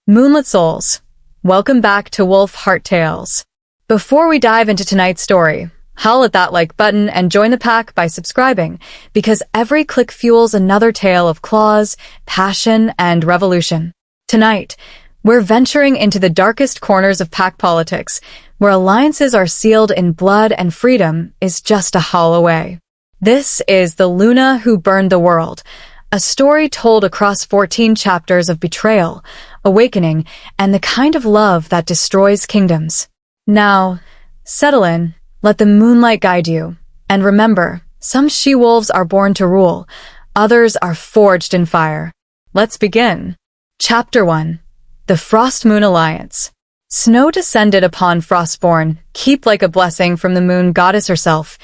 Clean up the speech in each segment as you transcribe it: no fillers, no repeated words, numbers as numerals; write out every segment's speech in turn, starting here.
Moonlit Souls, welcome back to Wolf Heart Tales. Before we dive into tonight's story, howl at that like button and join the pack by subscribing, because every click fuels another tale of claws, passion, and revolution. Tonight, we're venturing into the darkest corners of pack politics, where alliances are sealed in blood and freedom is just a howl away. This is The Luna Who Burned the World, a story told across 14 chapters of betrayal, awakening, and the kind of love that destroys kingdoms. Now, settle in, let the moonlight guide you, and remember, some she-wolves are born to rule, others are forged in fire. Let's begin. Chapter 1. The Frost Moon Alliance. Snow descended upon Frostborn, keep like a blessing from the moon goddess herself,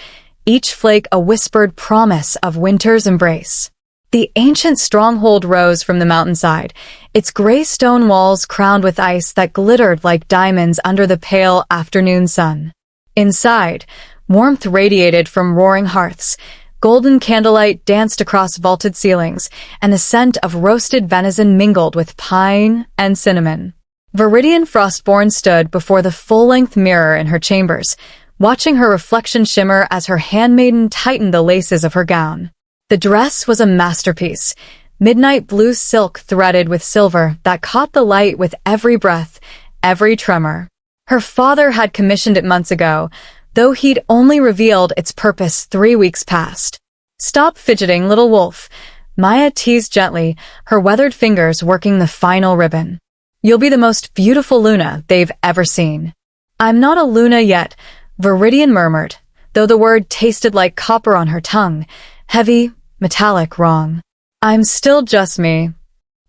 each flake a whispered promise of winter's embrace. The ancient stronghold rose from the mountainside, its gray stone walls crowned with ice that glittered like diamonds under the pale afternoon sun. Inside, warmth radiated from roaring hearths, golden candlelight danced across vaulted ceilings, and the scent of roasted venison mingled with pine and cinnamon. Viridian Frostborn stood before the full-length mirror in her chambers, watching her reflection shimmer as her handmaiden tightened the laces of her gown. The dress was a masterpiece, midnight blue silk threaded with silver that caught the light with every breath, every tremor. Her father had commissioned it months ago, though he'd only revealed its purpose 3 weeks past. "Stop fidgeting, little wolf," Maya teased gently, her weathered fingers working the final ribbon. "You'll be the most beautiful Luna they've ever seen." "I'm not a Luna yet," Viridian murmured, though the word tasted like copper on her tongue, heavy, metallic, wrong. "I'm still just me."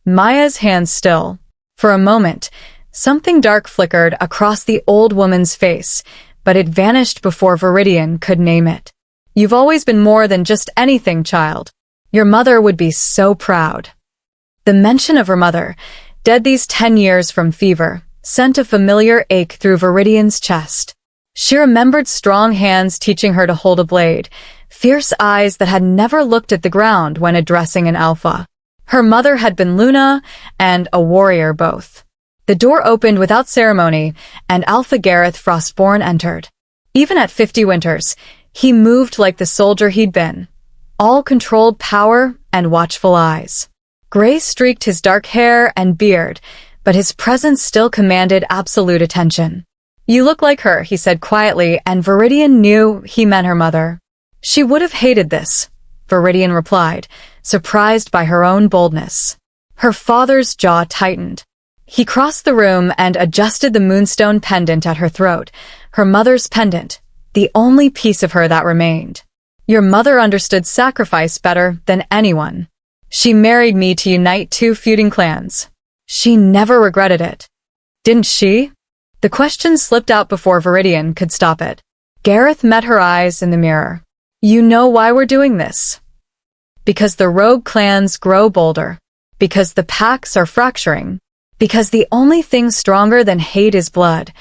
Maya's hands still. For a moment, something dark flickered across the old woman's face, but it vanished before Viridian could name it. "You've always been more than just anything, child. Your mother would be so proud." The mention of her mother, dead these 10 years from fever, sent a familiar ache through Viridian's chest. She remembered strong hands teaching her to hold a blade, fierce eyes that had never looked at the ground when addressing an alpha. Her mother had been Luna and a warrior both. The door opened without ceremony, and Alpha Gareth Frostborn entered. Even at 50 winters, he moved like the soldier he'd been, all controlled power and watchful eyes. Gray streaked his dark hair and beard, but his presence still commanded absolute attention. "You look like her," he said quietly, and Viridian knew he meant her mother. "She would have hated this," Viridian replied, surprised by her own boldness. Her father's jaw tightened. He crossed the room and adjusted the moonstone pendant at her throat, her mother's pendant, the only piece of her that remained. "Your mother understood sacrifice better than anyone. She married me to unite 2 feuding clans. She never regretted it. Didn't she?" The question slipped out before Viridian could stop it. Gareth met her eyes in the mirror. "You know why we're doing this? Because the rogue clans grow bolder. Because the packs are fracturing. Because the only thing stronger than hate is blood."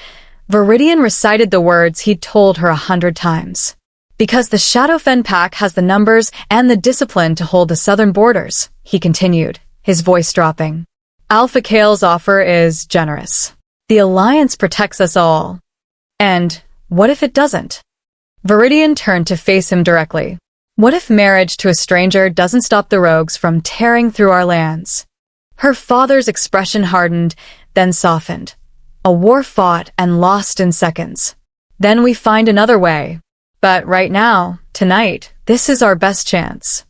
Viridian recited the words he'd told her 100 times. "Because the Shadowfen pack has the numbers and the discipline to hold the southern borders," he continued, his voice dropping. "Alpha Kale's offer is generous. The alliance protects us all. And what if it doesn't?" Viridian turned to face him directly. "What if marriage to a stranger doesn't stop the rogues from tearing through our lands?" Her father's expression hardened, then softened. "A war fought and lost in seconds. Then we find another way. But right now, tonight, this is our best chance."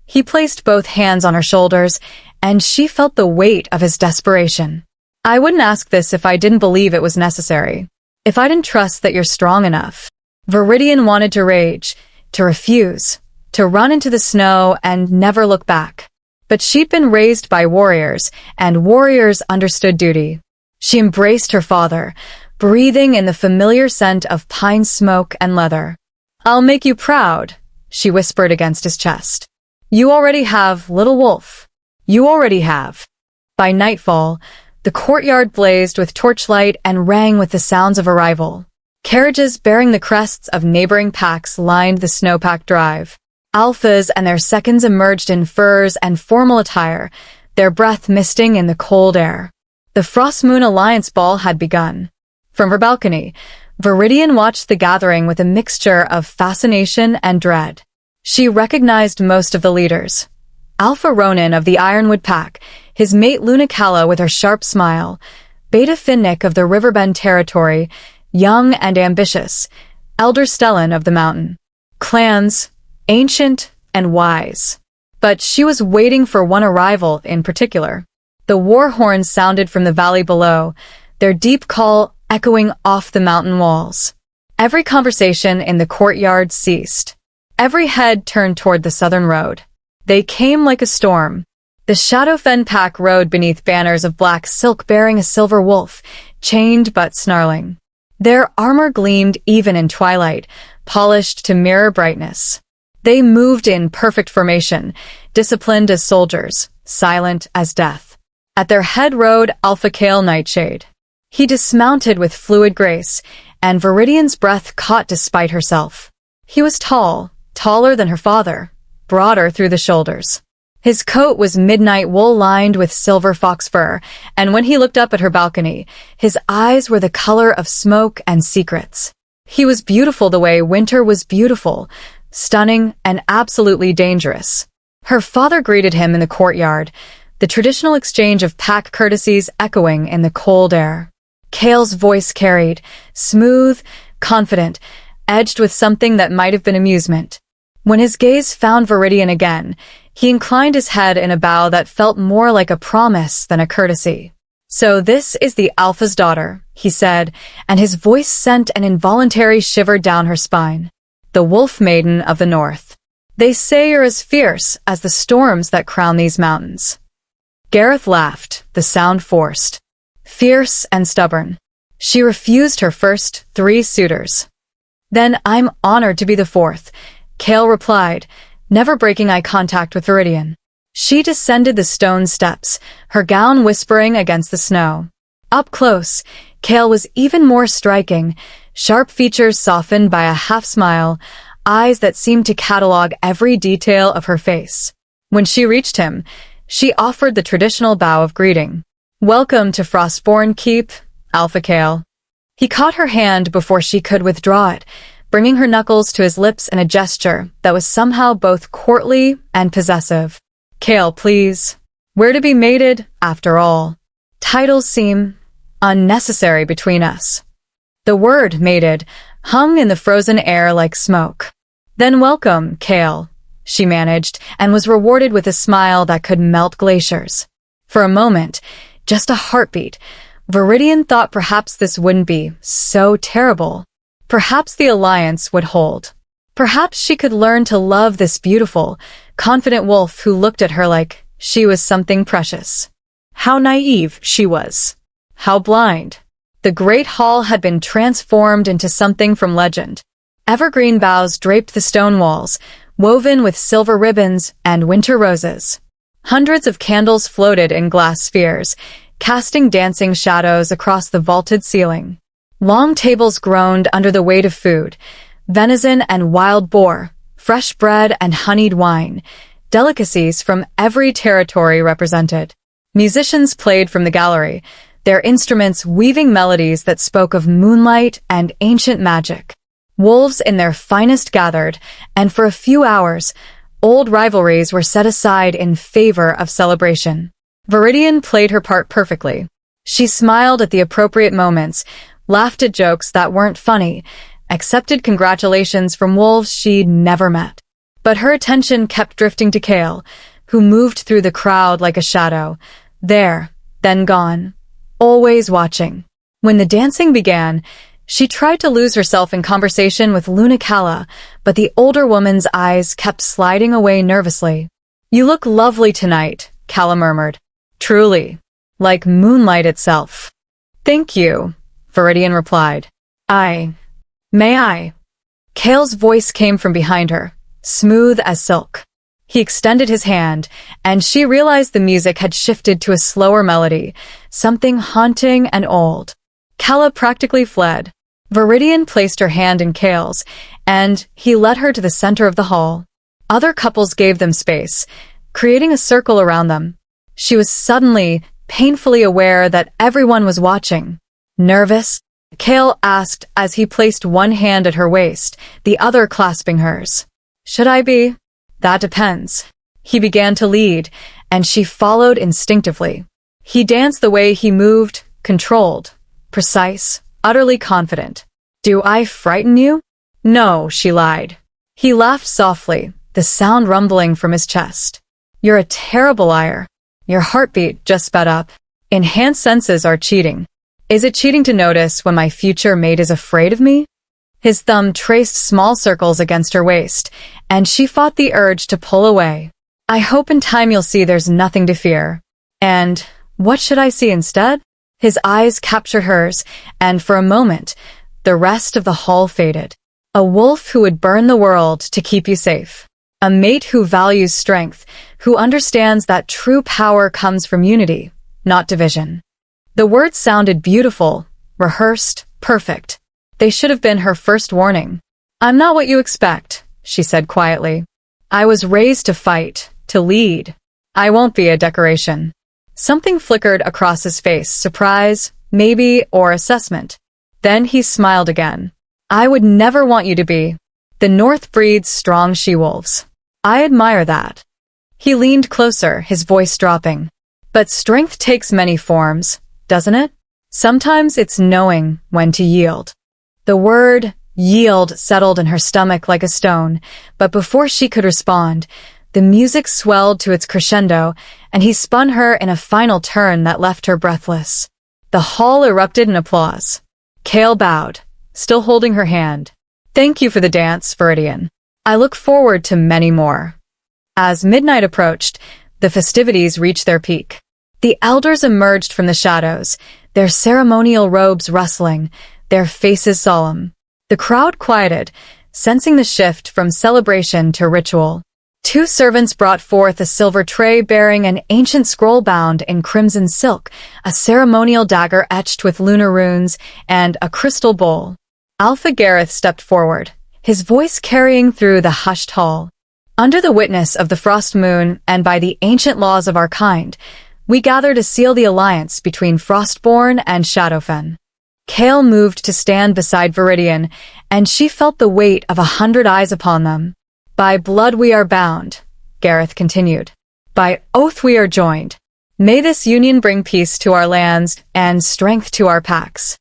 He placed both hands on her shoulders, and she felt the weight of his desperation. "I wouldn't ask this if I didn't believe it was necessary. If I didn't trust that you're strong enough." Viridian wanted to rage, to refuse, to run into the snow and never look back. But she'd been raised by warriors, and warriors understood duty. She embraced her father, breathing in the familiar scent of pine smoke and leather. "I'll make you proud," she whispered against his chest. "You already have, little wolf. You already have." By nightfall, the courtyard blazed with torchlight and rang with the sounds of arrival. Carriages bearing the crests of neighboring packs lined the snowpack drive. Alphas and their seconds emerged in furs and formal attire, their breath misting in the cold air. The Frost Moon Alliance ball had begun. From her balcony, Viridian watched the gathering with a mixture of fascination and dread. She recognized most of the leaders. Alpha Ronin of the Ironwood Pack, his mate Lunacala with her sharp smile, Beta Finnick of the Riverbend territory, young and ambitious, Elder Stellan of the mountain. Clans, ancient and wise. But she was waiting for one arrival in particular. The war horns sounded from the valley below, their deep call echoing off the mountain walls. Every conversation in the courtyard ceased. Every head turned toward the southern road. They came like a storm. The Shadowfen pack rode beneath banners of black silk bearing a silver wolf, chained but snarling. Their armor gleamed even in twilight, polished to mirror brightness. They moved in perfect formation, disciplined as soldiers, silent as death. At their head rode Alpha Kale Nightshade. He dismounted with fluid grace, and Viridian's breath caught despite herself. He was tall, taller than her father, broader through the shoulders. His coat was midnight wool lined with silver fox fur, and when he looked up at her balcony, his eyes were the color of smoke and secrets. He was beautiful the way winter was beautiful, stunning and absolutely dangerous. Her father greeted him in the courtyard, the traditional exchange of pack courtesies echoing in the cold air. Kale's voice carried, smooth, confident, edged with something that might have been amusement. When his gaze found Viridian again, he inclined his head in a bow that felt more like a promise than a courtesy. "So this is the Alpha's daughter," he said, and his voice sent an involuntary shiver down her spine. "The Wolf Maiden of the North. They say you're as fierce as the storms that crown these mountains." Gareth laughed, the sound forced. Fierce and stubborn. She refused her first 3 suitors. "Then I'm honored to be the 4th, Kale replied, never breaking eye contact with Viridian. She descended the stone steps, her gown whispering against the snow. Up close, Kale was even more striking, sharp features softened by a half-smile, eyes that seemed to catalog every detail of her face. When she reached him, she offered the traditional bow of greeting. "Welcome to Frostborn Keep, Alpha Kale." He caught her hand before she could withdraw it, bringing her knuckles to his lips in a gesture that was somehow both courtly and possessive. "Kale, please. We're to be mated, after all. Titles seem unnecessary between us." The word mated hung in the frozen air like smoke. "Then welcome, Kale," she managed, and was rewarded with a smile that could melt glaciers. For a moment, just a heartbeat, Viridian thought perhaps this wouldn't be so terrible. Perhaps the alliance would hold. Perhaps she could learn to love this beautiful, confident wolf who looked at her like she was something precious. How naive she was. How blind. The great hall had been transformed into something from legend. Evergreen boughs draped the stone walls, woven with silver ribbons and winter roses. Hundreds of candles floated in glass spheres, casting dancing shadows across the vaulted ceiling. Long tables groaned under the weight of food, venison and wild boar, fresh bread and honeyed wine, delicacies from every territory represented. Musicians played from the gallery, their instruments weaving melodies that spoke of moonlight and ancient magic. Wolves in their finest gathered, and for a few hours, old rivalries were set aside in favor of celebration. Viridian played her part perfectly. She smiled at the appropriate moments, laughed at jokes that weren't funny, accepted congratulations from wolves she'd never met. But her attention kept drifting to Kale, who moved through the crowd like a shadow, there, then gone, always watching. When the dancing began, she tried to lose herself in conversation with Lunacala, but the older woman's eyes kept sliding away nervously. "You look lovely tonight," Kala murmured. "Truly. Like moonlight itself." "Thank you," Viridian replied. May I?" Kale's voice came from behind her, smooth as silk. He extended his hand, and she realized the music had shifted to a slower melody, something haunting and old. Kala practically fled. Viridian placed her hand in Kale's, and he led her to the center of the hall. Other couples gave them space, creating a circle around them. She was suddenly painfully aware that everyone was watching. Nervous? Kale asked as he placed one hand at her waist, the other clasping hers. Should I be? That depends. He began to lead, and she followed instinctively. He danced the way he moved, controlled, precise, utterly confident. Do I frighten you? No, she lied. He laughed softly, the sound rumbling from his chest. You're a terrible liar. Your heartbeat just sped up. Enhanced senses are cheating. Is it cheating to notice when my future mate is afraid of me? His thumb traced small circles against her waist, and she fought the urge to pull away. I hope in time you'll see there's nothing to fear. And what should I see instead? His eyes captured hers, and for a moment, the rest of the hall faded. A wolf who would burn the world to keep you safe. A mate who values strength, who understands that true power comes from unity, not division. The words sounded beautiful, rehearsed, perfect. They should have been her first warning. I'm not what you expect, she said quietly. I was raised to fight, to lead. I won't be a decoration. Something flickered across his face, surprise, maybe, or assessment. Then he smiled again. I would never want you to be. The North breeds strong she-wolves. I admire that. He leaned closer, his voice dropping. But strength takes many forms, doesn't it? Sometimes it's knowing when to yield. The word yield settled in her stomach like a stone, but before she could respond, the music swelled to its crescendo, and he spun her in a final turn that left her breathless. The hall erupted in applause. Kale bowed, still holding her hand. Thank you for the dance, Viridian. I look forward to many more. As midnight approached, the festivities reached their peak. The elders emerged from the shadows, their ceremonial robes rustling, their faces solemn. The crowd quieted, sensing the shift from celebration to ritual. Two servants brought forth a silver tray bearing an ancient scroll bound in crimson silk, a ceremonial dagger etched with lunar runes, and a crystal bowl. Alpha Gareth stepped forward, his voice carrying through the hushed hall. Under the witness of the frost moon and by the ancient laws of our kind, we gather to seal the alliance between Frostborn and Shadowfen. Kale moved to stand beside Viridian, and she felt the weight of 100 eyes upon them. By blood we are bound, Gareth continued. By oath we are joined. May this union bring peace to our lands and strength to our packs.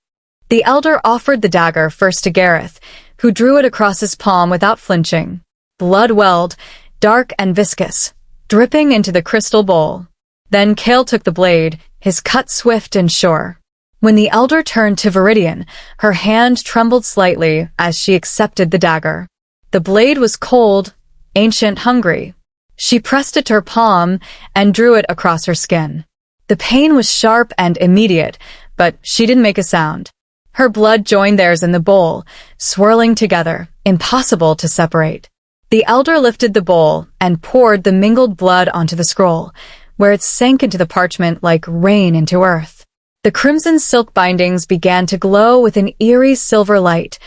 The elder offered the dagger first to Gareth, who drew it across his palm without flinching. Blood welled, dark and viscous, dripping into the crystal bowl. Then Kale took the blade, his cut swift and sure. When the elder turned to Viridian, her hand trembled slightly as she accepted the dagger. The blade was cold, ancient, hungry. She pressed it to her palm and drew it across her skin. The pain was sharp and immediate, but she didn't make a sound. Her blood joined theirs in the bowl, swirling together, impossible to separate. The elder lifted the bowl and poured the mingled blood onto the scroll, where it sank into the parchment like rain into earth. The crimson silk bindings began to glow with an eerie silver light,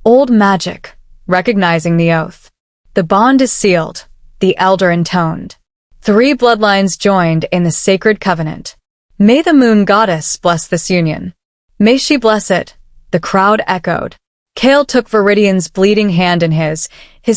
old magic, recognizing the oath. The bond is sealed, the elder intoned. 3 bloodlines joined in the sacred covenant. May the moon goddess bless this union. May she bless it, the crowd echoed. Kale took Viridian's bleeding hand in his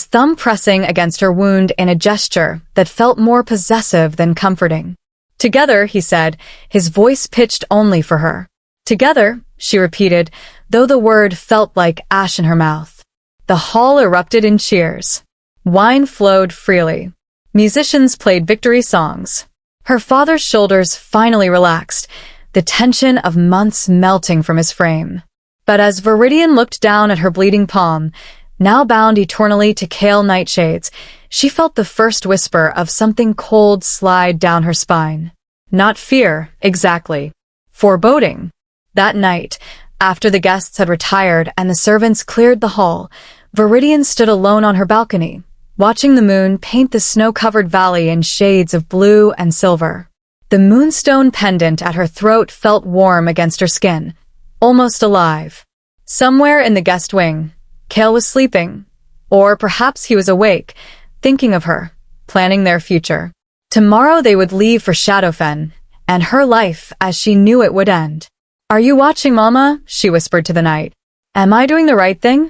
thumb pressing against her wound in a gesture that felt more possessive than comforting. Together, he said, his voice pitched only for her. Together, she repeated, though the word felt like ash in her mouth. The hall erupted in cheers. Wine flowed freely. Musicians played victory songs. Her father's shoulders finally relaxed, the tension of months melting from his frame. But as Viridian looked down at her bleeding palm, now bound eternally to Kale nightshades, she felt the first whisper of something cold slide down her spine. Not fear, exactly. Foreboding. That night, after the guests had retired and the servants cleared the hall, Viridian stood alone on her balcony, watching the moon paint the snow-covered valley in shades of blue and silver. The moonstone pendant at her throat felt warm against her skin, almost alive. Somewhere in the guest wing, Kale was sleeping, or perhaps he was awake, thinking of her, planning their future. Tomorrow they would leave for Shadowfen, and her life as she knew it would end. "Are you watching, Mama?" she whispered to the night. "Am I doing the right thing?"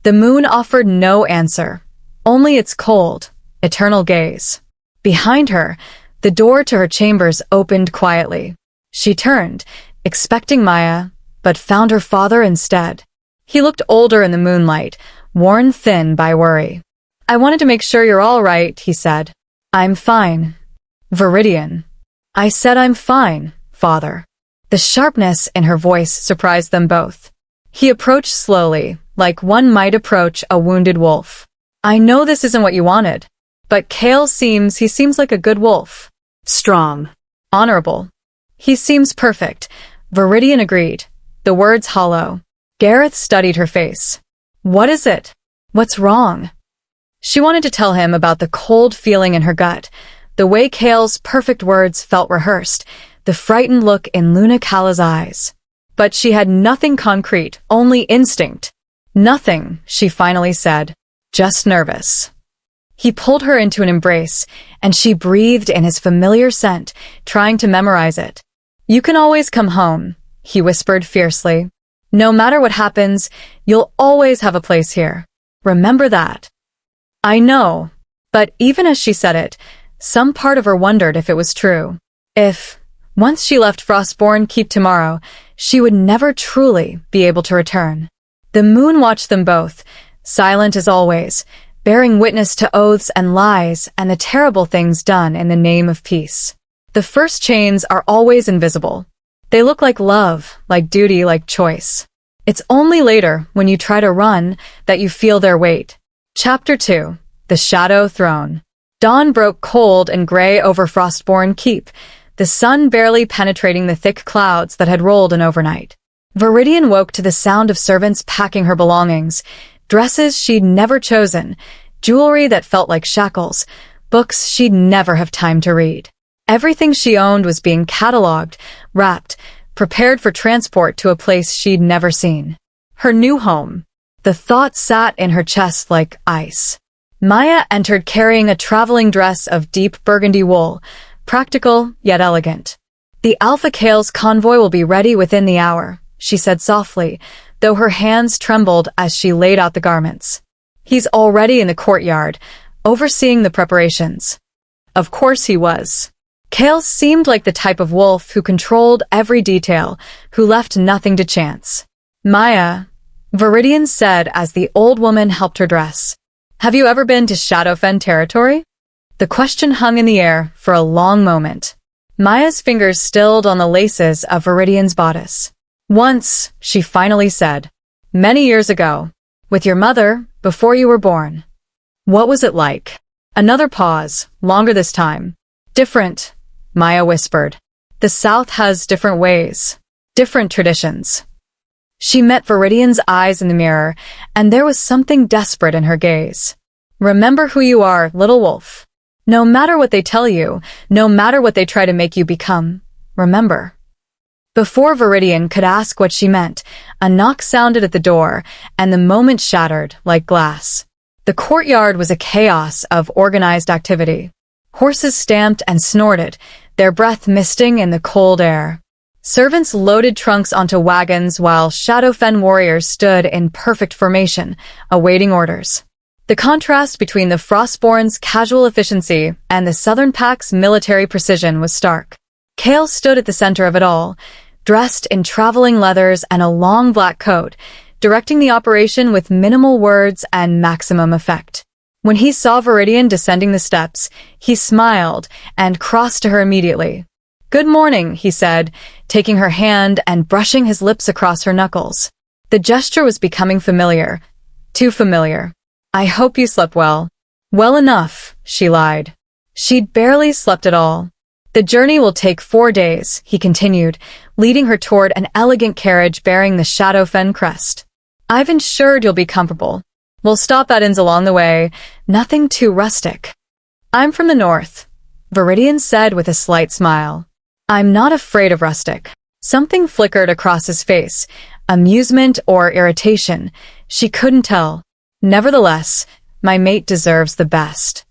The moon offered no answer, only its cold, eternal gaze. Behind her, the door to her chambers opened quietly. She turned, expecting Maya, but found her father instead. He looked older in the moonlight, worn thin by worry. "I wanted to make sure you're all right," he said. "I'm fine, Viridian." "I said I'm fine, Father." The sharpness in her voice surprised them both. He approached slowly, like one might approach a wounded wolf. "I know this isn't what you wanted, but Kale seems like a good wolf. Strong. Honorable. He seems perfect," Viridian agreed, the words hollow. Gareth studied her face. "What is it? What's wrong?" She wanted to tell him about the cold feeling in her gut, the way Kale's perfect words felt rehearsed, the frightened look in Luna Kala's eyes. But she had nothing concrete, only instinct. "Nothing," she finally said. "Just nervous." He pulled her into an embrace, and she breathed in his familiar scent, trying to memorize it. "You can always come home," he whispered fiercely. "No matter what happens, you'll always have a place here. Remember that." "I know." But even as she said it, some part of her wondered if it was true. If, once she left Frostborn Keep tomorrow, she would never truly be able to return. The moon watched them both, silent as always, bearing witness to oaths and lies and the terrible things done in the name of peace. The first chains are always invisible. They look like love, like duty, like choice. It's only later, when you try to run, that you feel their weight. Chapter 2. The Shadow Throne. Dawn broke cold and gray over Frostborn Keep, the sun barely penetrating the thick clouds that had rolled in overnight. Viridian woke to the sound of servants packing her belongings, dresses she'd never chosen, jewelry that felt like shackles, books she'd never have time to read. Everything she owned was being cataloged, wrapped, prepared for transport to a place she'd never seen. Her new home. The thought sat in her chest like ice. Maya entered carrying a traveling dress of deep burgundy wool, practical yet elegant. "The Alpha Kale's convoy will be ready within the hour," she said softly, though her hands trembled as she laid out the garments. "He's already in the courtyard, overseeing the preparations." Of course he was. Kale seemed like the type of wolf who controlled every detail, who left nothing to chance. "Maya," Viridian said as the old woman helped her dress, "have you ever been to Shadowfen territory?" The question hung in the air for a long moment. Maya's fingers stilled on the laces of Viridian's bodice. "Once," she finally said. "Many years ago. With your mother, before you were born." "What was it like?" Another pause, longer this time. "Different," Maya whispered. "The South has different ways, different traditions." She met Viridian's eyes in the mirror, and there was something desperate in her gaze. "Remember who you are, little wolf. No matter what they tell you, no matter what they try to make you become, remember." Before Viridian could ask what she meant, a knock sounded at the door, and the moment shattered like glass. The courtyard was a chaos of organized activity. Horses stamped and snorted, their breath misting in the cold air. Servants loaded trunks onto wagons while Shadowfen warriors stood in perfect formation, awaiting orders. The contrast between the Frostborn's casual efficiency and the Southern Pack's military precision was stark. Kale stood at the center of it all, dressed in traveling leathers and a long black coat, directing the operation with minimal words and maximum effect. When he saw Viridian descending the steps, he smiled and crossed to her immediately. "Good morning," he said, taking her hand and brushing his lips across her knuckles. The gesture was becoming familiar, too familiar. "I hope you slept well." "Well enough," she lied. She'd barely slept at all. "The journey will take 4 days," he continued, leading her toward an elegant carriage bearing the Shadowfen crest. "I've ensured you'll be comfortable. We'll stop at inns along the way, nothing too rustic." "I'm from the north," Viridian said with a slight smile. "I'm not afraid of rustic." Something flickered across his face, amusement or irritation. She couldn't tell. "Nevertheless, my mate deserves the best."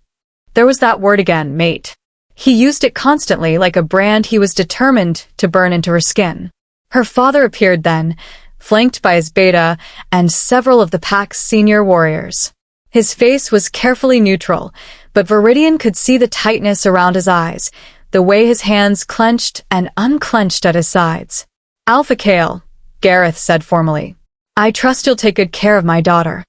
There was that word again, mate. He used it constantly like a brand he was determined to burn into her skin. Her father appeared then, flanked by his beta and several of the pack's senior warriors. His face was carefully neutral, but Viridian could see the tightness around his eyes, the way his hands clenched and unclenched at his sides. "Alpha Kale," Gareth said formally. "I trust you'll take good care of my daughter."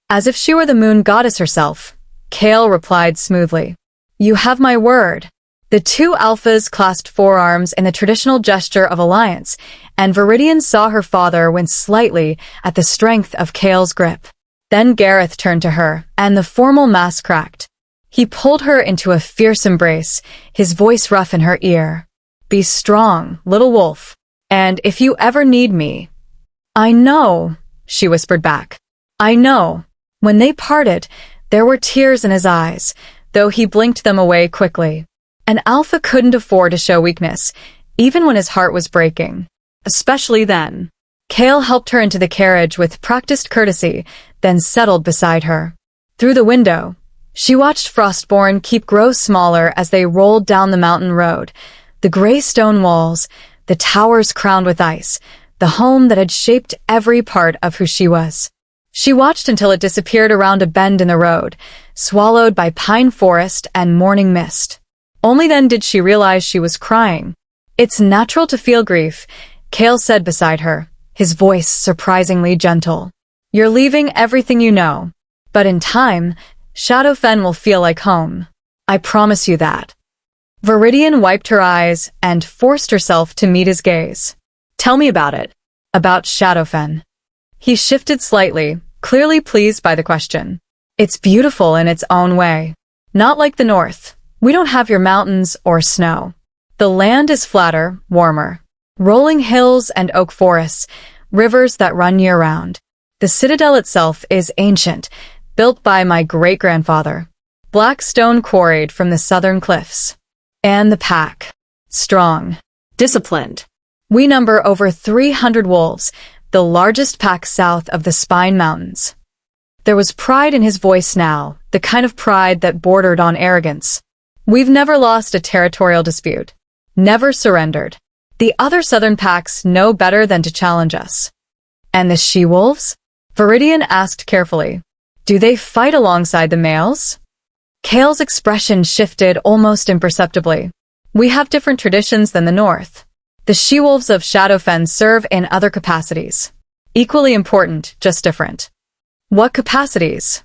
As if she were the moon goddess herself, Kale replied smoothly. "You have my word." The two alphas clasped forearms in the traditional gesture of alliance, and Viridian saw her father wince slightly at the strength of Kale's grip. Then Gareth turned to her, and the formal mask cracked. He pulled her into a fierce embrace, his voice rough in her ear. "Be strong, little wolf, and if you ever need me—" "I know," she whispered back. "I know." When they parted, there were tears in his eyes, though he blinked them away quickly. An alpha couldn't afford to show weakness, even when his heart was breaking. Especially then. Kale helped her into the carriage with practiced courtesy, then settled beside her. Through the window, she watched Frostborn keep grow smaller as they rolled down the mountain road. The gray stone walls, the towers crowned with ice, the home that had shaped every part of who she was. She watched until it disappeared around a bend in the road, swallowed by pine forest and morning mist. Only then did she realize she was crying. "It's natural to feel grief," Kale said beside her, his voice surprisingly gentle. "You're leaving everything you know. But in time, Shadowfen will feel like home. I promise you that." Viridian wiped her eyes and forced herself to meet his gaze. "Tell me about it." "About Shadowfen." He shifted slightly, clearly pleased by the question. "It's beautiful in its own way. Not like the north. We don't have your mountains or snow. The land is flatter, warmer. Rolling hills and oak forests, rivers that run year-round. The citadel itself is ancient, built by my great-grandfather. Black stone quarried from the southern cliffs. And the pack. Strong. Disciplined. We number over 300 wolves, the largest pack south of the Spine Mountains." There was pride in his voice now, the kind of pride that bordered on arrogance. "We've never lost a territorial dispute. Never surrendered. The other southern packs know better than to challenge us." "And the she-wolves?" Viridian asked carefully. "Do they fight alongside the males?" Kale's expression shifted almost imperceptibly. "We have different traditions than the north. The she-wolves of Shadowfen serve in other capacities. Equally important, just different." "What capacities?"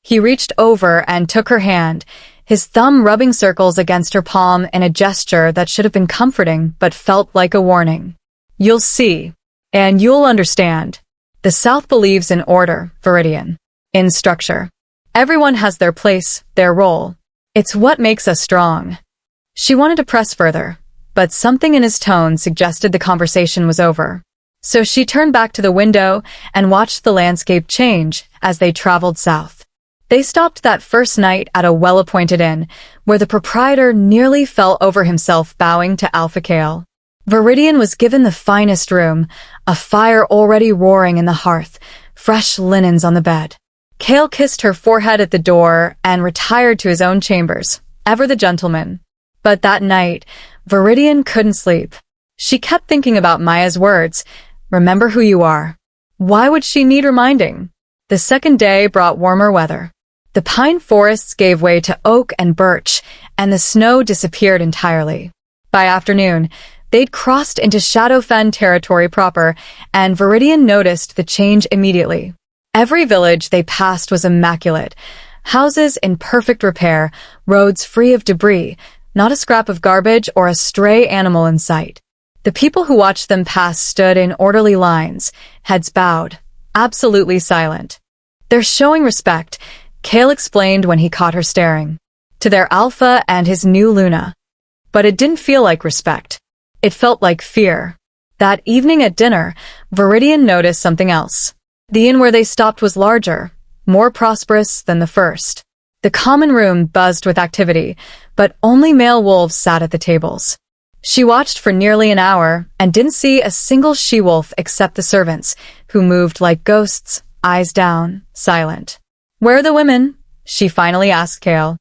He reached over and took her hand, his thumb rubbing circles against her palm in a gesture that should have been comforting but felt like a warning. "You'll see. And you'll understand. The South believes in order, Viridian. In structure. Everyone has their place, their role. It's what makes us strong." She wanted to press further, but something in his tone suggested the conversation was over. So she turned back to the window and watched the landscape change as they traveled south. They stopped that first night at a well-appointed inn, where the proprietor nearly fell over himself bowing to Alpha Kale. Viridian was given the finest room, a fire already roaring in the hearth, fresh linens on the bed. Kale kissed her forehead at the door and retired to his own chambers, ever the gentleman. But that night, Viridian couldn't sleep. She kept thinking about Maya's words, "Remember who you are." Why would she need reminding? The second day brought warmer weather. The pine forests gave way to oak and birch, and the snow disappeared entirely. By afternoon, they'd crossed into Shadowfen territory proper, and Viridian noticed the change immediately. Every village they passed was immaculate. Houses in perfect repair, roads free of debris, not a scrap of garbage or a stray animal in sight. The people who watched them pass stood in orderly lines, heads bowed, absolutely silent. "They're showing respect," Kale explained when he caught her staring. "To their alpha and his new Luna." But it didn't feel like respect. It felt like fear. That evening at dinner, Viridian noticed something else. The inn where they stopped was larger, more prosperous than the first. The common room buzzed with activity, but only male wolves sat at the tables. She watched for nearly an hour and didn't see a single she-wolf except the servants, who moved like ghosts, eyes down, silent. "Where are the women?" she finally asked Kale.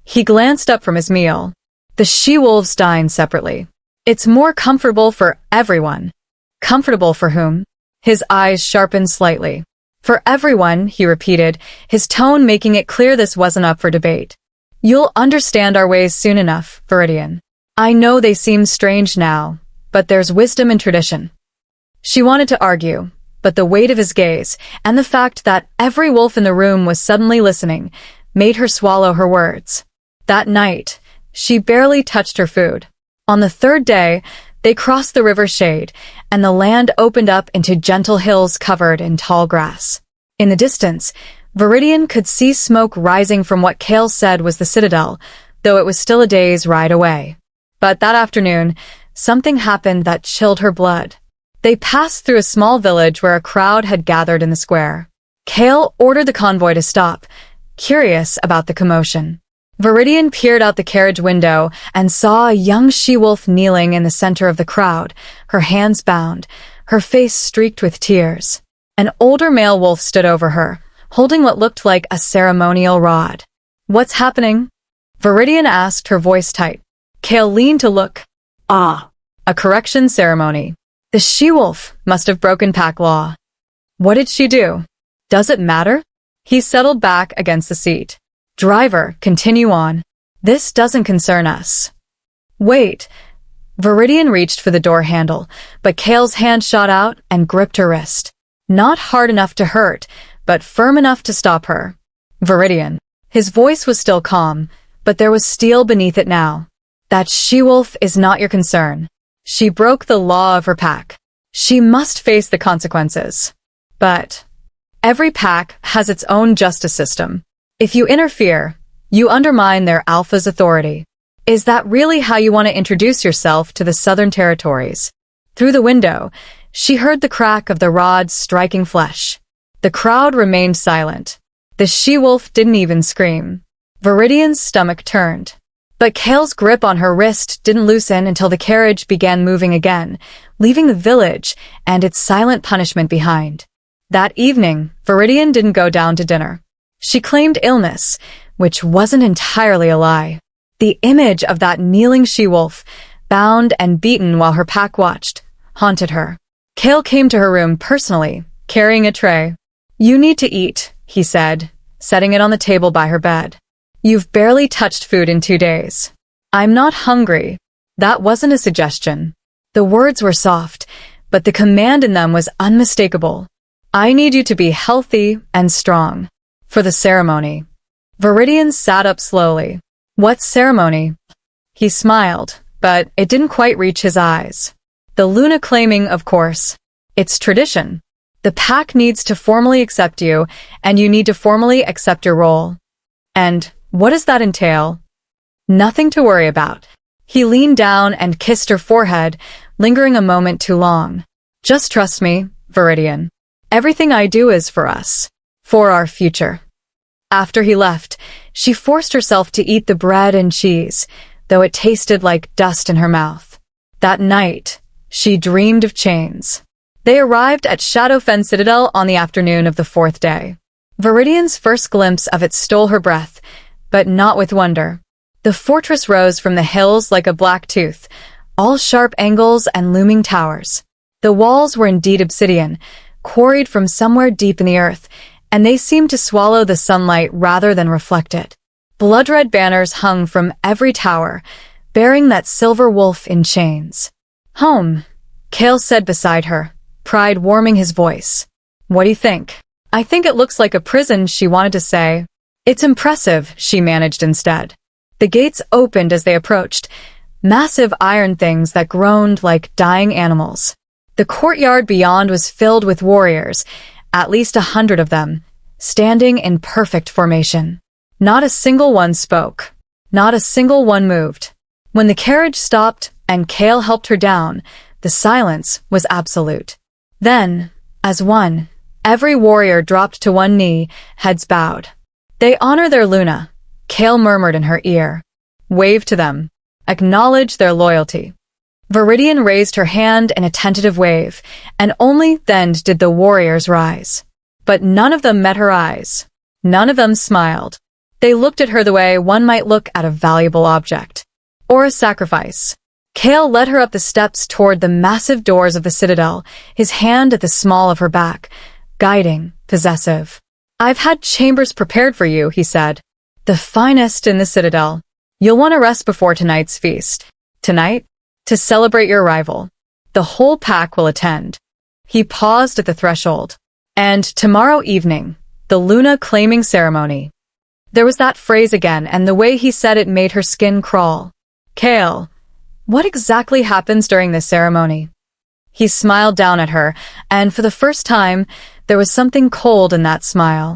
He glanced up from his meal. The she-wolves dine separately. It's more comfortable for everyone. Comfortable for whom? His eyes sharpened slightly. For everyone, he repeated, his tone making it clear this wasn't up for debate. You'll understand our ways soon enough, Viridian. I know they seem strange now, but there's wisdom in tradition. She wanted to argue, but the weight of his gaze, and the fact that every wolf in the room was suddenly listening, made her swallow her words. That night, she barely touched her food. On the third day, they crossed the river shade, and the land opened up into gentle hills covered in tall grass. In the distance, Viridian could see smoke rising from what Kale said was the citadel, though it was still a day's ride away. But that afternoon, something happened that chilled her blood. They passed through a small village where a crowd had gathered in the square. Kale ordered the convoy to stop, curious about the commotion. Viridian peered out the carriage window and saw a young she-wolf kneeling in the center of the crowd, her hands bound, her face streaked with tears. An older male wolf stood over her, holding what looked like a ceremonial rod. What's happening? Viridian asked, her voice tight. Kale leaned to look. A correction ceremony. The she-wolf must have broken pack law. What did she do? Does it matter? He settled back against the seat. Driver, continue on. This doesn't concern us. Wait. Viridian reached for the door handle, but Kale's hand shot out and gripped her wrist. Not hard enough to hurt, but firm enough to stop her. Viridian. His voice was still calm, but there was steel beneath it now. That she-wolf is not your concern. She broke the law of her pack. She must face the consequences. But every pack has its own justice system. If you interfere, you undermine their alpha's authority. Is that really how you want to introduce yourself to the Southern Territories? Through the window, she heard the crack of the rod striking flesh. The crowd remained silent. The she-wolf didn't even scream. Viridian's stomach turned. But Kale's grip on her wrist didn't loosen until the carriage began moving again, leaving the village and its silent punishment behind. That evening, Viridian didn't go down to dinner. She claimed illness, which wasn't entirely a lie. The image of that kneeling she-wolf, bound and beaten while her pack watched, haunted her. Kale came to her room personally, carrying a tray. You need to eat, he said, setting it on the table by her bed. You've barely touched food in 2 days. I'm not hungry. That wasn't a suggestion. The words were soft, but the command in them was unmistakable. I need you to be healthy and strong. For the ceremony. Viridian sat up slowly. What ceremony? He smiled, but it didn't quite reach his eyes. The Luna claiming, of course. It's tradition. The pack needs to formally accept you, and you need to formally accept your role. And what does that entail? Nothing to worry about. He leaned down and kissed her forehead, lingering a moment too long. Just trust me, Viridian. Everything I do is for us. For our future. After he left, she forced herself to eat the bread and cheese, though it tasted like dust in her mouth. That night, she dreamed of chains. They arrived at Shadowfen Citadel on the afternoon of the 4th day. Viridian's first glimpse of it stole her breath, but not with wonder. The fortress rose from the hills like a black tooth, all sharp angles and looming towers. The walls were indeed obsidian, quarried from somewhere deep in the earth, and they seemed to swallow the sunlight rather than reflect it. Blood-red banners hung from every tower, bearing that silver wolf in chains. Home, Kale said beside her, pride warming his voice. What do you think? I think it looks like a prison, she wanted to say. It's impressive, she managed instead. The gates opened as they approached, massive iron things that groaned like dying animals. The courtyard beyond was filled with warriors, at least 100 of them, standing in perfect formation. Not a single one spoke. Not a single one moved. When the carriage stopped and Kale helped her down, the silence was absolute. Then, as one, every warrior dropped to one knee, heads bowed. They honor their Luna, Kale murmured in her ear. Wave to them. Acknowledge their loyalty. Viridian raised her hand in a tentative wave, and only then did the warriors rise. But none of them met her eyes. None of them smiled. They looked at her the way one might look at a valuable object. or a sacrifice? Kale led her up the steps toward the massive doors of the citadel, his hand at the small of her back, guiding, possessive. "I've had chambers prepared for you," he said. "The finest in the citadel. You'll want to rest before tonight's feast." "Tonight? To celebrate your arrival. The whole pack will attend." He paused at the threshold. "And tomorrow evening, the Luna claiming ceremony." There was that phrase again, and the way he said it made her skin crawl. "Kale, what exactly happens during this ceremony?" He smiled down at her, and for the first time, there was something cold in that smile.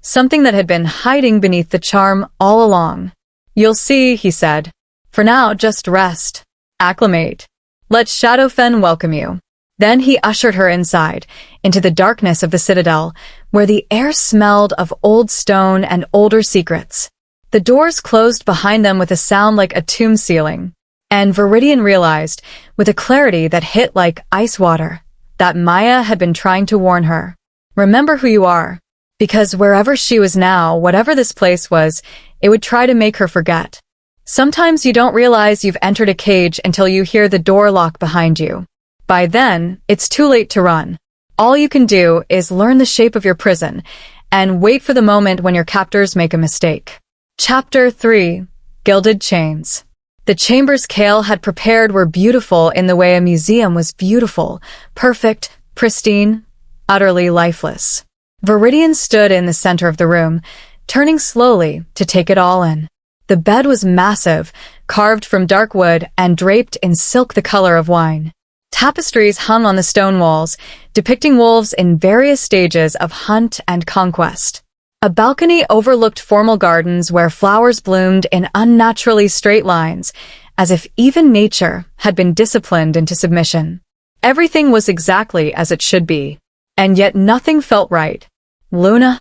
Something that had been hiding beneath the charm all along. "You'll see," he said. "For now, just rest. Acclimate. Let Shadowfen welcome you." Then he ushered her inside, into the darkness of the citadel, where the air smelled of old stone and older secrets. The doors closed behind them with a sound like a tomb ceiling, and Viridian realized, with a clarity that hit like ice water, that Maya had been trying to warn her. Remember who you are, because wherever she was now, whatever this place was, it would try to make her forget. Sometimes you don't realize you've entered a cage until you hear the door lock behind you. By then, it's too late to run. All you can do is learn the shape of your prison and wait for the moment when your captors make a mistake. Chapter 3. Gilded Chains. The chambers Kale had prepared were beautiful in the way a museum was beautiful, perfect, pristine, utterly lifeless. Viridian stood in the center of the room, turning slowly to take it all in. The bed was massive, carved from dark wood and draped in silk the color of wine. Tapestries hung on the stone walls, depicting wolves in various stages of hunt and conquest. A balcony overlooked formal gardens where flowers bloomed in unnaturally straight lines, as if even nature had been disciplined into submission. Everything was exactly as it should be, and yet nothing felt right. "Luna?"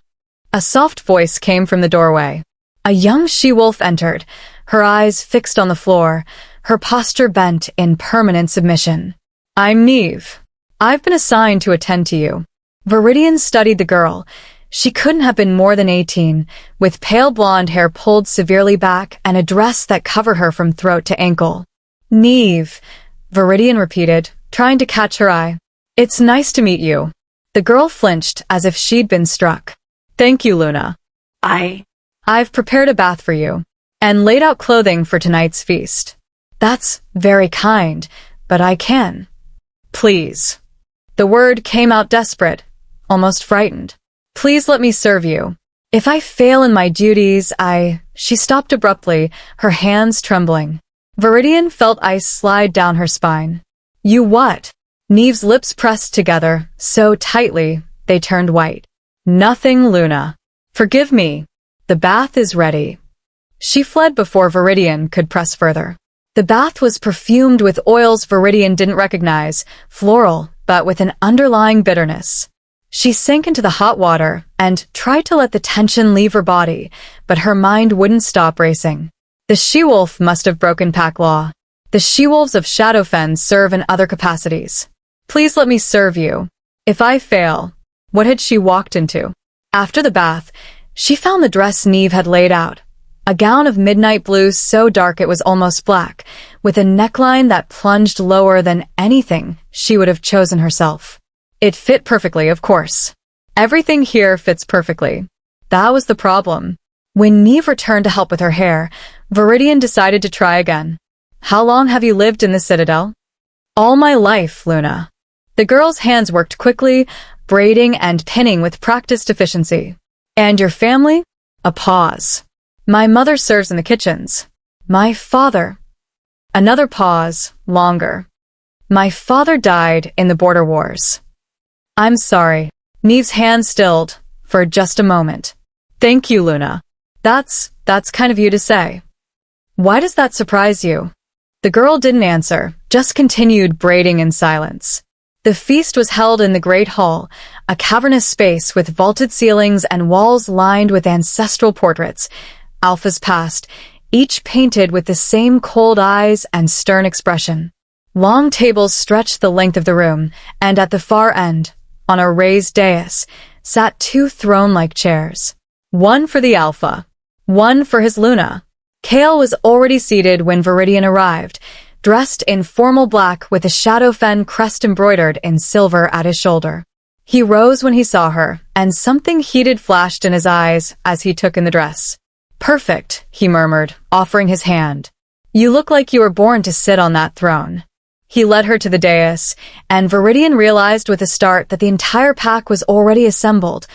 A soft voice came from the doorway. A young she-wolf entered, her eyes fixed on the floor, her posture bent in permanent submission. "I'm Neve. I've been assigned to attend to you." Viridian studied the girl. She couldn't have been more than 18, with pale blonde hair pulled severely back and a dress that covered her from throat to ankle. "Neve," Viridian repeated, trying to catch her eye. "It's nice to meet you." The girl flinched as if she'd been struck. "Thank you, Luna. I've prepared a bath for you, and laid out clothing for tonight's feast." "That's very kind, but I can." "Please." The word came out desperate, almost frightened. "Please let me serve you. If I fail in my duties, She stopped abruptly, her hands trembling. Viridian felt ice slide down her spine. "You what?" Neve's lips pressed together, so tightly, they turned white. "Nothing, Luna. Forgive me. The bath is ready." She fled before Viridian could press further. The bath was perfumed with oils Viridian didn't recognize, floral, but with an underlying bitterness. She sank into the hot water and tried to let the tension leave her body, but her mind wouldn't stop racing. The she-wolf must have broken pack law. The she-wolves of Shadowfen serve in other capacities. "Please let me serve you. If I fail..." What had she walked into? After the bath, she found the dress Neve had laid out. A gown of midnight blue so dark it was almost black, with a neckline that plunged lower than anything she would have chosen herself. It fit perfectly, of course. Everything here fits perfectly. That was the problem. When Neve returned to help with her hair, Viridian decided to try again. "How long have you lived in the Citadel?" "All my life, Luna." The girl's hands worked quickly, braiding and pinning with practiced efficiency. "And your family?" A pause. "My mother serves in the kitchens." "My father." Another pause, longer. "My father died in the border wars." "I'm sorry." Neve's hand stilled, for just a moment. "Thank you, Luna. That's kind of you to say." "Why does that surprise you?" The girl didn't answer, just continued braiding in silence. The feast was held in the Great Hall, a cavernous space with vaulted ceilings and walls lined with ancestral portraits, Alpha's past, each painted with the same cold eyes and stern expression. Long tables stretched the length of the room, and at the far end, on a raised dais, sat two throne-like chairs. One for the Alpha, one for his Luna. Kale was already seated when Viridian arrived, dressed in formal black with a Shadowfen crest embroidered in silver at his shoulder. He rose when he saw her, and something heated flashed in his eyes as he took in the dress. "Perfect," he murmured, offering his hand. "You look like you were born to sit on that throne." He led her to the dais, and Viridian realized with a start that the entire pack was already assembled,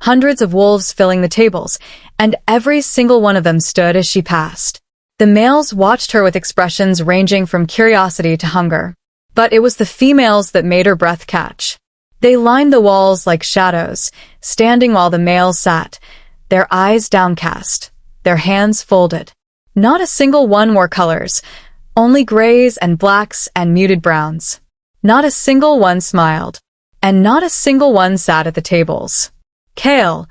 hundreds of wolves filling the tables, and every single one of them stood as she passed. The males watched her with expressions ranging from curiosity to hunger. But it was the females that made her breath catch. They lined the walls like shadows, standing while the males sat, their eyes downcast, their hands folded. Not a single one wore colors, only grays and blacks and muted browns. Not a single one smiled, and not a single one sat at the tables. "Kale,"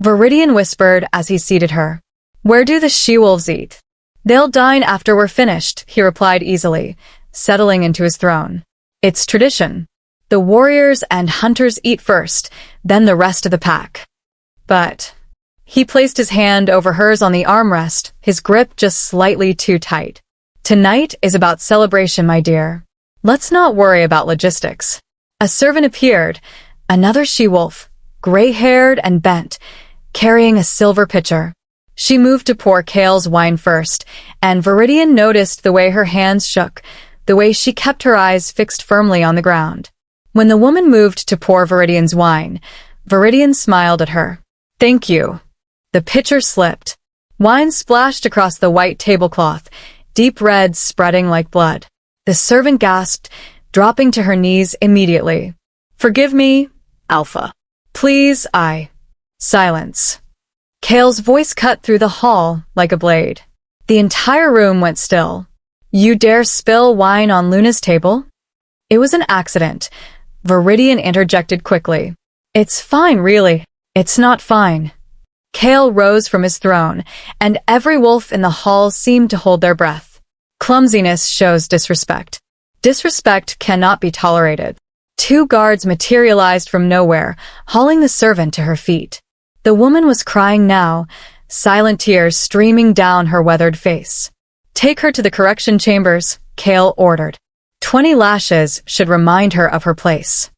Viridian whispered as he seated her. "Where do the she-wolves eat?" "They'll dine after we're finished," he replied easily, settling into his throne. "It's tradition. The warriors and hunters eat first, then the rest of the pack." But he placed his hand over hers on the armrest, his grip just slightly too tight. "Tonight is about celebration, my dear. Let's not worry about logistics." A servant appeared, another she-wolf, gray-haired and bent, carrying a silver pitcher. She moved to pour Kale's wine first, and Viridian noticed the way her hands shook, the way she kept her eyes fixed firmly on the ground. When the woman moved to pour Viridian's wine, Viridian smiled at her. "Thank you." The pitcher slipped. Wine splashed across the white tablecloth, deep red spreading like blood. The servant gasped, dropping to her knees immediately. "Forgive me, Alpha. Please, Silence. Kale's voice cut through the hall like a blade. The entire room went still. "You dare spill wine on Luna's table?" "It was an accident," Viridian interjected quickly. "It's fine, really." "It's not fine." Kale rose from his throne, and every wolf in the hall seemed to hold their breath. "Clumsiness shows disrespect. Disrespect cannot be tolerated." Two guards materialized from nowhere, hauling the servant to her feet. The woman was crying now, silent tears streaming down her weathered face. "Take her to the correction chambers," Kale ordered. 20 lashes should remind her of her place.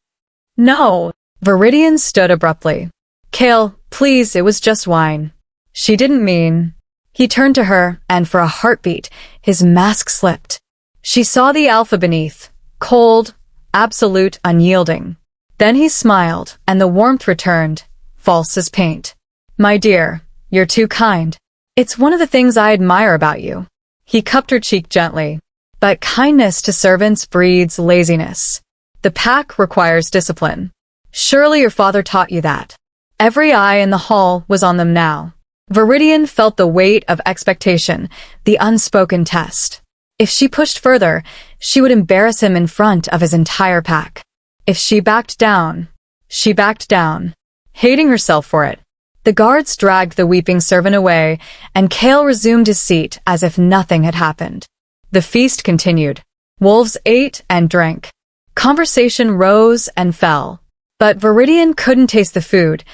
"No!" Viridian stood abruptly. "Kale, please, it was just wine." "She didn't mean." He turned to her, and for a heartbeat, his mask slipped. She saw the alpha beneath, cold, absolute, unyielding. Then he smiled, and the warmth returned, false as paint. "My dear, you're too kind. It's one of the things I admire about you." He cupped her cheek gently. "But kindness to servants breeds laziness. The pack requires discipline. Surely your father taught you that." Every eye in the hall was on them now. Viridian felt the weight of expectation, the unspoken test. If she pushed further, she would embarrass him in front of his entire pack. If she backed down, she backed down, hating herself for it. The guards dragged the weeping servant away, and Kale resumed his seat as if nothing had happened. The feast continued. Wolves ate and drank. Conversation rose and fell. But Viridian couldn't taste the food,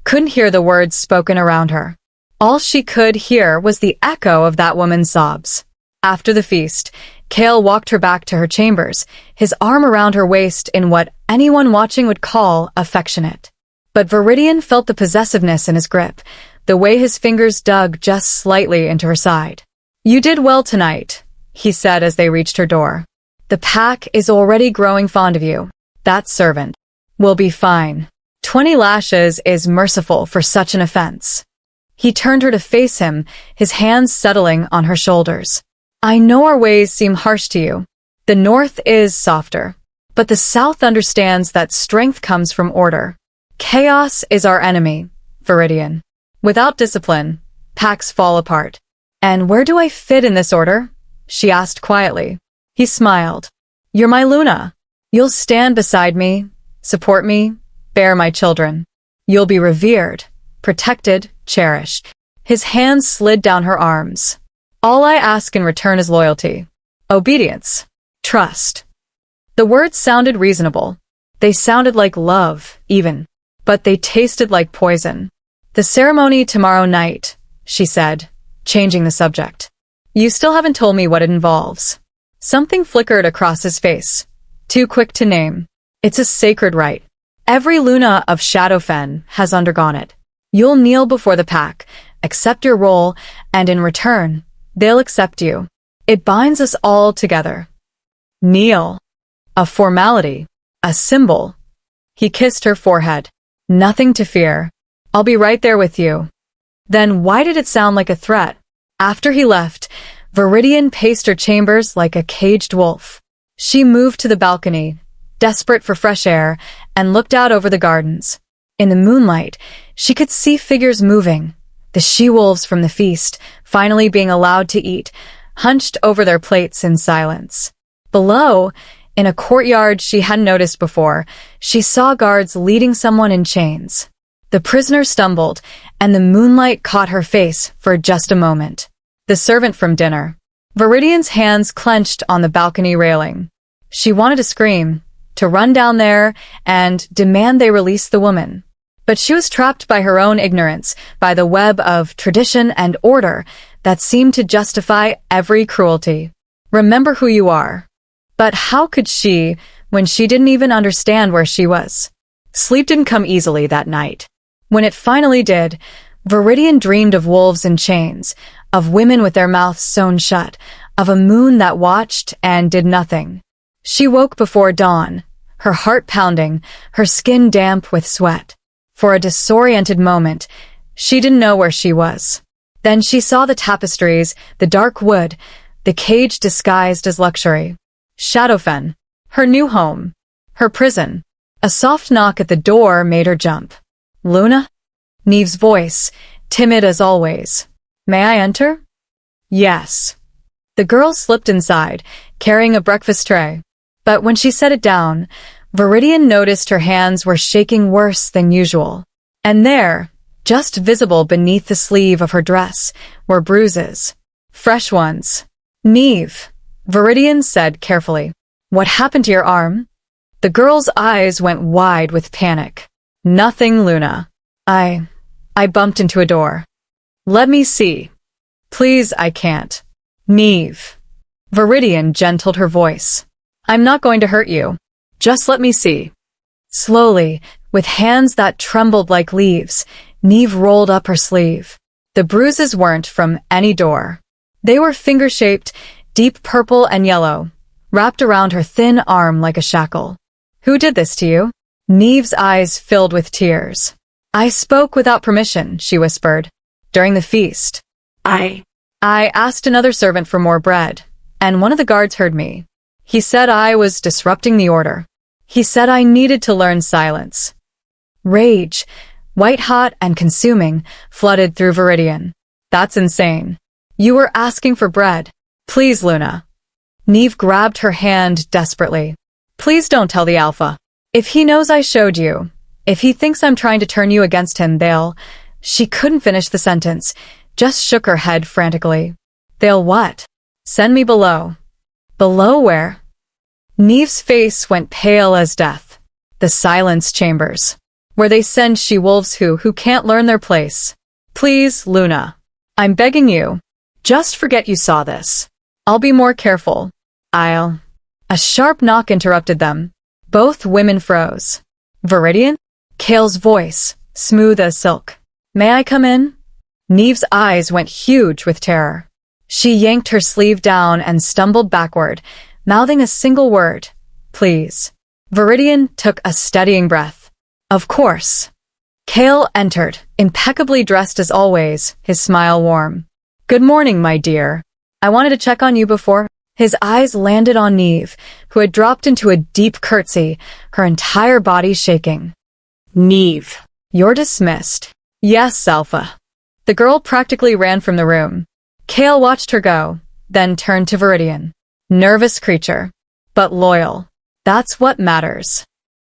couldn't hear the words spoken around her. All she could hear was the echo of that woman's sobs. After the feast, Kale walked her back to her chambers, his arm around her waist in what anyone watching would call affectionate. But Viridian felt the possessiveness in his grip, the way his fingers dug just slightly into her side. "You did well tonight," he said as they reached her door. "The pack is already growing fond of you. That servant will be fine." 20 lashes is merciful for such an offense. He turned her to face him, his hands settling on her shoulders. "I know our ways seem harsh to you. The North is softer. But the South understands that strength comes from order. Chaos is our enemy, Viridian. Without discipline, packs fall apart." "And where do I fit in this order?" she asked quietly. He smiled. "You're my Luna. You'll stand beside me, support me, bear my children. You'll be revered, protected, cherished." His hands slid down her arms. "All I ask in return is loyalty, obedience, trust." The words sounded reasonable. They sounded like love, even. But they tasted like poison. "The ceremony tomorrow night," she said, changing the subject. You still haven't told me what it involves. Something flickered across his face. Too quick to name. It's a sacred rite. Every Luna of Shadowfen has undergone it. You'll kneel before the pack, accept your role, and in return, they'll accept you. It binds us all together. Kneel. A formality. A symbol. He kissed her forehead. Nothing to fear. I'll be right there with you. Then why did it sound like a threat? After he left, Viridian paced her chambers like a caged wolf. She moved to the balcony, desperate for fresh air, and looked out over the gardens. In the moonlight, she could see figures moving, the she-wolves from the feast, finally being allowed to eat, hunched over their plates in silence. Below, in a courtyard she hadn't noticed before, she saw guards leading someone in chains. The prisoner stumbled, and the moonlight caught her face for just a moment. The servant from dinner. Viridian's hands clenched on the balcony railing. She wanted to scream, to run down there and demand they release the woman. But she was trapped by her own ignorance, by the web of tradition and order that seemed to justify every cruelty. Remember who you are. But how could she, when she didn't even understand where she was? Sleep didn't come easily that night. When it finally did, Viridian dreamed of wolves in chains, of women with their mouths sewn shut, of a moon that watched and did nothing. She woke before dawn, her heart pounding, her skin damp with sweat. For a disoriented moment, she didn't know where she was. Then she saw the tapestries, the dark wood, the cage disguised as luxury. Shadowfen, her new home, her prison. A soft knock at the door made her jump. Luna? Neve's voice, timid as always. May I enter? Yes. The girl slipped inside, carrying a breakfast tray. But when she set it down, Viridian noticed her hands were shaking worse than usual. And there, just visible beneath the sleeve of her dress, were bruises. Fresh ones. Neve, Viridian said carefully. What happened to your arm? The girl's eyes went wide with panic. Nothing, Luna. I bumped into a door. Let me see. Please, I can't. Neve. Viridian gentled her voice. I'm not going to hurt you. Just let me see. Slowly, with hands that trembled like leaves, Neve rolled up her sleeve. The bruises weren't from any door. They were finger-shaped, deep purple and yellow, wrapped around her thin arm like a shackle. Who did this to you? Neve's eyes filled with tears. I spoke without permission, she whispered. During the feast. I asked another servant for more bread, and one of the guards heard me. He said I was disrupting the order. He said I needed to learn silence. Rage, white-hot and consuming, flooded through Viridian. That's insane. You were asking for bread. Please, Luna. Neve grabbed her hand desperately. Please don't tell the Alpha. If he knows I showed you, if he thinks I'm trying to turn you against him, they'll... She couldn't finish the sentence, just shook her head frantically. They'll what? Send me below. Below where? Neve's face went pale as death. The silence chambers. Where they send she-wolves who can't learn their place. Please, Luna. I'm begging you. Just forget you saw this. I'll be more careful. A sharp knock interrupted them. Both women froze. Viridian? Kale's voice, smooth as silk. May I come in? Neve's eyes went huge with terror. She yanked her sleeve down and stumbled backward, mouthing a single word. Please. Viridian took a steadying breath. Of course. Kale entered, impeccably dressed as always, his smile warm. Good morning, my dear. I wanted to check on you before. His eyes landed on Neve, who had dropped into a deep curtsy, her entire body shaking. Neve, you're dismissed. Yes, Alpha. The girl practically ran from the room. Kale watched her go, then turned to Viridian. Nervous creature, but loyal. That's what matters.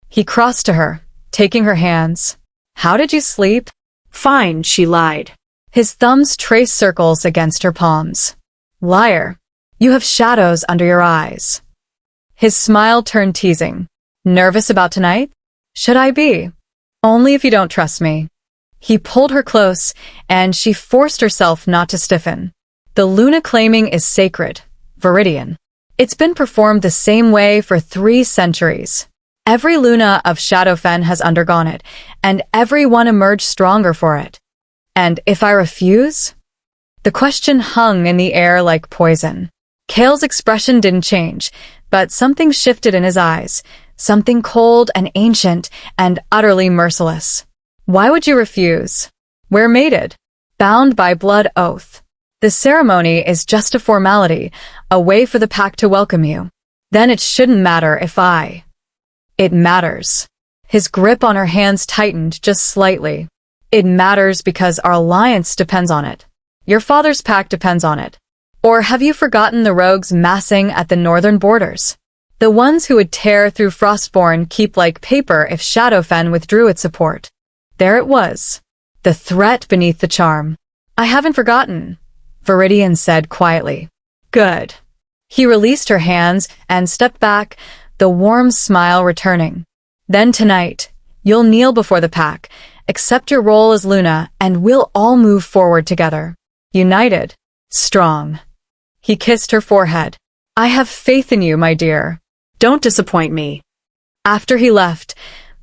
He crossed to her, taking her hands. How did you sleep? Fine, she lied. His thumbs traced circles against her palms. Liar. You have shadows under your eyes. His smile turned teasing. Nervous about tonight? Should I be? Only if you don't trust me. He pulled her close, and she forced herself not to stiffen. The Luna claiming is sacred, Viridian. It's been performed the same way for 3 centuries. Every Luna of Shadowfen has undergone it, and every one emerged stronger for it. And if I refuse? The question hung in the air like poison. Kale's expression didn't change, but something shifted in his eyes, something cold and ancient and utterly merciless. Why would you refuse? We're mated, bound by blood oath. The ceremony is just a formality, a way for the pack to welcome you. Then it shouldn't matter if I... It matters. His grip on her hands tightened just slightly. It matters because our alliance depends on it. Your father's pack depends on it. Or have you forgotten the rogues massing at the northern borders? The ones who would tear through Frostborn keep like paper if Shadowfen withdrew its support. There it was. The threat beneath the charm. I haven't forgotten, Viridian said quietly. Good. He released her hands and stepped back, the warm smile returning. Then tonight, you'll kneel before the pack, accept your role as Luna, and we'll all move forward together. United. Strong. He kissed her forehead. I have faith in you, my dear. Don't disappoint me. After he left,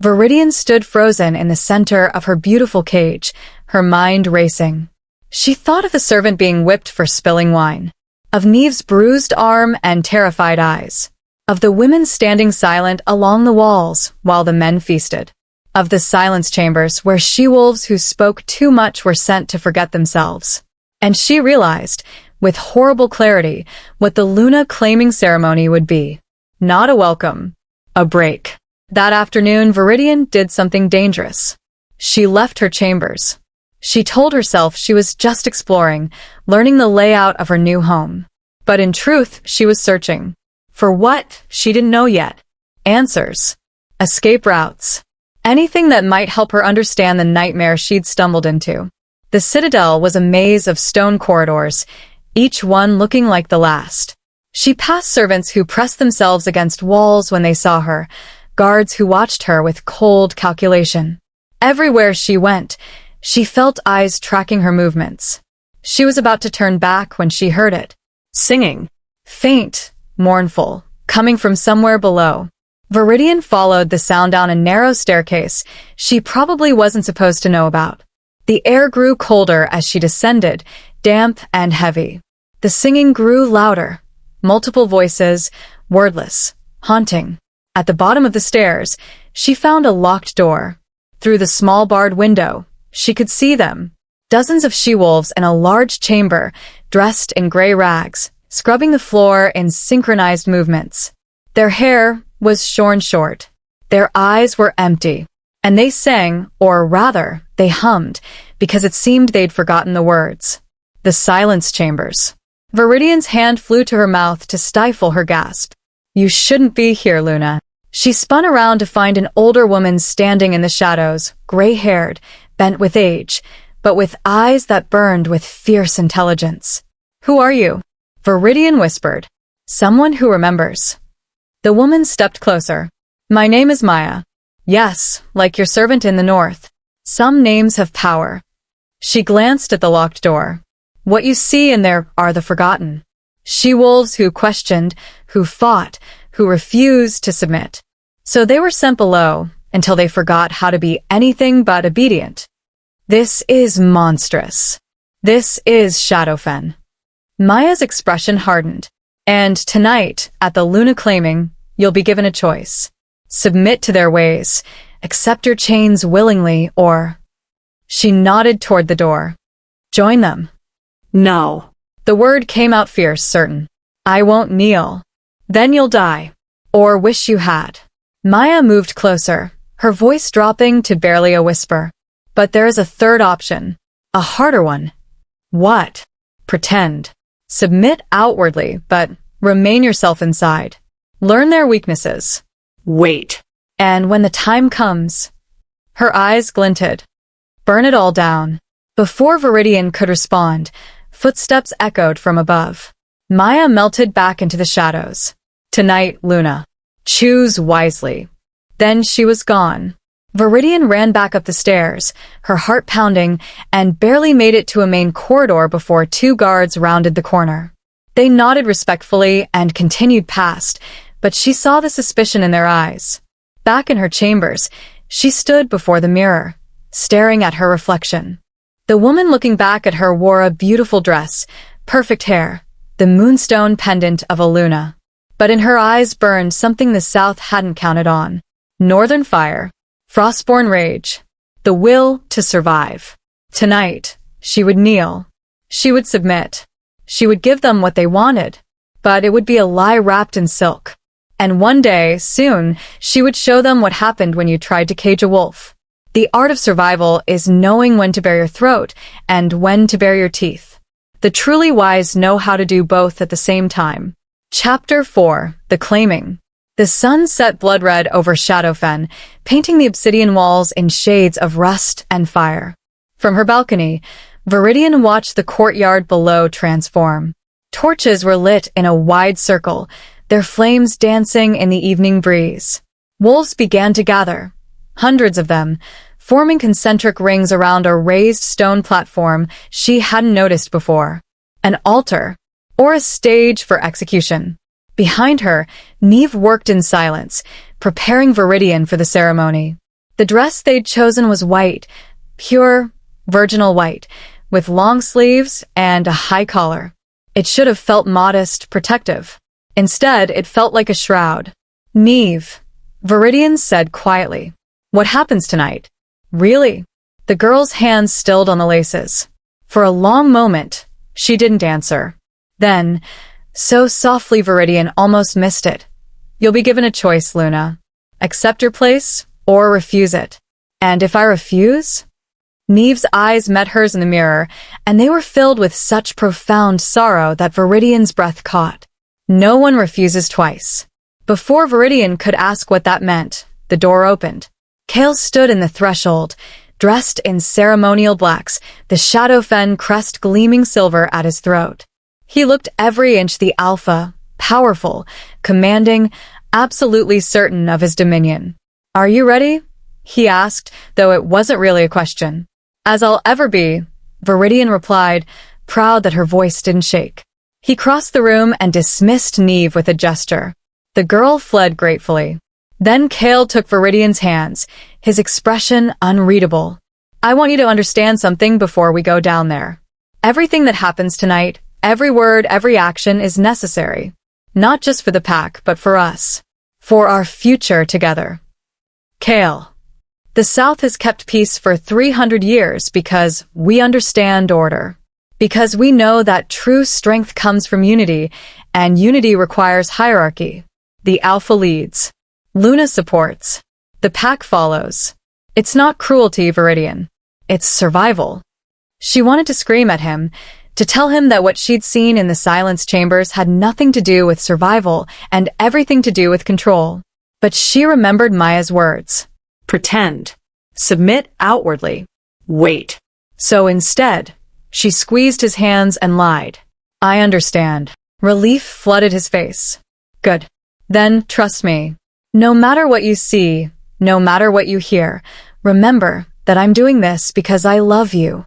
Viridian stood frozen in the center of her beautiful cage, her mind racing. She thought of the servant being whipped for spilling wine, of Neve's bruised arm and terrified eyes, of the women standing silent along the walls while the men feasted, of the silence chambers where she-wolves who spoke too much were sent to forget themselves. And she realized, with horrible clarity, what the Luna claiming ceremony would be. Not a welcome. A break. That afternoon, Viridian did something dangerous. She left her chambers. She told herself she was just exploring, learning the layout of her new home. But in truth, she was searching. For what? She didn't know yet. Answers. Escape routes. Anything that might help her understand the nightmare she'd stumbled into. The citadel was a maze of stone corridors, each one looking like the last. She passed servants who pressed themselves against walls when they saw her, guards who watched her with cold calculation. Everywhere she went, she felt eyes tracking her movements. She was about to turn back when she heard it. Singing. Faint, mournful, coming from somewhere below. Viridian followed the sound down a narrow staircase she probably wasn't supposed to know about. The air grew colder as she descended, damp and heavy. The singing grew louder. Multiple voices, wordless, haunting. At the bottom of the stairs, she found a locked door. Through the small barred window, she could see them. Dozens of she-wolves in a large chamber, dressed in gray rags, scrubbing the floor in synchronized movements. Their hair was shorn short. Their eyes were empty. And they sang, or rather, they hummed, because it seemed they'd forgotten the words. The silence chambers. Viridian's hand flew to her mouth to stifle her gasp. You shouldn't be here, Luna. She spun around to find an older woman standing in the shadows, gray-haired, bent with age, but with eyes that burned with fierce intelligence. Who are you? Viridian whispered. Someone who remembers. The woman stepped closer. My name is Maya. Yes, like your servant in the north. Some names have power. She glanced at the locked door. What you see in there are the forgotten. She-wolves who questioned, who fought, who refused to submit. So they were sent below until they forgot how to be anything but obedient. This is monstrous. This is Shadowfen. Maya's expression hardened. And tonight, at the Luna claiming, you'll be given a choice. Submit to their ways, accept your chains willingly, or... She nodded toward the door. Join them. No. The word came out fierce, certain. I won't kneel. Then you'll die. Or wish you had. Maya moved closer, her voice dropping to barely a whisper. But there is a third option. A harder one. What? Pretend. Submit outwardly, but remain yourself inside. Learn their weaknesses. Wait. And when the time comes... Her eyes glinted. Burn it all down. Before Viridian could respond, footsteps echoed from above. Maya melted back into the shadows. Tonight, Luna. Choose wisely. Then she was gone. Viridian ran back up the stairs, her heart pounding, and barely made it to a main corridor before two guards rounded the corner. They nodded respectfully and continued past, but she saw the suspicion in their eyes. Back in her chambers, she stood before the mirror, staring at her reflection. The woman looking back at her wore a beautiful dress, perfect hair, the moonstone pendant of a Luna. But in her eyes burned something the South hadn't counted on. Northern fire, frostborn rage, the will to survive. Tonight, she would kneel. She would submit. She would give them what they wanted. But it would be a lie wrapped in silk. And one day, soon, she would show them what happened when you tried to cage a wolf. The art of survival is knowing when to bare your throat and when to bare your teeth. The truly wise know how to do both at the same time. Chapter 4. The Claiming. The sun set blood red over Shadowfen, painting the obsidian walls in shades of rust and fire. From her balcony, Viridian watched the courtyard below transform. Torches were lit in a wide circle, their flames dancing in the evening breeze. Wolves began to gather, hundreds of them, forming concentric rings around a raised stone platform she hadn't noticed before. An altar, or a stage for execution. Behind her, Neve worked in silence, preparing Viridian for the ceremony. The dress they'd chosen was white, pure, virginal white, with long sleeves and a high collar. It should have felt modest, protective. Instead, it felt like a shroud. Neve, Viridian said quietly. What happens tonight? Really? The girl's hands stilled on the laces. For a long moment, she didn't answer. Then, so softly Viridian almost missed it. You'll be given a choice, Luna. Accept your place, or refuse it. And if I refuse? Neve's eyes met hers in the mirror, and they were filled with such profound sorrow that Viridian's breath caught. No one refuses twice. Before Viridian could ask what that meant, the door opened. Kale stood in the threshold, dressed in ceremonial blacks, the Shadowfen crest gleaming silver at his throat. He looked every inch the alpha, powerful, commanding, absolutely certain of his dominion. Are you ready? He asked, though it wasn't really a question. As I'll ever be, Viridian replied, proud that her voice didn't shake. He crossed the room and dismissed Neve with a gesture. The girl fled gratefully. Then Kale took Viridian's hands, his expression unreadable. I want you to understand something before we go down there. Everything that happens tonight, every word, every action is necessary. Not just for the pack, but for us. For our future together. Kale. The South has kept peace for 300 years because we understand order. Because we know that true strength comes from unity, and unity requires hierarchy. The alpha leads. Luna supports. The pack follows. It's not cruelty, Viridian. It's survival. She wanted to scream at him, to tell him that what she'd seen in the silence chambers had nothing to do with survival and everything to do with control. But she remembered Maya's words. Pretend. Submit outwardly. Wait. So instead, she squeezed his hands and lied. I understand. Relief flooded his face. Good. Then trust me. No matter what you see, no matter what you hear, remember that I'm doing this because I love you.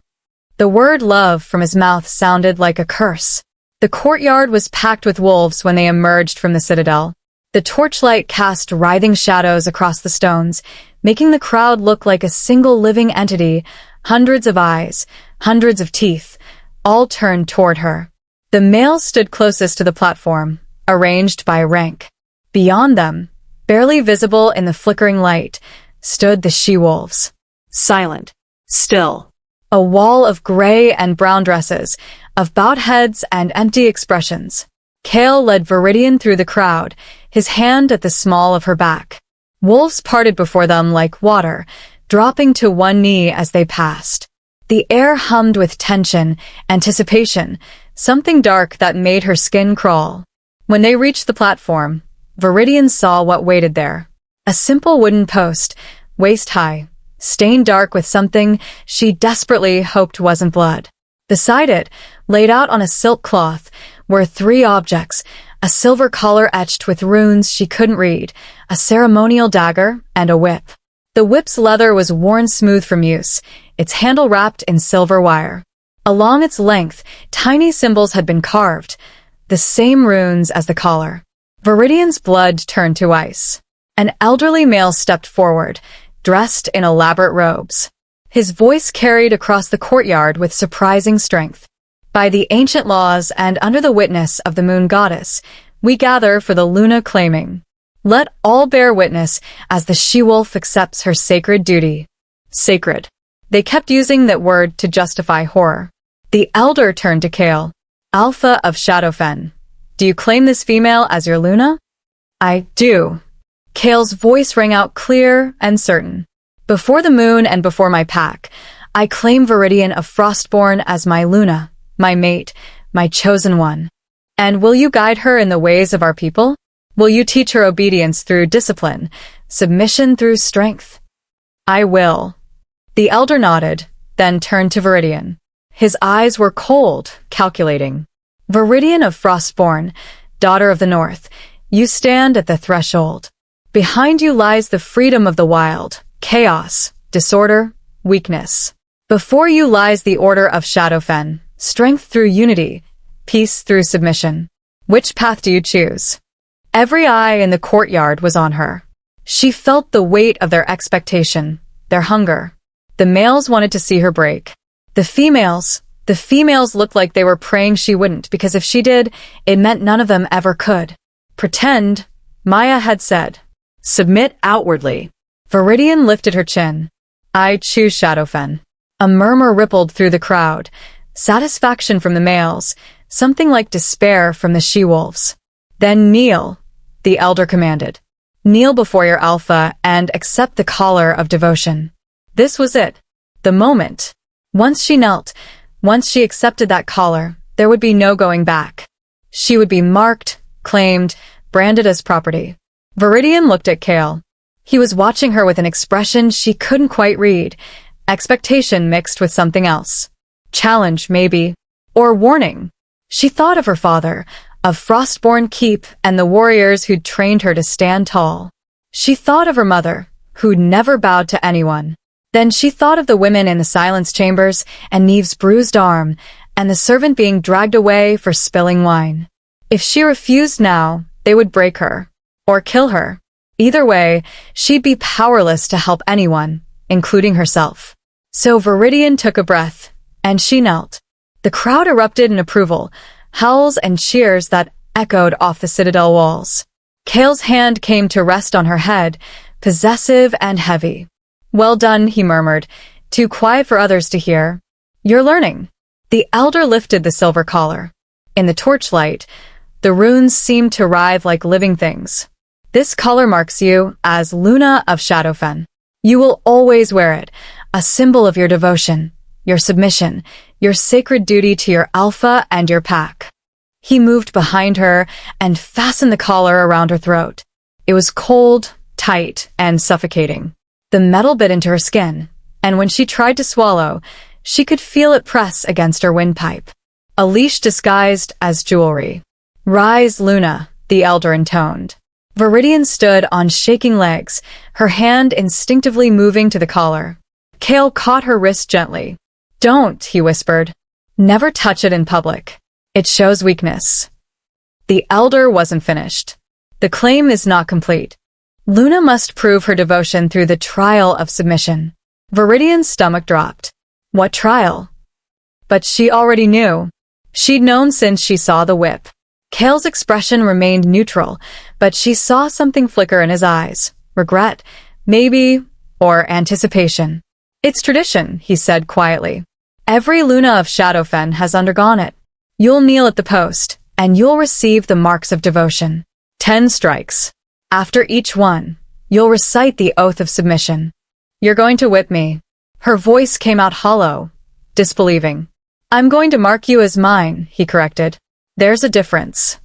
The word love from his mouth sounded like a curse. The courtyard was packed with wolves when they emerged from the citadel. The torchlight cast writhing shadows across the stones, making the crowd look like a single living entity, hundreds of eyes, hundreds of teeth, all turned toward her. The males stood closest to the platform, arranged by rank. Beyond them, barely visible in the flickering light, stood the she-wolves. Silent. Still. A wall of gray and brown dresses, of bowed heads and empty expressions. Kale led Viridian through the crowd, his hand at the small of her back. Wolves parted before them like water, dropping to one knee as they passed. The air hummed with tension, anticipation, something dark that made her skin crawl. When they reached the platform, Viridian saw what waited there. A simple wooden post, waist-high, stained dark with something she desperately hoped wasn't blood. Beside it, laid out on a silk cloth, were three objects, a silver collar etched with runes she couldn't read, a ceremonial dagger, and a whip. The whip's leather was worn smooth from use, its handle wrapped in silver wire. Along its length, tiny symbols had been carved, the same runes as the collar. Viridian's blood turned to ice. An elderly male stepped forward, dressed in elaborate robes. His voice carried across the courtyard with surprising strength. By the ancient laws and under the witness of the moon goddess, we gather for the Luna claiming. Let all bear witness as the she-wolf accepts her sacred duty. Sacred. They kept using that word to justify horror. The elder turned to Kale. Alpha of Shadowfen. Do you claim this female as your Luna? I do. Kale's voice rang out clear and certain. Before the moon and before my pack, I claim Viridian of Frostborn as my Luna, my mate, my chosen one. And will you guide her in the ways of our people? Will you teach her obedience through discipline, submission through strength? I will. The elder nodded, then turned to Viridian. His eyes were cold, calculating. Viridian of Frostborn, daughter of the North, you stand at the threshold. Behind you lies the freedom of the wild, chaos, disorder, weakness. Before you lies the order of Shadowfen, strength through unity, peace through submission. Which path do you choose? Every eye in the courtyard was on her. She felt the weight of their expectation, their hunger. The males wanted to see her break. The females looked like they were praying she wouldn't, because if she did, it meant none of them ever could. Pretend, Maya had said. Submit outwardly. Viridian lifted her chin. I choose Shadowfen. A murmur rippled through the crowd. Satisfaction from the males, something like despair from the she-wolves. Then kneel, the elder commanded. Kneel before your alpha and accept the collar of devotion. This was it. The moment. Once she knelt, once she accepted that collar, there would be no going back. She would be marked, claimed, branded as property. Viridian looked at Kale. He was watching her with an expression she couldn't quite read, expectation mixed with something else. Challenge, maybe. Or warning. She thought of her father, of Frostborn Keep and the warriors who'd trained her to stand tall. She thought of her mother, who'd never bowed to anyone. Then she thought of the women in the silence chambers and Neve's bruised arm and the servant being dragged away for spilling wine. If she refused now, they would break her. Or kill her. Either way, she'd be powerless to help anyone, including herself. So Viridian took a breath, and she knelt. The crowd erupted in approval, howls and cheers that echoed off the citadel walls. Kale's hand came to rest on her head, possessive and heavy. Well done, he murmured, too quiet for others to hear. You're learning. The elder lifted the silver collar. In the torchlight, the runes seemed to writhe like living things. This collar marks you as Luna of Shadowfen. You will always wear it, a symbol of your devotion, your submission, your sacred duty to your alpha and your pack. He moved behind her and fastened the collar around her throat. It was cold, tight, and suffocating. The metal bit into her skin, and when she tried to swallow, she could feel it press against her windpipe. A leash disguised as jewelry. Rise, Luna, the elder intoned. Viridian stood on shaking legs, her hand instinctively moving to the collar. Kale caught her wrist gently. Don't, he whispered. Never touch it in public. It shows weakness. The elder wasn't finished. The claim is not complete. Luna must prove her devotion through the trial of submission. Viridian's stomach dropped. What trial? But she already knew. She'd known since she saw the whip. Kale's expression remained neutral, but she saw something flicker in his eyes. Regret, maybe, or anticipation. It's tradition, he said quietly. Every Luna of Shadowfen has undergone it. You'll kneel at the post, and you'll receive the marks of devotion. 10 strikes. After each one, you'll recite the oath of submission. You're going to whip me. Her voice came out hollow, disbelieving. I'm going to mark you as mine, he corrected. There's a difference.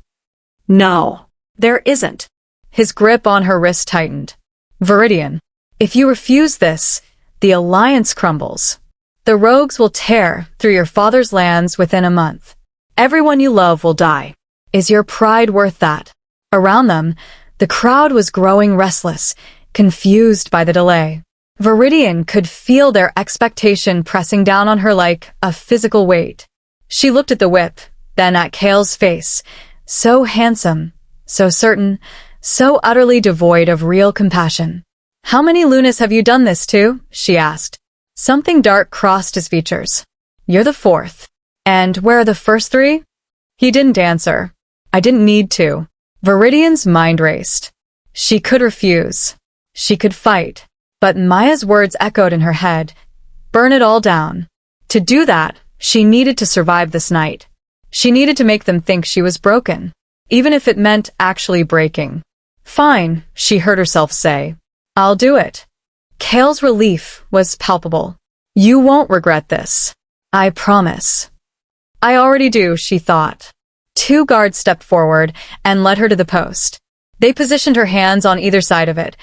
No, there isn't. His grip on her wrist tightened. Viridian, if you refuse this, the alliance crumbles. The rogues will tear through your father's lands within a month. Everyone you love will die. Is your pride worth that? Around them, the crowd was growing restless, confused by the delay. Viridian could feel their expectation pressing down on her like a physical weight. She looked at the whip, then at Kale's face. So handsome, so certain, so utterly devoid of real compassion. "How many Lunas have you done this to?" she asked. Something dark crossed his features. "You're the fourth. And where are the first three?" He didn't answer. "I didn't need to." Viridian's mind raced. She could refuse. She could fight. But Maya's words echoed in her head. Burn it all down. To do that, she needed to survive this night. She needed to make them think she was broken, even if it meant actually breaking. "Fine," she heard herself say. "I'll do it." Kale's relief was palpable. "You won't regret this. I promise." "I already do," she thought. 2 guards stepped forward and led her to the post. They positioned her hands on either side of it,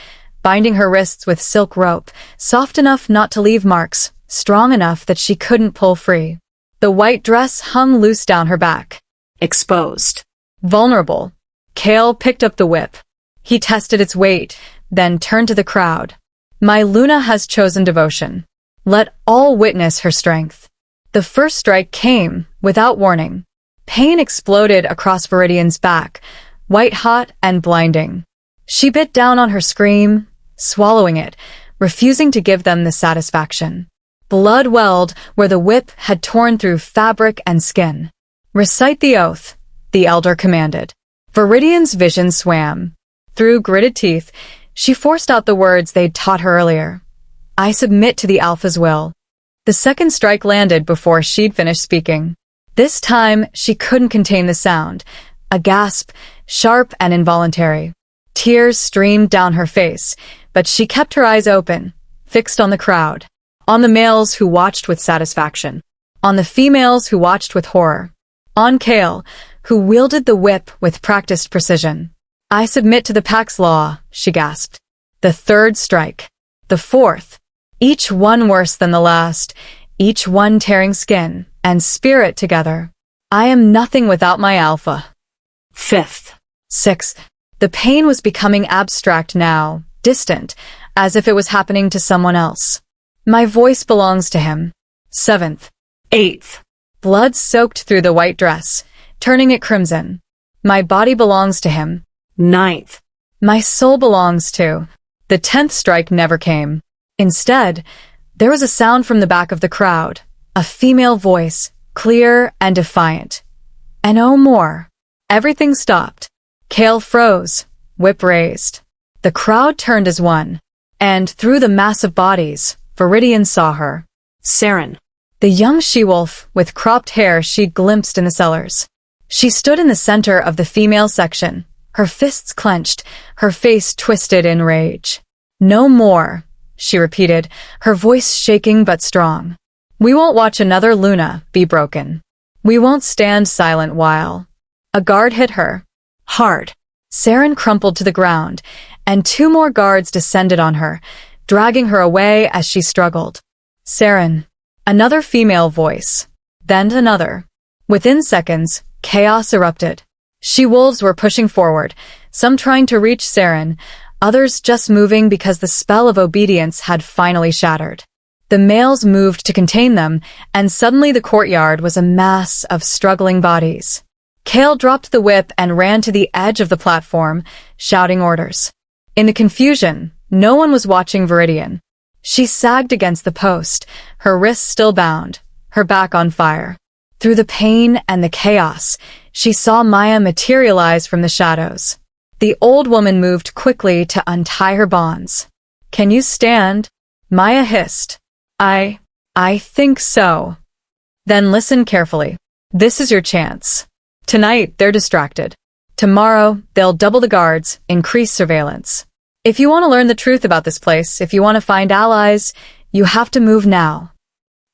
binding her wrists with silk rope, soft enough not to leave marks, strong enough that she couldn't pull free. The white dress hung loose down her back. Exposed. Vulnerable. Kale picked up the whip. He tested its weight, then turned to the crowd. "My Luna has chosen devotion. Let all witness her strength." The first strike came, without warning. Pain exploded across Viridian's back, white-hot and blinding. She bit down on her scream, swallowing it, refusing to give them the satisfaction. Blood welled where the whip had torn through fabric and skin. "Recite the oath," the elder commanded. Viridian's vision swam. Through gritted teeth, she forced out the words they'd taught her earlier. "I submit to the Alpha's will." The second strike landed before she'd finished speaking. This time, she couldn't contain the sound. A gasp, sharp and involuntary. Tears streamed down her face, but she kept her eyes open, fixed on the crowd. On the males who watched with satisfaction. On the females who watched with horror. On Kale, who wielded the whip with practiced precision. "I submit to the pack's law," she gasped. The third strike. The fourth. Each one worse than the last, each one tearing skin and spirit together. "I am nothing without my Alpha." Fifth. Sixth. The pain was becoming abstract now, distant, as if it was happening to someone else. "My voice belongs to him." Seventh. Eighth. Blood soaked through the white dress, turning it crimson. "My body belongs to him." Ninth. "My soul belongs to." The 10th strike never came. Instead, there was a sound from the back of the crowd, a female voice, clear and defiant. "And oh more." Everything stopped. Kale froze, whip raised. The crowd turned as one, and through the mass of bodies, Viridian saw her. Saren. The young she-wolf with cropped hair she'd glimpsed in the cellars. She stood in the center of the female section, her fists clenched, her face twisted in rage. "No more," she repeated, her voice shaking but strong. "We won't watch another Luna be broken. We won't stand silent while." A guard hit her. Hard. Saren crumpled to the ground, and 2 more guards descended on her, dragging her away as she struggled. "Saren." Another female voice. Then another. Within seconds, chaos erupted. She-wolves were pushing forward, some trying to reach Saren, others just moving because the spell of obedience had finally shattered. The males moved to contain them, and suddenly the courtyard was a mass of struggling bodies. Kale dropped the whip and ran to the edge of the platform, shouting orders. In the confusion, no one was watching Viridian. She sagged against the post, her wrists still bound, her back on fire. Through the pain and the chaos, she saw Maya materialize from the shadows. The old woman moved quickly to untie her bonds. "Can you stand?" Maya hissed. I think so." "Then listen carefully. This is your chance. Tonight, they're distracted. Tomorrow, they'll double the guards, increase surveillance. If you want to learn the truth about this place, if you want to find allies, you have to move now."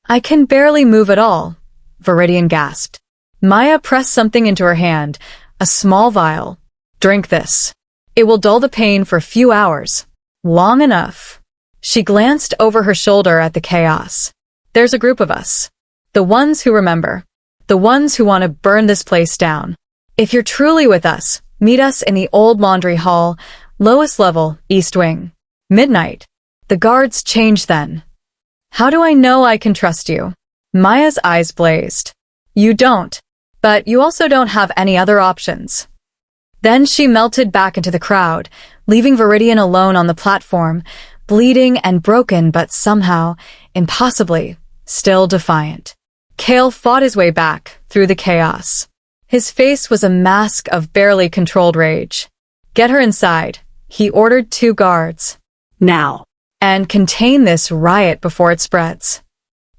"I can barely move at all," Viridian gasped. Maya pressed something into her hand, a small vial. "Drink this. It will dull the pain for a few hours. Long enough." She glanced over her shoulder at the chaos. "There's a group of us. The ones who remember. The ones who want to burn this place down. If you're truly with us, meet us in the old laundry hall, lowest level, East Wing. Midnight. The guards changed then. How do I know I can trust you? Maya's eyes blazed. You don't, but you also don't have any other options. Then she melted back into the crowd, leaving Viridian alone on the platform, bleeding and broken but somehow, impossibly, still defiant. Kale fought his way back through the chaos. His face was a mask of barely controlled rage. Get her inside, he ordered 2 guards. Now. And contain this riot before it spreads.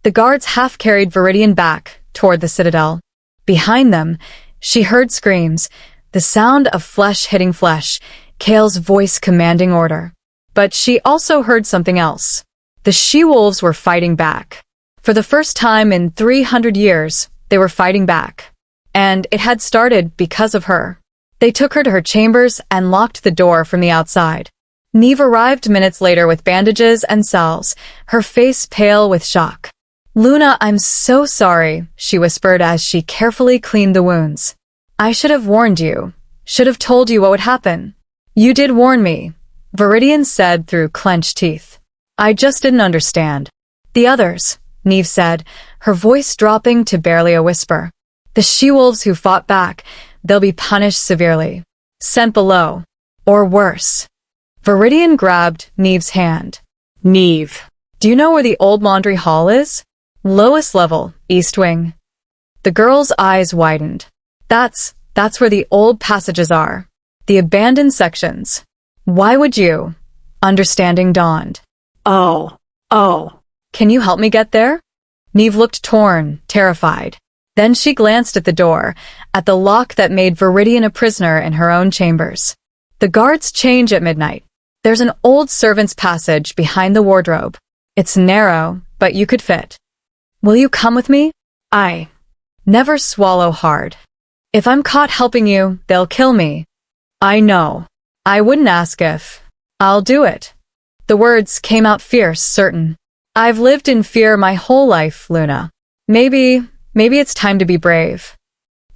The guards half-carried Viridian back toward the citadel. Behind them, she heard screams, the sound of flesh hitting flesh, Kale's voice commanding order. But she also heard something else. The she-wolves were fighting back. For the first time in 300 years, they were fighting back. And it had started because of her. They took her to her chambers and locked the door from the outside. Neve arrived minutes later with bandages and salves, her face pale with shock. Luna, I'm so sorry, she whispered as she carefully cleaned the wounds. I should have warned you. Should have told you what would happen. You did warn me, Viridian said through clenched teeth. I just didn't understand. The others, Neve said, her voice dropping to barely a whisper. The she-wolves who fought back, they'll be punished severely. Sent below. Or worse. Viridian grabbed Neve's hand. Neve, do you know where the old laundry hall is? Lowest level, east wing. The girl's eyes widened. That's where the old passages are. The abandoned sections. Why would you? Understanding dawned. Oh. Can you help me get there? Neve looked torn, terrified. Then she glanced at the door, at the lock that made Viridian a prisoner in her own chambers. The guards change at midnight. There's an old servant's passage behind the wardrobe. It's narrow, but you could fit. Will you come with me? I never swallow hard. If I'm caught helping you, they'll kill me. I know. I wouldn't ask if. I'll do it. The words came out fierce, certain. I've lived in fear my whole life, Luna. Maybe it's time to be brave.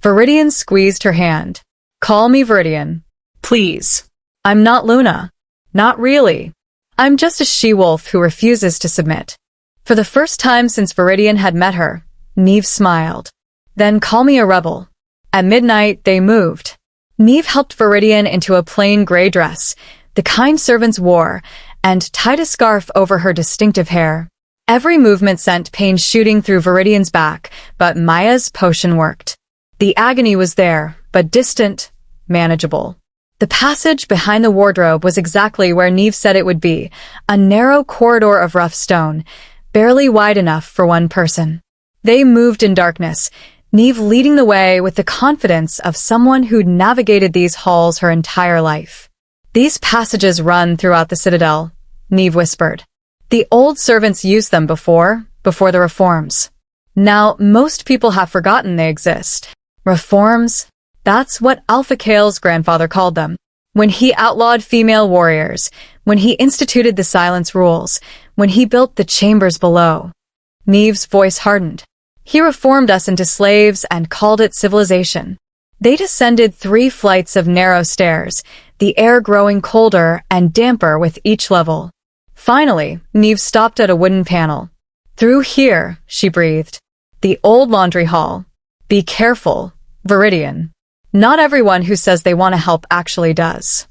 Viridian squeezed her hand. Call me Viridian. Please. I'm not Luna. Not really. I'm just a she-wolf who refuses to submit. For the first time since Viridian had met her, Neve smiled. Then call me a rebel. At midnight, they moved. Neve helped Viridian into a plain gray dress, the kind servants wore, and tied a scarf over her distinctive hair. Every movement sent pain shooting through Viridian's back, but Maya's potion worked. The agony was there, but distant, manageable. The passage behind the wardrobe was exactly where Neve said it would be, a narrow corridor of rough stone, barely wide enough for one person. They moved in darkness, Neve leading the way with the confidence of someone who'd navigated these halls her entire life. These passages run throughout the citadel, Neve whispered. The old servants used them before the reforms. Now, most people have forgotten they exist. Reforms? That's what Alpha Kale's grandfather called them. When he outlawed female warriors, when he instituted the silence rules, when he built the chambers below. Neve's voice hardened. He reformed us into slaves and called it civilization. They descended 3 flights of narrow stairs, the air growing colder and damper with each level. Finally, Neve stopped at a wooden panel. Through here, she breathed. The old laundry hall. Be careful, Viridian. Not everyone who says they want to help actually does.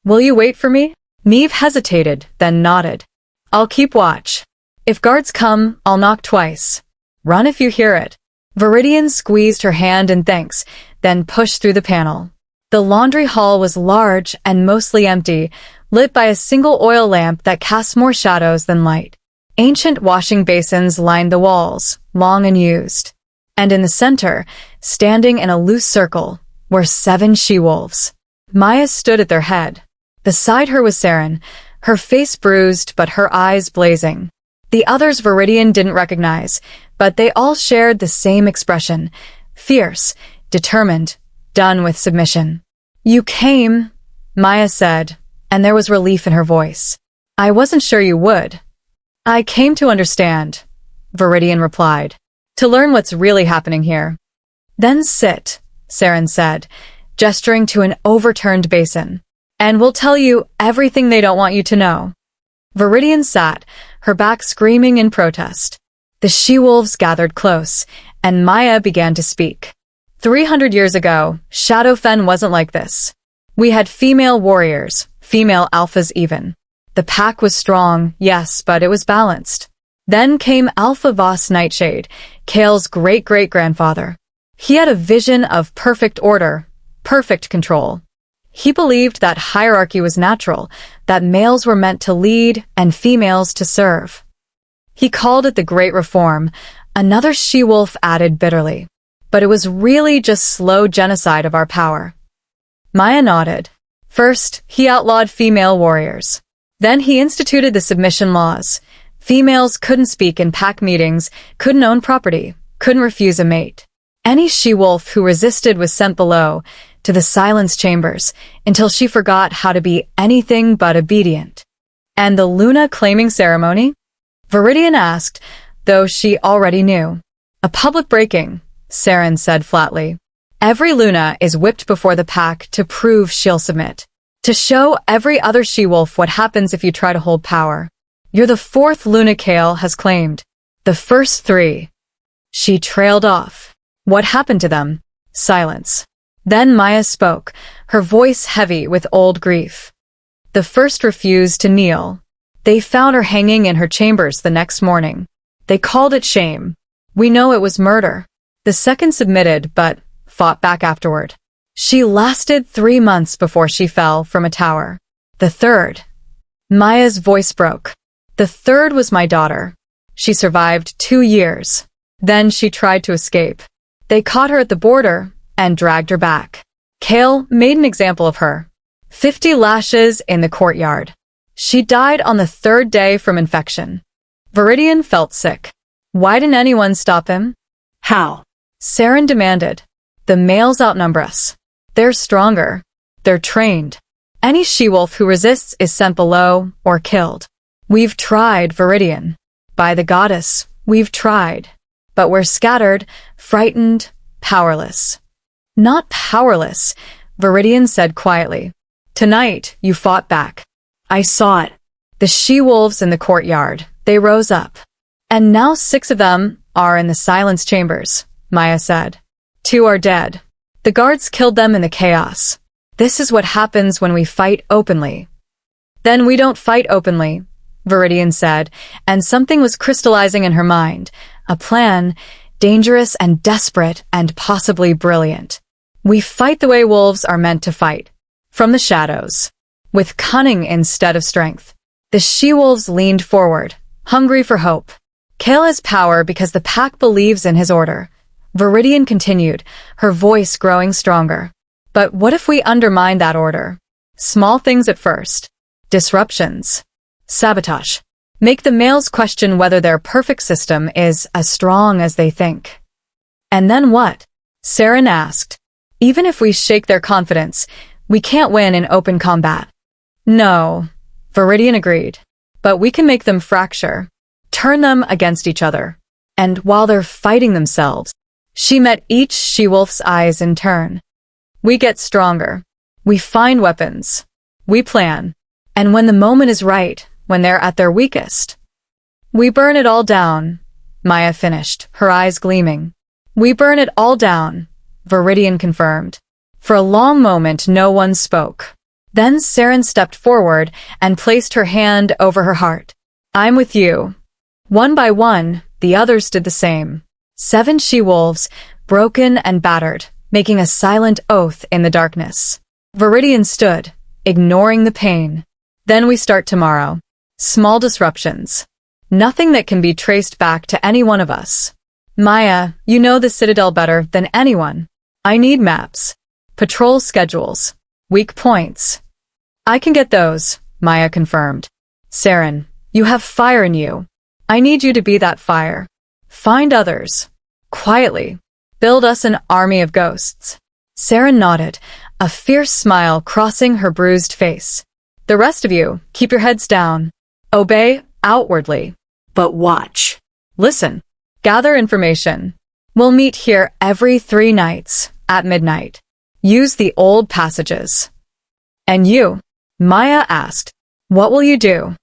Will you wait for me? Neve hesitated, then nodded. I'll keep watch. If guards come, I'll knock twice. Run if you hear it. Viridian squeezed her hand in thanks, then pushed through the panel. The laundry hall was large and mostly empty, lit by a single oil lamp that cast more shadows than light. Ancient washing basins lined the walls, long unused. And in the center, standing in a loose circle, were 7 she-wolves. Maya stood at their head. Beside her was Saren, her face bruised but her eyes blazing. The others Viridian didn't recognize, but they all shared the same expression, fierce, determined, done with submission. You came, Maya said, and there was relief in her voice. I wasn't sure you would. I came to understand, Viridian replied, to learn what's really happening here. Then sit, Saren said, gesturing to an overturned basin, and we'll tell you everything they don't want you to know. Viridian sat, her back screaming in protest. The she-wolves gathered close, and Maya began to speak. 300 years ago, Shadowfen wasn't like this. We had female warriors, female alphas even. The pack was strong, yes, but it was balanced. Then came Alpha Voss Nightshade, Kale's great-great-grandfather. He had a vision of perfect order, perfect control. He believed that hierarchy was natural, that males were meant to lead and females to serve. He called it the Great Reform, another she-wolf added bitterly. But it was really just slow genocide of our power. Maya nodded. First, he outlawed female warriors. Then he instituted the submission laws. Females couldn't speak in pack meetings, couldn't own property, couldn't refuse a mate. Any she-wolf who resisted was sent below, to the silence chambers, until she forgot how to be anything but obedient. And the Luna claiming ceremony? Viridian asked, though she already knew. A public breaking, Saren said flatly. Every Luna is whipped before the pack to prove she'll submit. To show every other she-wolf what happens if you try to hold power. You're the fourth Luna Kale has claimed. The first three. She trailed off. What happened to them? Silence. Then Maya spoke, her voice heavy with old grief. The first refused to kneel. They found her hanging in her chambers the next morning. They called it shame. We know it was murder. The second submitted, but fought back afterward. She lasted 3 months before she fell from a tower. The third. Maya's voice broke. The third was my daughter. She survived 2 years. Then she tried to escape. They caught her at the border and dragged her back. Kale made an example of her. 50 lashes in the courtyard. She died on the 3rd day from infection. Viridian felt sick. Why didn't anyone stop him? How? Saren demanded. The males outnumber us. They're stronger. They're trained. Any she-wolf who resists is sent below or killed. We've tried, Viridian. By the goddess, we've tried. But we're scattered, frightened, powerless. Not powerless, Viridian said quietly. Tonight, you fought back. I saw it. The she-wolves in the courtyard, they rose up. And now 6 of them are in the silence chambers, Maya said. 2 are dead. The guards killed them in the chaos. This is what happens when we fight openly. Then we don't fight openly, Viridian said, and something was crystallizing in her mind. A plan, dangerous and desperate and possibly brilliant. We fight the way wolves are meant to fight. From the shadows. With cunning instead of strength. The she-wolves leaned forward, hungry for hope. Kale has power because the pack believes in his order. Viridian continued, her voice growing stronger. But what if we undermine that order? Small things at first. Disruptions. Sabotage. Make the males question whether their perfect system is as strong as they think. And then what? Saren asked. Even if we shake their confidence, we can't win in open combat. No, Viridian agreed. But we can make them fracture. Turn them against each other. And while they're fighting themselves, she met each she-wolf's eyes in turn. We get stronger. We find weapons. We plan. And when the moment is right, when they're at their weakest, we burn it all down, Maya finished, her eyes gleaming. We burn it all down, Viridian confirmed. For a long moment, no one spoke. Then Saren stepped forward and placed her hand over her heart. I'm with you. One by one, the others did the same. 7 she-wolves, broken and battered, making a silent oath in the darkness. Viridian stood, ignoring the pain. Then we start tomorrow. Small disruptions. Nothing that can be traced back to any one of us. Maya, you know the Citadel better than anyone. I need maps. Patrol schedules. Weak points. I can get those, Maya confirmed. Saren, you have fire in you. I need you to be that fire. Find others. Quietly. Build us an army of ghosts. Saren nodded, a fierce smile crossing her bruised face. The rest of you, keep your heads down. Obey outwardly. But watch. Listen. Gather information. We'll meet here every 3 nights, at midnight. Use the old passages. And you? Maya asked. What will you do?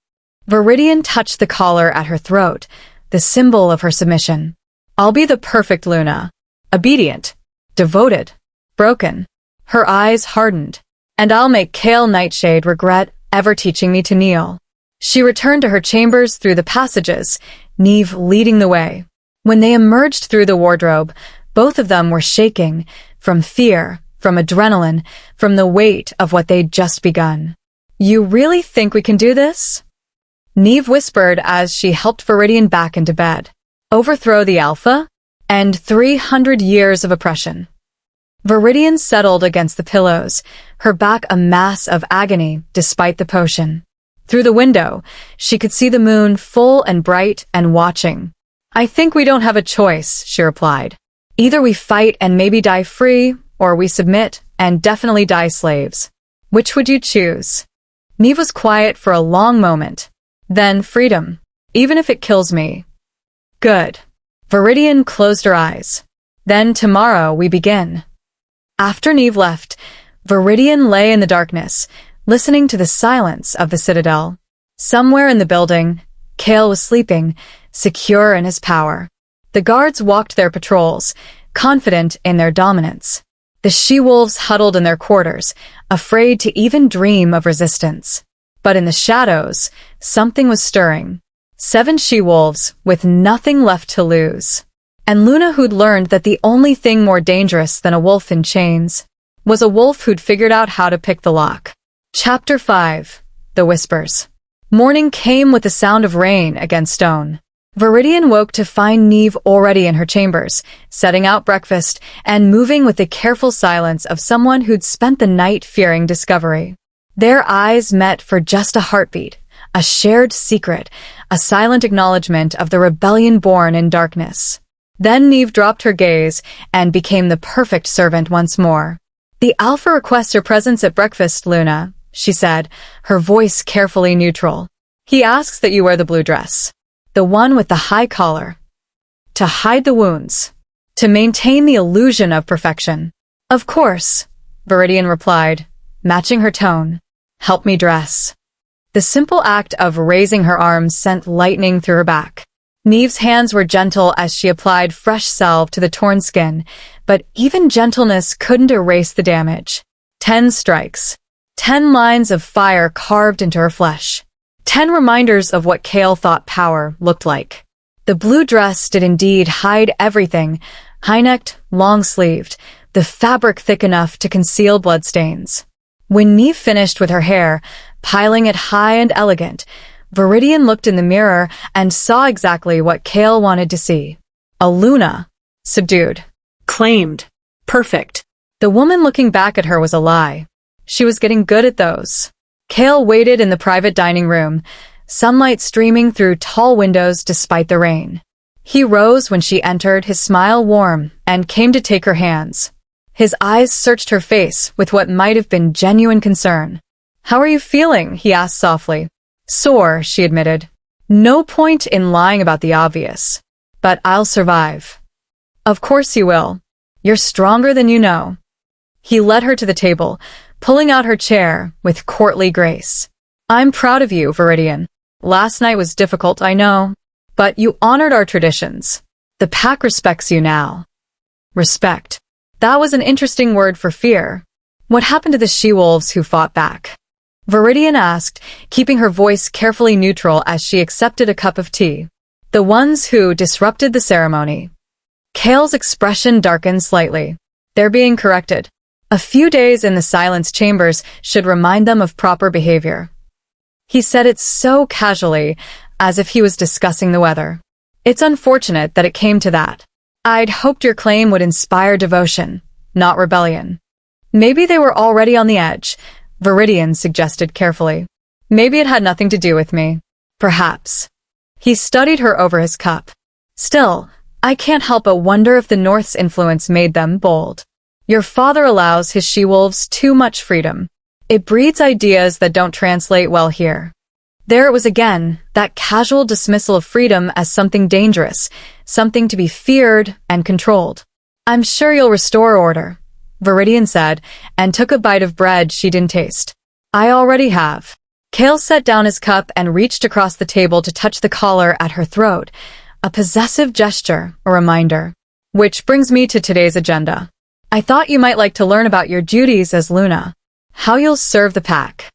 Viridian touched the collar at her throat, the symbol of her submission. I'll be the perfect Luna. Obedient. Devoted. Broken. Her eyes hardened. And I'll make Kale Nightshade regret ever teaching me to kneel. She returned to her chambers through the passages, Neve leading the way. When they emerged through the wardrobe, both of them were shaking, from fear, from adrenaline, from the weight of what they'd just begun. You really think we can do this? Neve whispered as she helped Viridian back into bed. Overthrow the Alpha? End 300 years of oppression. Viridian settled against the pillows, her back a mass of agony despite the potion. Through the window, she could see the moon full and bright and watching. I think we don't have a choice, she replied. Either we fight and maybe die free, or we submit and definitely die slaves. Which would you choose? Neve was quiet for a long moment. Then freedom, even if it kills me. Good. Viridian closed her eyes. Then tomorrow we begin. After Neve left, Viridian lay in the darkness, listening to the silence of the citadel. Somewhere in the building, Kale was sleeping, secure in his power. The guards walked their patrols, confident in their dominance. The she-wolves huddled in their quarters, afraid to even dream of resistance. But in the shadows, something was stirring. 7 she-wolves with nothing left to lose. And Luna, who'd learned that the only thing more dangerous than a wolf in chains was a wolf who'd figured out how to pick the lock. Chapter 5. The Whispers. Morning came with the sound of rain against stone. Viridian woke to find Neve already in her chambers, setting out breakfast and moving with the careful silence of someone who'd spent the night fearing discovery. Their eyes met for just a heartbeat, a shared secret, a silent acknowledgement of the rebellion born in darkness. Then Neve dropped her gaze and became the perfect servant once more. The Alpha requests your presence at breakfast, Luna, she said, her voice carefully neutral. He asks that you wear the blue dress. The one with the high collar. To hide the wounds. To maintain the illusion of perfection. Of course, Viridian replied, matching her tone. Help me dress. The simple act of raising her arms sent lightning through her back. Neve's hands were gentle as she applied fresh salve to the torn skin, but even gentleness couldn't erase the damage. 10 strikes. 10 lines of fire carved into her flesh. 10 reminders of what Kale thought power looked like. The blue dress did indeed hide everything, high-necked, long-sleeved, the fabric thick enough to conceal bloodstains. When Neve finished with her hair, piling it high and elegant, Viridian looked in the mirror and saw exactly what Kale wanted to see. A Luna. Subdued. Claimed. Perfect. The woman looking back at her was a lie. She was getting good at those. Kale waited in the private dining room, sunlight streaming through tall windows despite the rain. He rose when she entered, his smile warm, and came to take her hands. His eyes searched her face with what might have been genuine concern. How are you feeling? He asked softly. Sore, she admitted. No point in lying about the obvious. But I'll survive. Of course you will. You're stronger than you know. He led her to the table, pulling out her chair with courtly grace. I'm proud of you, Viridian. Last night was difficult, I know. But you honored our traditions. The pack respects you now. Respect. That was an interesting word for fear. What happened to the she-wolves who fought back? Viridian asked, keeping her voice carefully neutral as she accepted a cup of tea. The ones who disrupted the ceremony. Kale's expression darkened slightly. They're being corrected. A few days in the silence chambers should remind them of proper behavior. He said it so casually, as if he was discussing the weather. It's unfortunate that it came to that. I'd hoped your claim would inspire devotion, not rebellion. Maybe they were already on the edge, Viridian suggested carefully. Maybe it had nothing to do with me. Perhaps. He studied her over his cup. Still, I can't help but wonder if the North's influence made them bold. Your father allows his she-wolves too much freedom. It breeds ideas that don't translate well here. There it was again, that casual dismissal of freedom as something dangerous, something to be feared and controlled. I'm sure you'll restore order, Viridian said, and took a bite of bread she didn't taste. I already have. Kale set down his cup and reached across the table to touch the collar at her throat, a possessive gesture, a reminder. Which brings me to today's agenda. I thought you might like to learn about your duties as Luna. How you'll serve the pack.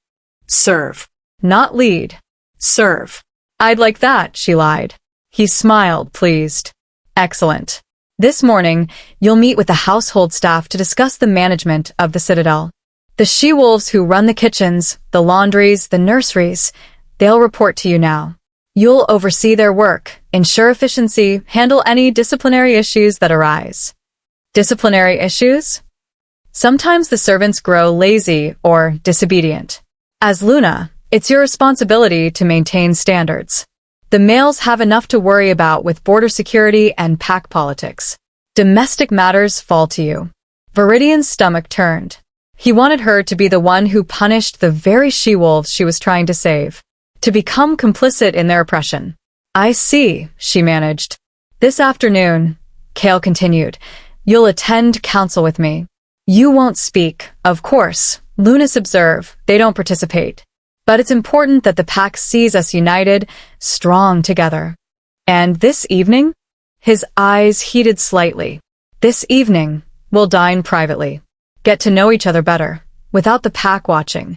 Serve. Not lead. Serve. I'd like that, she lied. He smiled, pleased. Excellent. This morning, you'll meet with the household staff to discuss the management of the Citadel. The she-wolves who run the kitchens, the laundries, the nurseries, they'll report to you now. You'll oversee their work, ensure efficiency, handle any disciplinary issues that arise. Disciplinary issues? Sometimes the servants grow lazy or disobedient. As Luna, it's your responsibility to maintain standards. The males have enough to worry about with border security and pack politics. Domestic matters fall to you. Viridian's stomach turned. He wanted her to be the one who punished the very she-wolves she was trying to save, to become complicit in their oppression. I see, she managed. This afternoon, Kale continued, you'll attend council with me. You won't speak, of course. Lunas observe, they don't participate. But it's important that the pack sees us united, strong together. And this evening? His eyes heated slightly. This evening, we'll dine privately. Get to know each other better, without the pack watching.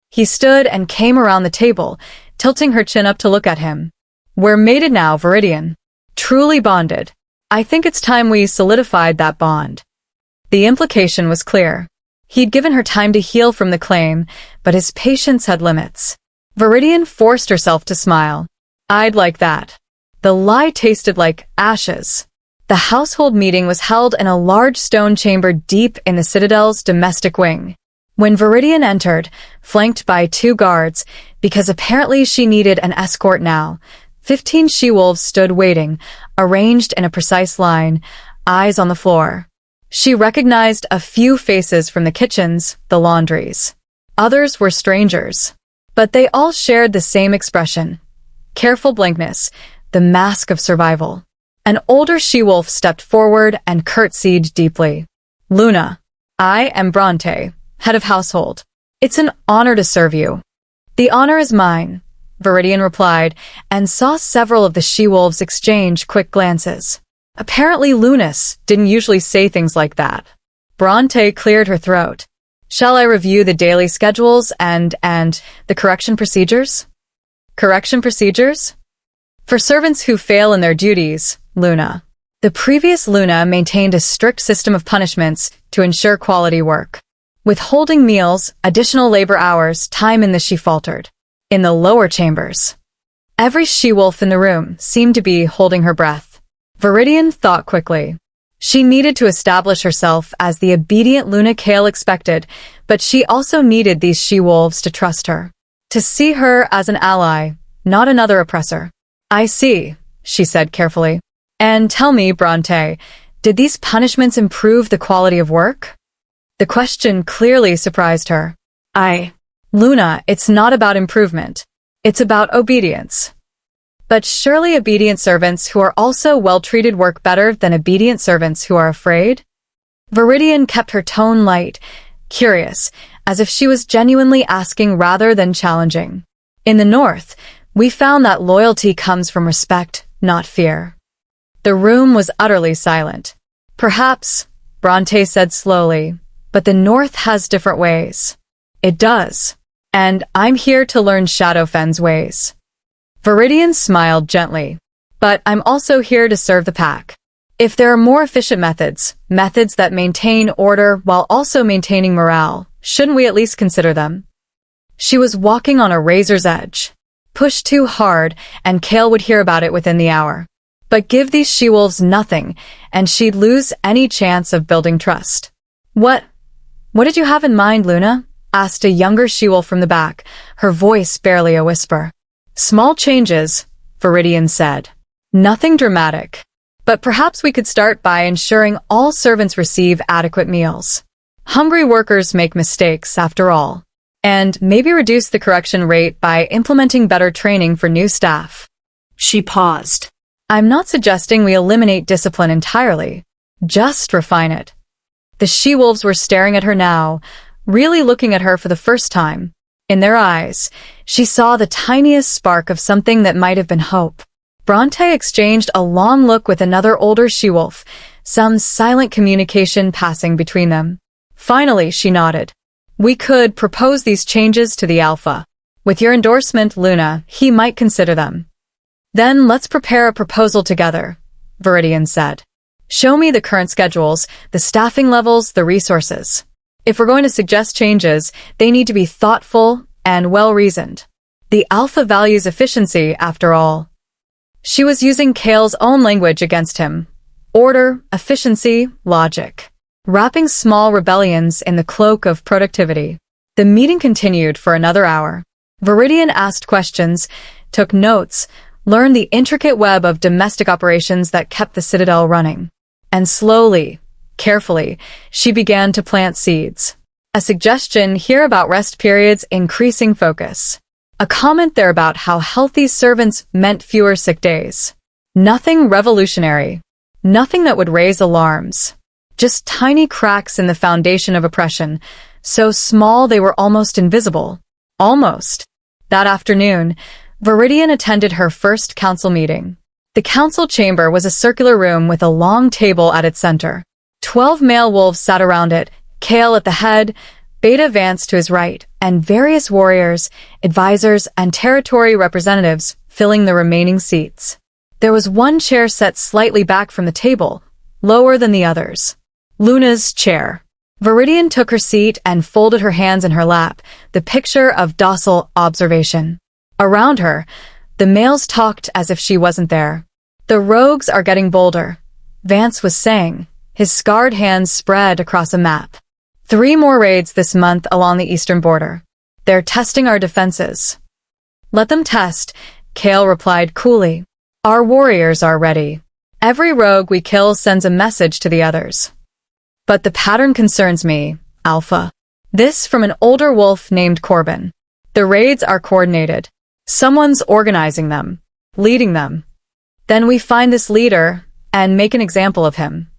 He stood and came around the table, tilting her chin up to look at him. We're mated now, Viridian. Truly bonded. I think it's time we solidified that bond. The implication was clear. He'd given her time to heal from the claim, but his patience had limits. Viridian forced herself to smile. I'd like that. The lie tasted like ashes. The household meeting was held in a large stone chamber deep in the Citadel's domestic wing. When Viridian entered, flanked by 2 guards, because apparently she needed an escort now, 15 she-wolves stood waiting, arranged in a precise line, eyes on the floor. She recognized a few faces from the kitchens, the laundries. Others were strangers. But they all shared the same expression. Careful blankness, the mask of survival. An older she-wolf stepped forward and curtsied deeply. Luna, I am Bronte, head of household. It's an honor to serve you. The honor is mine, Viridian replied, and saw several of the she-wolves exchange quick glances. Apparently Lunas didn't usually say things like that. Bronte cleared her throat. Shall I review the daily schedules and the correction procedures? Correction procedures? For servants who fail in their duties, Luna. The previous Luna maintained a strict system of punishments to ensure quality work. Withholding meals, additional labor hours, time in the she faltered. In the lower chambers. Every she-wolf in the room seemed to be holding her breath. Viridian thought quickly. She needed to establish herself as the obedient Luna Kale expected, but she also needed these she-wolves to trust her. To see her as an ally, not another oppressor. I see, she said carefully. And tell me, Bronte, did these punishments improve the quality of work? The question clearly surprised her. Luna, it's not about improvement. It's about obedience. But surely obedient servants who are also well-treated work better than obedient servants who are afraid? Viridian kept her tone light, curious, as if she was genuinely asking rather than challenging. In the North, we found that loyalty comes from respect, not fear. The room was utterly silent. Perhaps, Bronte said slowly, but the North has different ways. It does. And I'm here to learn Shadowfen's ways. Viridian smiled gently. But I'm also here to serve the pack. If there are more efficient methods that maintain order while also maintaining morale, shouldn't we at least consider them? She was walking on a razor's edge. Push too hard, and Kale would hear about it within the hour. But give these she-wolves nothing, and she'd lose any chance of building trust. What did you have in mind, Luna? Asked a younger she-wolf from the back, her voice barely a whisper. Small changes, Viridian said. Nothing dramatic. But perhaps we could start by ensuring all servants receive adequate meals. Hungry workers make mistakes, after all. And maybe reduce the correction rate by implementing better training for new staff. She paused. I'm not suggesting we eliminate discipline entirely. Just refine it. The she-wolves were staring at her now, really looking at her for the first time. In their eyes, she saw the tiniest spark of something that might have been hope. Bronte exchanged a long look with another older she-wolf, some silent communication passing between them. Finally, she nodded. We could propose these changes to the Alpha. With your endorsement, Luna, he might consider them. Then let's prepare a proposal together, Viridian said. Show me the current schedules, the staffing levels, the resources. If we're going to suggest changes, they need to be thoughtful and well-reasoned. The Alpha values efficiency, after all. She was using Kale's own language against him. Order, efficiency, logic. Wrapping small rebellions in the cloak of productivity. The meeting continued for another hour. Viridian asked questions, took notes, learned the intricate web of domestic operations that kept the Citadel running. And slowly, carefully, she began to plant seeds. A suggestion here about rest periods increasing focus. A comment there about how healthy servants meant fewer sick days. Nothing revolutionary. Nothing that would raise alarms. Just tiny cracks in the foundation of oppression, so small they were almost invisible. Almost. That afternoon, Viridian attended her first council meeting. The council chamber was a circular room with a long table at its center. 12 male wolves sat around it, Kale at the head, Beta Vance to his right, and various warriors, advisors, and territory representatives filling the remaining seats. There was one chair set slightly back from the table, lower than the others. Luna's chair. Viridian took her seat and folded her hands in her lap, the picture of docile observation. Around her, the males talked as if she wasn't there. The rogues are getting bolder, Vance was saying, his scarred hands spread across a map. 3 more raids this month along the eastern border. They're testing our defenses. Let them test, Kale replied coolly. Our warriors are ready. Every rogue we kill sends a message to the others. But the pattern concerns me, Alpha. This from an older wolf named Corbin. The raids are coordinated. Someone's organizing them, leading them. Then we find this leader and make an example of him.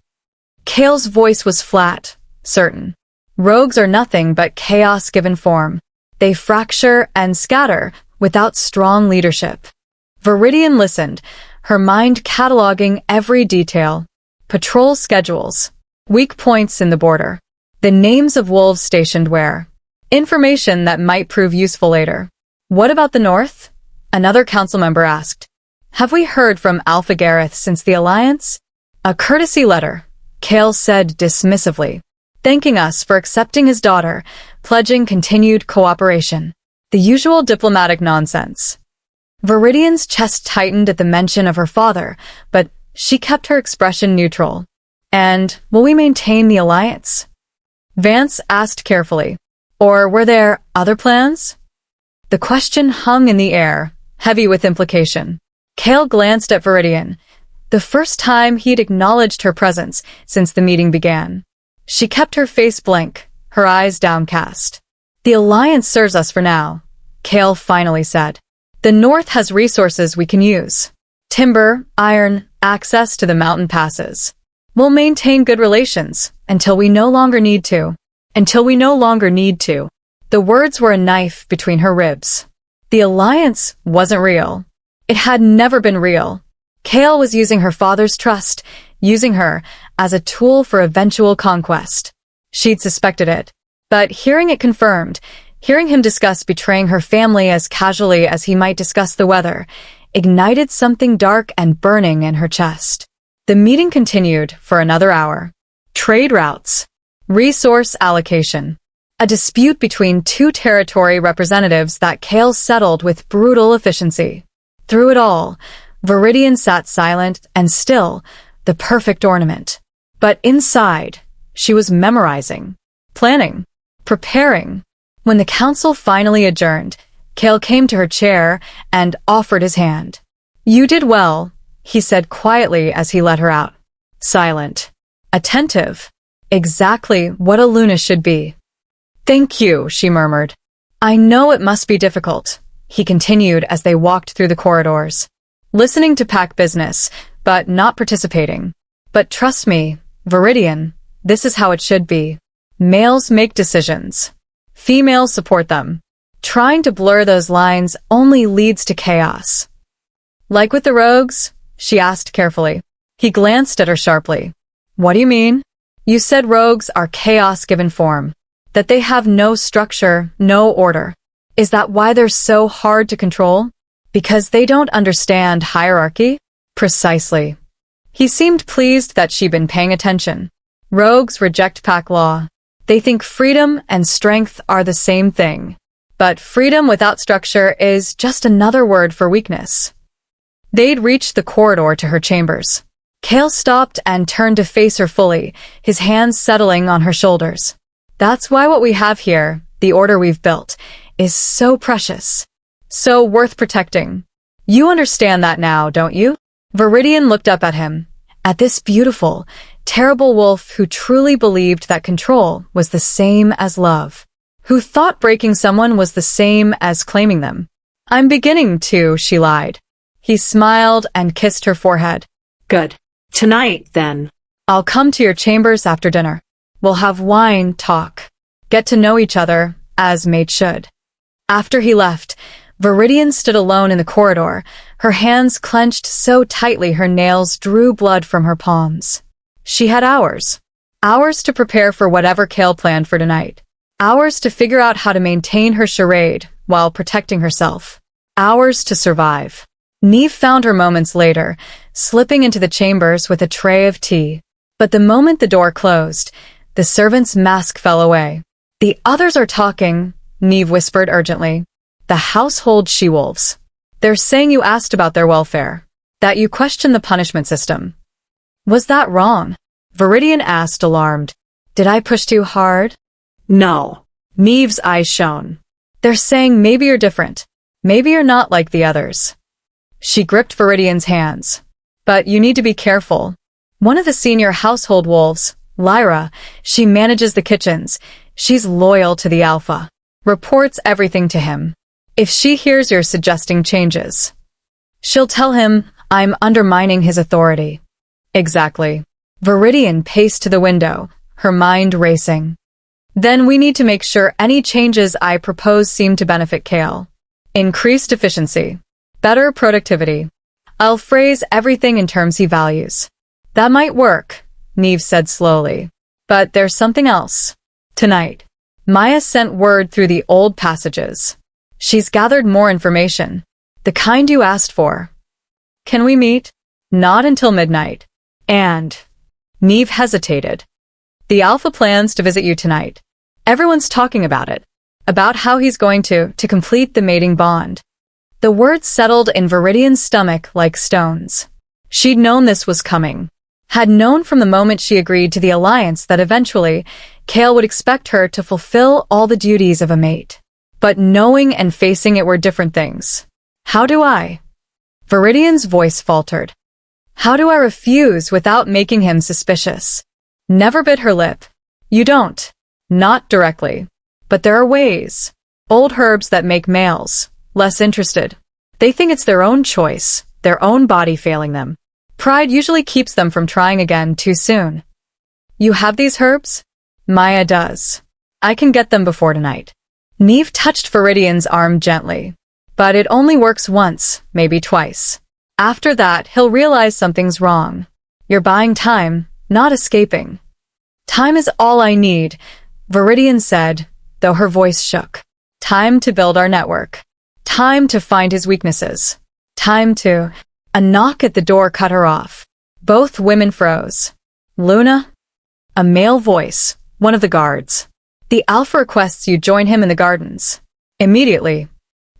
Kale's voice was flat, certain. Rogues are nothing but chaos given form. They fracture and scatter without strong leadership. Viridian listened, her mind cataloging every detail. Patrol schedules, weak points in the border, the names of wolves stationed where. Information that might prove useful later. What about the north? Another council member asked. Have we heard from Alpha Gareth since the alliance? A courtesy letter, Kale said dismissively, thanking us for accepting his daughter, pledging continued cooperation. The usual diplomatic nonsense. Viridian's chest tightened at the mention of her father, but she kept her expression neutral. And will we maintain the alliance? Vance asked carefully. Or were there other plans? The question hung in the air, heavy with implication. Kale glanced at Viridian, the first time he'd acknowledged her presence since the meeting began. She kept her face blank, her eyes downcast. The alliance serves us for now, Kale finally said. The north has resources we can use. Timber, iron, access to the mountain passes. We'll maintain good relations until we no longer need to. Until we no longer need to. The words were a knife between her ribs. The alliance wasn't real. It had never been real. Kale was using her father's trust, using her as a tool for eventual conquest. She'd suspected it. But hearing it confirmed, hearing him discuss betraying her family as casually as he might discuss the weather, ignited something dark and burning in her chest. The meeting continued for another hour. Trade routes. Resource allocation. A dispute between 2 territory representatives that Kale settled with brutal efficiency. Through it all, Viridian sat silent and still, the perfect ornament. But inside, she was memorizing, planning, preparing. When the council finally adjourned, Kale came to her chair and offered his hand. You did well, he said quietly as he let her out. Silent. Attentive. Exactly what a Luna should be. Thank you, she murmured. I know it must be difficult, he continued as they walked through the corridors. Listening to pack business, but not participating. But trust me, Viridian, this is how it should be. Males make decisions. Females support them. Trying to blur those lines only leads to chaos. Like with the rogues? She asked carefully. He glanced at her sharply. What do you mean? You said rogues are chaos given form. That they have no structure, no order. Is that why they're so hard to control? Because they don't understand hierarchy? Precisely. He seemed pleased that she'd been paying attention. Rogues reject pack law. They think freedom and strength are the same thing. But freedom without structure is just another word for weakness. They'd reached the corridor to her chambers. Kale stopped and turned to face her fully, his hands settling on her shoulders. That's why what we have here, the order we've built, is so precious. So worth protecting. You understand that now, don't you? Viridian looked up at him. At this beautiful, terrible wolf who truly believed that control was the same as love. Who thought breaking someone was the same as claiming them. I'm beginning to, she lied. He smiled and kissed her forehead. Good. Tonight, then. I'll come to your chambers after dinner. We'll have wine, talk. Get to know each other, as mates should. After he left, Viridian stood alone in the corridor, her hands clenched so tightly her nails drew blood from her palms. She had hours. Hours to prepare for whatever Kale planned for tonight. Hours to figure out how to maintain her charade while protecting herself. Hours to survive. Neve found her moments later, slipping into the chambers with a tray of tea. But the moment the door closed, the servant's mask fell away. The others are talking, Neve whispered urgently. The household she-wolves. They're saying you asked about their welfare. That you questioned the punishment system. Was that wrong? Viridian asked, alarmed. Did I push too hard? No. Neve's eyes shone. They're saying maybe you're different. Maybe you're not like the others. She gripped Viridian's hands. But you need to be careful. One of the senior household wolves, Lyra, she manages the kitchens. She's loyal to the alpha. Reports everything to him. If she hears you're suggesting changes, she'll tell him I'm undermining his authority. Exactly. Viridian paced to the window, her mind racing. Then we need to make sure any changes I propose seem to benefit Kale. Increased efficiency. Better productivity. I'll phrase everything in terms he values. That might work, Neve said slowly. But there's something else. Tonight, Maya sent word through the old passages. She's gathered more information. The kind you asked for. Can we meet? Not until midnight. And... Neve hesitated. The Alpha plans to visit you tonight. Everyone's talking about it. About how he's going to complete the mating bond. The words settled in Viridian's stomach like stones. She'd known this was coming. Had known from the moment she agreed to the alliance that eventually, Kale would expect her to fulfill all the duties of a mate. But knowing and facing it were different things. How do I? Viridian's voice faltered. How do I refuse without making him suspicious? Never bit her lip. You don't. Not directly. But there are ways. Old herbs that make males less interested. They think it's their own choice, their own body failing them. Pride usually keeps them from trying again too soon. You have these herbs? Maya does. I can get them before tonight. Neve touched Viridian's arm gently. But it only works once, maybe twice. After that, he'll realize something's wrong. You're buying time, not escaping. Time is all I need, Viridian said, though her voice shook. Time to build our network. Time to find his weaknesses. Time to... A knock at the door cut her off. Both women froze. Luna? A male voice, one of the guards. The Alpha requests you join him in the gardens. Immediately.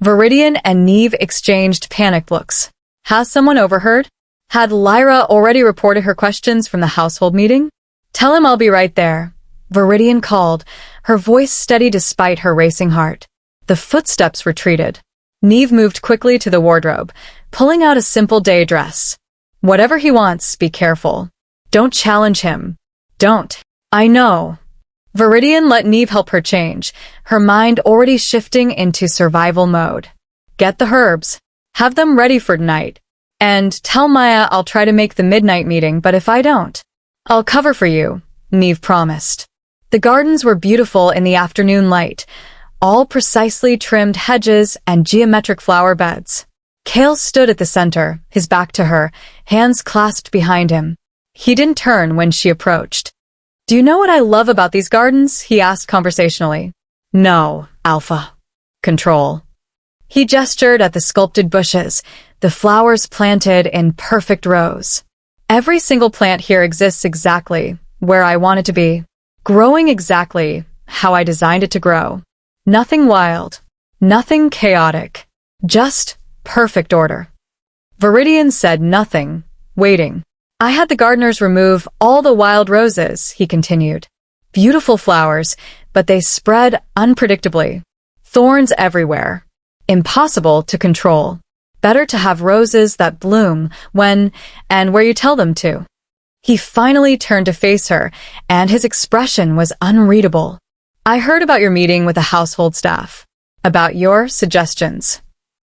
Viridian and Neve exchanged panicked looks. Has someone overheard? Had Lyra already reported her questions from the household meeting? Tell him I'll be right there. Viridian called, her voice steady despite her racing heart. The footsteps retreated. Neve moved quickly to the wardrobe, pulling out a simple day dress. Whatever he wants, be careful. Don't challenge him. Don't. I know. Viridian let Neve help her change, her mind already shifting into survival mode. Get the herbs. Have them ready for tonight. And tell Maya I'll try to make the midnight meeting, but if I don't, I'll cover for you, Neve promised. The gardens were beautiful in the afternoon light, all precisely trimmed hedges and geometric flower beds. Kale stood at the center, his back to her, hands clasped behind him. He didn't turn when she approached. "Do you know what I love about these gardens?" he asked conversationally. "No, Alpha." "Control." He gestured at the sculpted bushes, the flowers planted in perfect rows. "Every single plant here exists exactly where I want it to be, growing exactly how I designed it to grow. Nothing wild, nothing chaotic, just perfect order." Viridian said nothing, waiting. "I had the gardeners remove all the wild roses," he continued. "Beautiful flowers, but they spread unpredictably. Thorns everywhere. Impossible to control. Better to have roses that bloom when and where you tell them to." He finally turned to face her, and his expression was unreadable. "I heard about your meeting with the household staff. About your suggestions."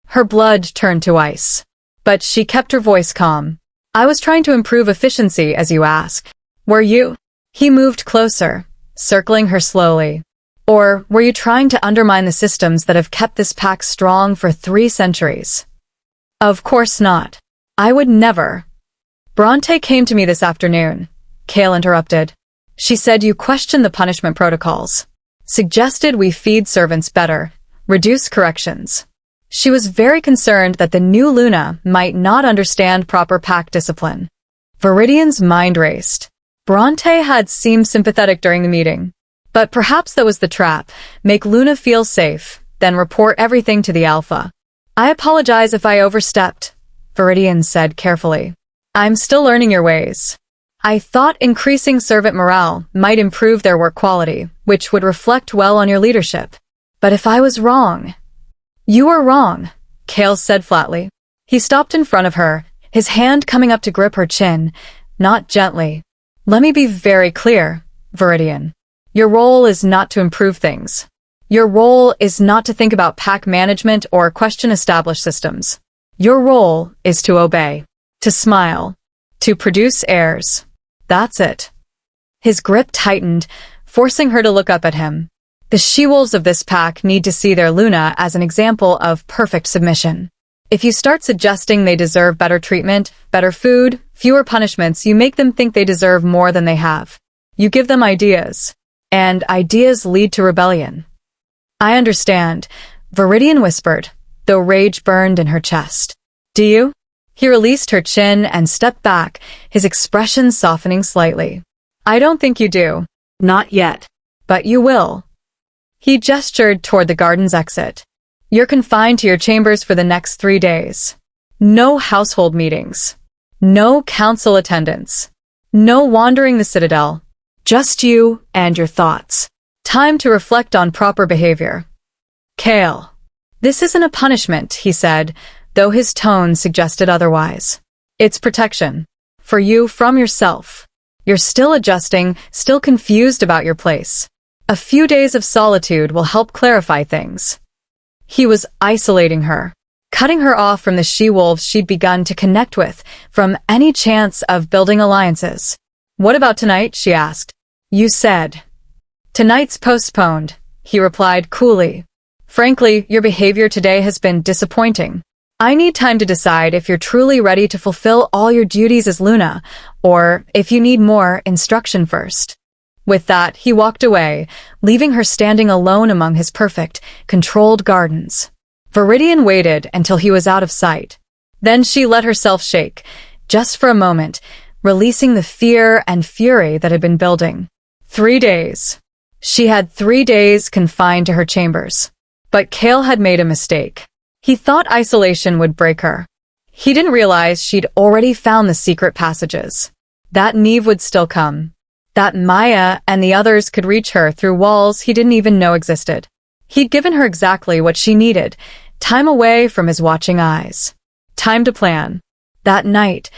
Her blood turned to ice. But she kept her voice calm. "I was trying to improve efficiency, as you ask. Were you?" He moved closer, circling her slowly. "Or were you trying to undermine the systems that have kept this pack strong for 3 centuries? "Of course not. I would never." "Bronte came to me this afternoon," Kale interrupted. "She said you questioned the punishment protocols. Suggested we feed servants better, reduce corrections. She was very concerned that the new Luna might not understand proper pack discipline." Viridian's mind raced. Bronte had seemed sympathetic during the meeting. But perhaps that was the trap. Make Luna feel safe, then report everything to the Alpha. "I apologize if I overstepped," Viridian said carefully. "I'm still learning your ways. I thought increasing servant morale might improve their work quality, which would reflect well on your leadership. But if I was wrong—" "You were wrong," Kale said flatly. He stopped in front of her, his hand coming up to grip her chin, not gently. "Let me be very clear, Viridian. Your role is not to improve things. Your role is not to think about pack management or question established systems. Your role is to obey, to smile, to produce heirs. That's it." His grip tightened, forcing her to look up at him. The she-wolves of this pack need to see their Luna as an example of perfect submission. If you start suggesting they deserve better treatment, better food, fewer punishments, you make them think they deserve more than they have. You give them ideas. And ideas lead to rebellion. "I understand," Viridian whispered, though rage burned in her chest. "Do you?" He released her chin and stepped back, his expression softening slightly. "I don't think you do." Not yet. "But you will." He gestured toward the garden's exit. "You're confined to your chambers for the next 3 days. No household meetings. No council attendance. No wandering the citadel. Just you and your thoughts. Time to reflect on proper behavior." "Kale." "This isn't a punishment," he said, though his tone suggested otherwise. "It's protection. For you from yourself. You're still adjusting, still confused about your place. A few days of solitude will help clarify things." He was isolating her, cutting her off from the she-wolves she'd begun to connect with, from any chance of building alliances. "What about tonight?" she asked. "You said." "Tonight's postponed," he replied coolly. "Frankly, your behavior today has been disappointing. I need time to decide if you're truly ready to fulfill all your duties as Luna, or if you need more instruction first." With that, he walked away, leaving her standing alone among his perfect, controlled gardens. Viridian waited until he was out of sight. Then she let herself shake, just for a moment, releasing the fear and fury that had been building. 3 days. She had 3 days confined to her chambers. But Kale had made a mistake. He thought isolation would break her. He didn't realize she'd already found the secret passages. That Neve would still come. That Maya and the others could reach her through walls he didn't even know existed. He'd given her exactly what she needed, time away from his watching eyes. Time to plan. That night,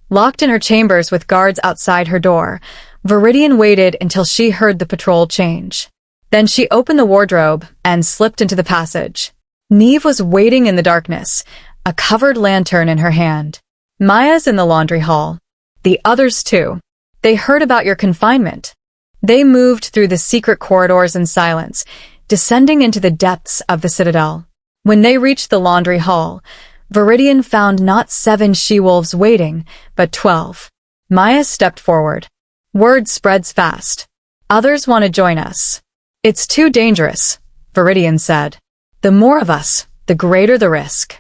locked in her chambers with guards outside her door, Viridian waited until she heard the patrol change. Then she opened the wardrobe and slipped into the passage. Neve was waiting in the darkness, a covered lantern in her hand. "Maya's in the laundry hall. The others too. They heard about your confinement." They moved through the secret corridors in silence, descending into the depths of the citadel. When they reached the laundry hall, Viridian found not 7 she-wolves waiting, but 12. Maya stepped forward. Word spreads fast. Others want to join us. It's too dangerous, Viridian said. The more of us, the greater the risk.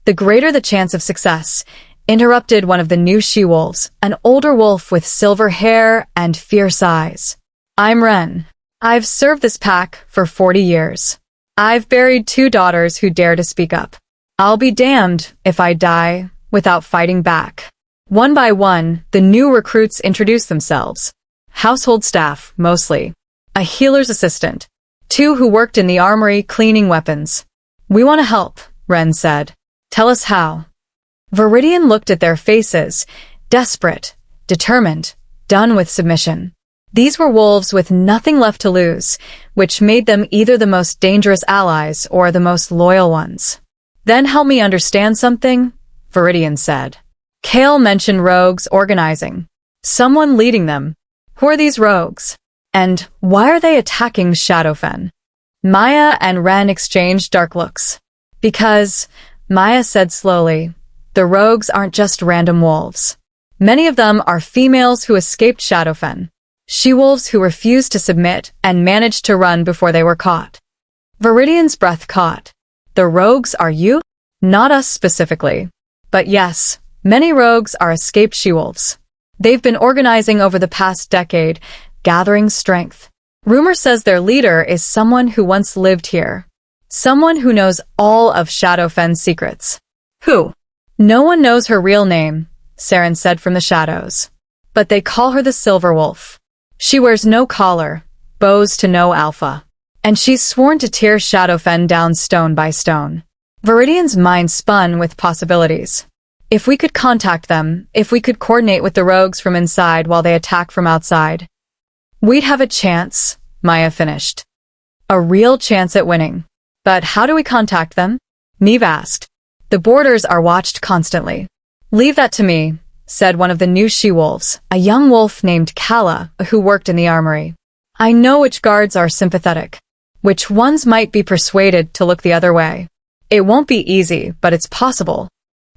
The greater the chance of success, interrupted one of the new she-wolves, an older wolf with silver hair and fierce eyes. I'm Ren. I've served this pack for 40 years. I've buried 2 daughters who dare to speak up. I'll be damned if I die without fighting back. One by one, the new recruits introduce themselves. Household staff, mostly. A healer's assistant. 2 who worked in the armory cleaning weapons. We want to help, Ren said. Tell us how. Viridian looked at their faces, desperate, determined, done with submission. These were wolves with nothing left to lose, which made them either the most dangerous allies or the most loyal ones. Then help me understand something, Viridian said. Kale mentioned rogues organizing. Someone leading them. Who are these rogues? And why are they attacking Shadowfen? Maya and Ren exchanged dark looks. Because, Maya said slowly, the rogues aren't just random wolves. Many of them are females who escaped Shadowfen. She-wolves who refused to submit and managed to run before they were caught. Viridian's breath caught. The rogues are you? Not us specifically. But yes, many rogues are escaped she-wolves. They've been organizing over the past decade, gathering strength. Rumor says their leader is someone who once lived here. Someone who knows all of Shadowfen's secrets. Who? No one knows her real name, Saren said from the shadows. But they call her the Silver Wolf. She wears no collar, bows to no alpha. And she's sworn to tear Shadowfen down stone by stone. Viridian's mind spun with possibilities. If we could contact them, if we could coordinate with the rogues from inside while they attack from outside, we'd have a chance, Maya finished. A real chance at winning. But how do we contact them? Neve asked. The borders are watched constantly. Leave that to me, said one of the new she-wolves, a young wolf named Kala, who worked in the armory. I know which guards are sympathetic. Which ones might be persuaded to look the other way. It won't be easy, but it's possible.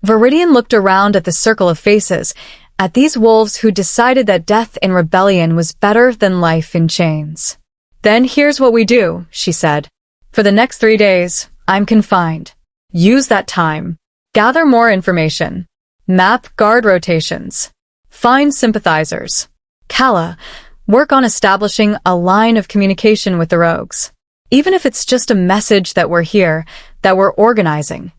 Viridian looked around at the circle of faces, at these wolves who decided that death in rebellion was better than life in chains. Then here's what we do, she said. For the next 3 days, I'm confined. Use that time. Gather more information. Map guard rotations. Find sympathizers. Kala, work on establishing a line of communication with the rogues. Even if it's just a message that we're here, that we're organizing.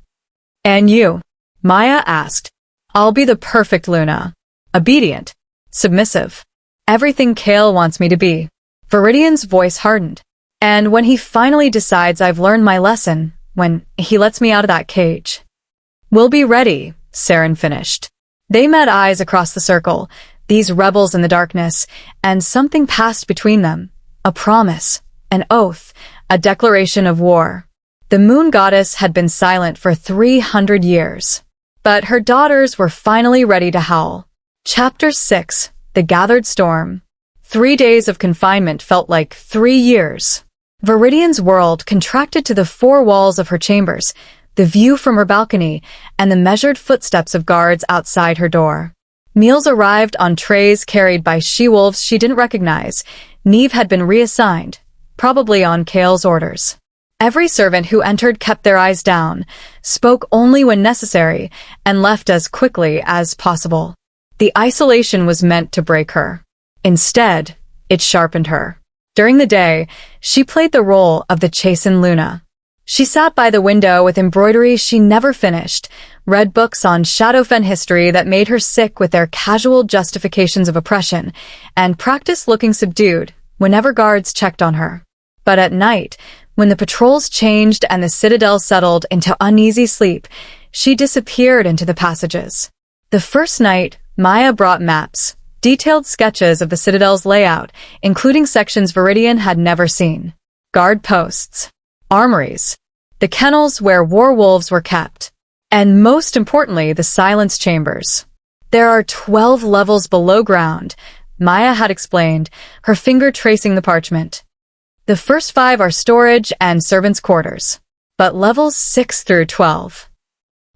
And you? Maya asked. I'll be the perfect Luna. Obedient. Submissive. Everything Kale wants me to be. Viridian's voice hardened. And when he finally decides I've learned my lesson, when he lets me out of that cage. We'll be ready, Saren finished. They met eyes across the circle, these rebels in the darkness, and something passed between them. A promise, an oath, a declaration of war. The moon goddess had been silent for 300 years. But her daughters were finally ready to howl. Chapter 6, The Gathered Storm. 3 days of confinement felt like 3 years. Viridian's world contracted to the 4 walls of her chambers, the view from her balcony, and the measured footsteps of guards outside her door. Meals arrived on trays carried by she-wolves she didn't recognize. Neve had been reassigned, probably on Kale's orders. Every servant who entered kept their eyes down, spoke only when necessary, and left as quickly as possible. The isolation was meant to break her. Instead, it sharpened her. During the day, she played the role of the chastened Luna. She sat by the window with embroidery she never finished, read books on Shadowfen history that made her sick with their casual justifications of oppression, and practiced looking subdued whenever guards checked on her. But at night, when the patrols changed and the citadel settled into uneasy sleep, she disappeared into the passages. The first night, Maya brought maps, detailed sketches of the citadel's layout, including sections Viridian had never seen. Guard posts, armories, the kennels where war wolves were kept, and most importantly, the silence chambers. There are 12 levels below ground, Maya had explained, her finger tracing the parchment. The first 5 are storage and servants' quarters, but levels 6 through 12.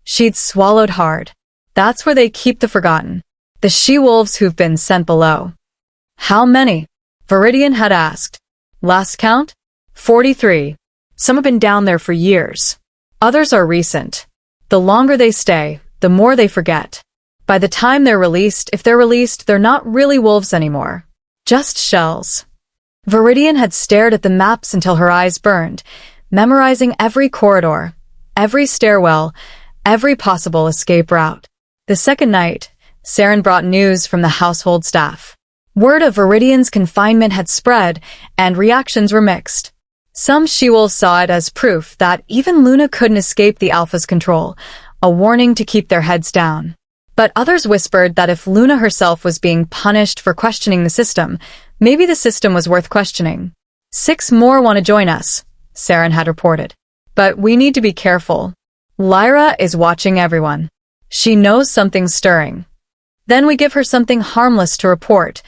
She'd swallowed hard. That's where they keep the forgotten, the she-wolves who've been sent below. How many? Viridian had asked. Last count? 43. Some have been down there for years. Others are recent. The longer they stay, the more they forget. By the time they're released, if they're released, they're not really wolves anymore. Just shells. Viridian had stared at the maps until her eyes burned, memorizing every corridor, every stairwell, every possible escape route. The second night, Saren brought news from the household staff. Word of Viridian's confinement had spread, and reactions were mixed. Some she-wolves saw it as proof that even Luna couldn't escape the Alpha's control, a warning to keep their heads down. But others whispered that if Luna herself was being punished for questioning the system, maybe the system was worth questioning. 6 more want to join us, Saren had reported. But we need to be careful. Lyra is watching everyone. She knows something's stirring. Then we give her something harmless to report,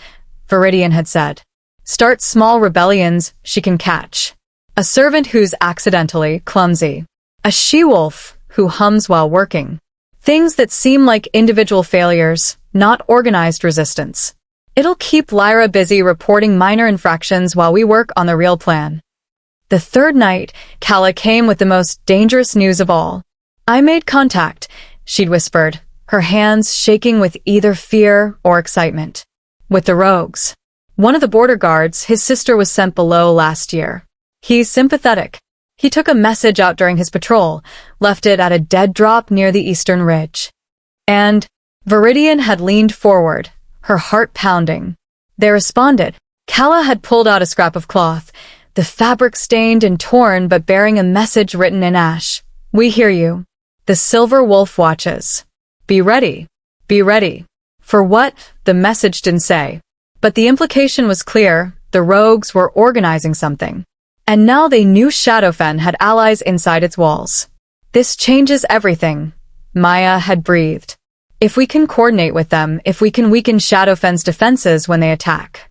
Viridian had said. Start small rebellions she can catch. A servant who's accidentally clumsy. A she-wolf who hums while working. Things that seem like individual failures, not organized resistance. It'll keep Lyra busy reporting minor infractions while we work on the real plan. The third night, Kala came with the most dangerous news of all. I made contact, she'd whispered, her hands shaking with either fear or excitement. With the rogues. One of the border guards, his sister was sent below last year. He's sympathetic. He took a message out during his patrol, left it at a dead drop near the eastern ridge. And Viridian had leaned forward, her heart pounding. They responded. Kala had pulled out a scrap of cloth, the fabric stained and torn but bearing a message written in ash. We hear you. The silver wolf watches. Be ready. Be ready. For what? The message didn't say. But the implication was clear. The rogues were organizing something. And now they knew Shadowfen had allies inside its walls. This changes everything, Maya had breathed. If we can coordinate with them, if we can weaken Shadowfen's defenses when they attack.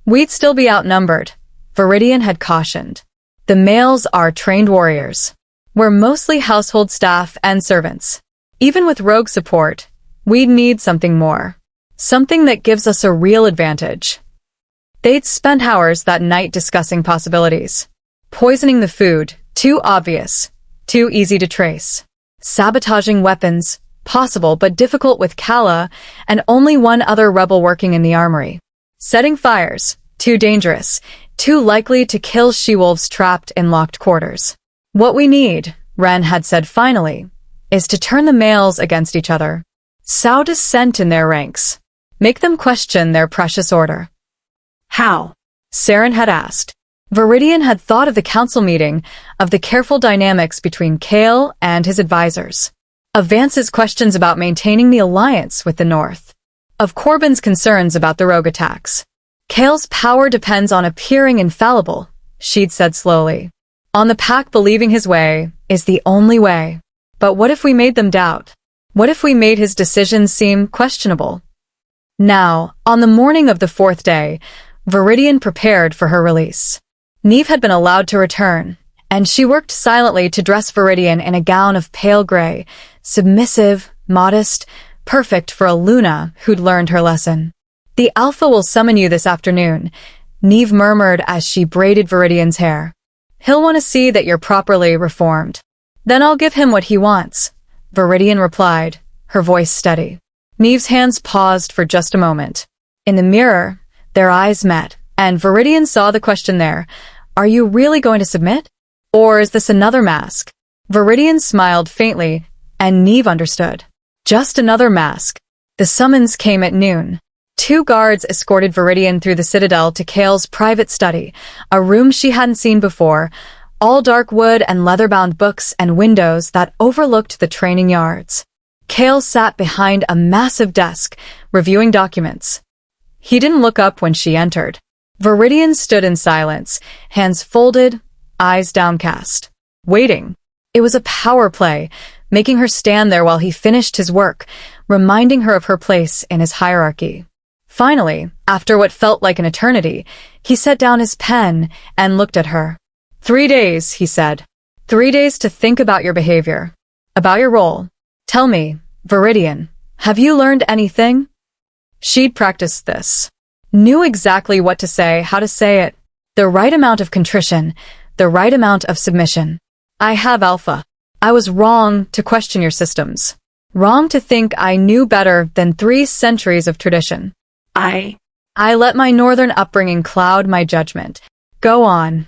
We'd still be outnumbered, Viridian had cautioned. The males are trained warriors. We're mostly household staff and servants. Even with rogue support, we'd need something more. Something that gives us a real advantage. They'd spent hours that night discussing possibilities. Poisoning the food, too obvious, too easy to trace. Sabotaging weapons, possible but difficult with Kala and only one other rebel working in the armory. Setting fires, too dangerous, too likely to kill she-wolves trapped in locked quarters. What we need, Ren had said finally, is to turn the males against each other. Sow dissent in their ranks. Make them question their precious order. How? Saren had asked. Viridian had thought of the council meeting, of the careful dynamics between Kale and his advisors. Of Vance's questions about maintaining the alliance with the North. Of Corbin's concerns about the rogue attacks. Kale's power depends on appearing infallible, she'd said slowly. On the pack believing his way is the only way. But what if we made them doubt? What if we made his decisions seem questionable? Now, on the morning of the 4th day, Viridian prepared for her release. Neve had been allowed to return, and she worked silently to dress Viridian in a gown of pale gray, submissive, modest, perfect for a Luna who'd learned her lesson. The Alpha will summon you this afternoon, Neve murmured as she braided Viridian's hair. He'll want to see that you're properly reformed. Then I'll give him what he wants, Viridian replied, her voice steady. Neve's hands paused for just a moment. In the mirror, their eyes met, and Viridian saw the question there. Are you really going to submit? Or is this another mask? Viridian smiled faintly, and Neve understood. Just another mask. The summons came at noon. 2 guards escorted Viridian through the Citadel to Kale's private study, a room she hadn't seen before, all dark wood and leather-bound books and windows that overlooked the training yards. Kale sat behind a massive desk, reviewing documents. He didn't look up when she entered. Viridian stood in silence, hands folded, eyes downcast. Waiting. It was a power play, making her stand there while he finished his work, reminding her of her place in his hierarchy. Finally, after what felt like an eternity, he set down his pen and looked at her. 3 days, he said. 3 days to think about your behavior, about your role. Tell me, Viridian, have you learned anything? She'd practiced this. Knew exactly what to say, how to say it. The right amount of contrition, the right amount of submission. I have, Alpha. I was wrong to question your systems. Wrong to think I knew better than 3 centuries of tradition. I let my northern upbringing cloud my judgment. Go on.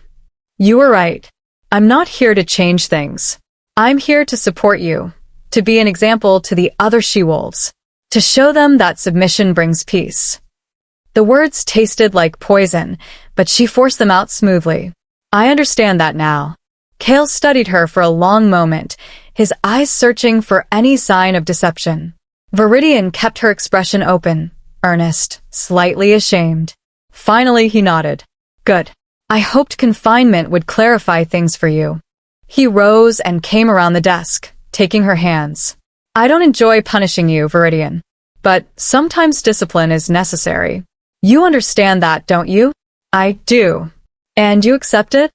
You were right. I'm not here to change things. I'm here to support you, to be an example to the other she-wolves, to show them that submission brings peace. The words tasted like poison, but she forced them out smoothly. I understand that now. Kale studied her for a long moment, his eyes searching for any sign of deception. Viridian kept her expression open, earnest, slightly ashamed. Finally, he nodded. Good. I hoped confinement would clarify things for you. He rose and came around the desk, taking her hands. I don't enjoy punishing you, Viridian, but sometimes discipline is necessary. You understand that, don't you? I do. And you accept it?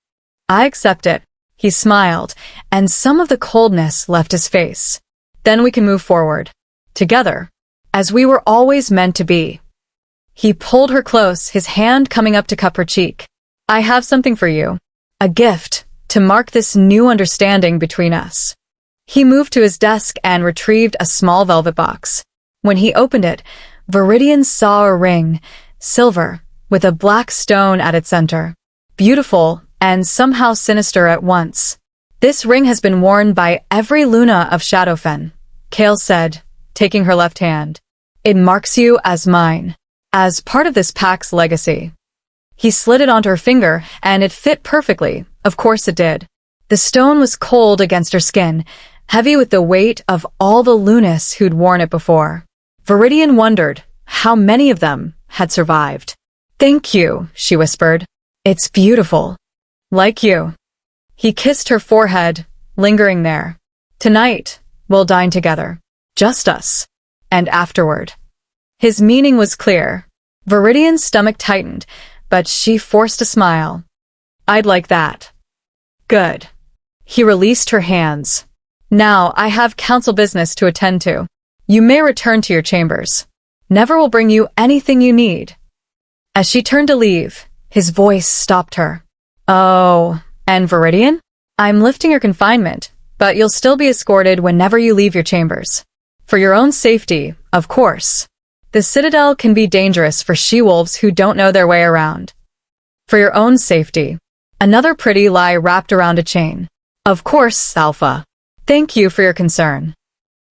I accept it. He smiled, and some of the coldness left his face. Then we can move forward. Together. As we were always meant to be. He pulled her close, his hand coming up to cup her cheek. I have something for you. A gift, to mark this new understanding between us. He moved to his desk and retrieved a small velvet box. When he opened it, Viridian saw a ring, silver, with a black stone at its center. Beautiful and somehow sinister at once. This ring has been worn by every Luna of Shadowfen, Kale said, taking her left hand. It marks you as mine, as part of this pack's legacy. He slid it onto her finger, and it fit perfectly. Of course it did. The stone was cold against her skin, heavy with the weight of all the Lunas who'd worn it before. Viridian wondered how many of them had survived. Thank you, she whispered. It's beautiful. Like you. He kissed her forehead, lingering there. Tonight, we'll dine together. Just us. And afterward. His meaning was clear. Viridian's stomach tightened, but she forced a smile. I'd like that. Good. He released her hands. Now I have council business to attend to. You may return to your chambers. Never will bring you anything you need. As she turned to leave, his voice stopped her. Oh, and Viridian? I'm lifting your confinement, but you'll still be escorted whenever you leave your chambers. For your own safety, of course. The Citadel can be dangerous for she-wolves who don't know their way around. For your own safety. Another pretty lie wrapped around a chain. Of course, Alpha. Thank you for your concern.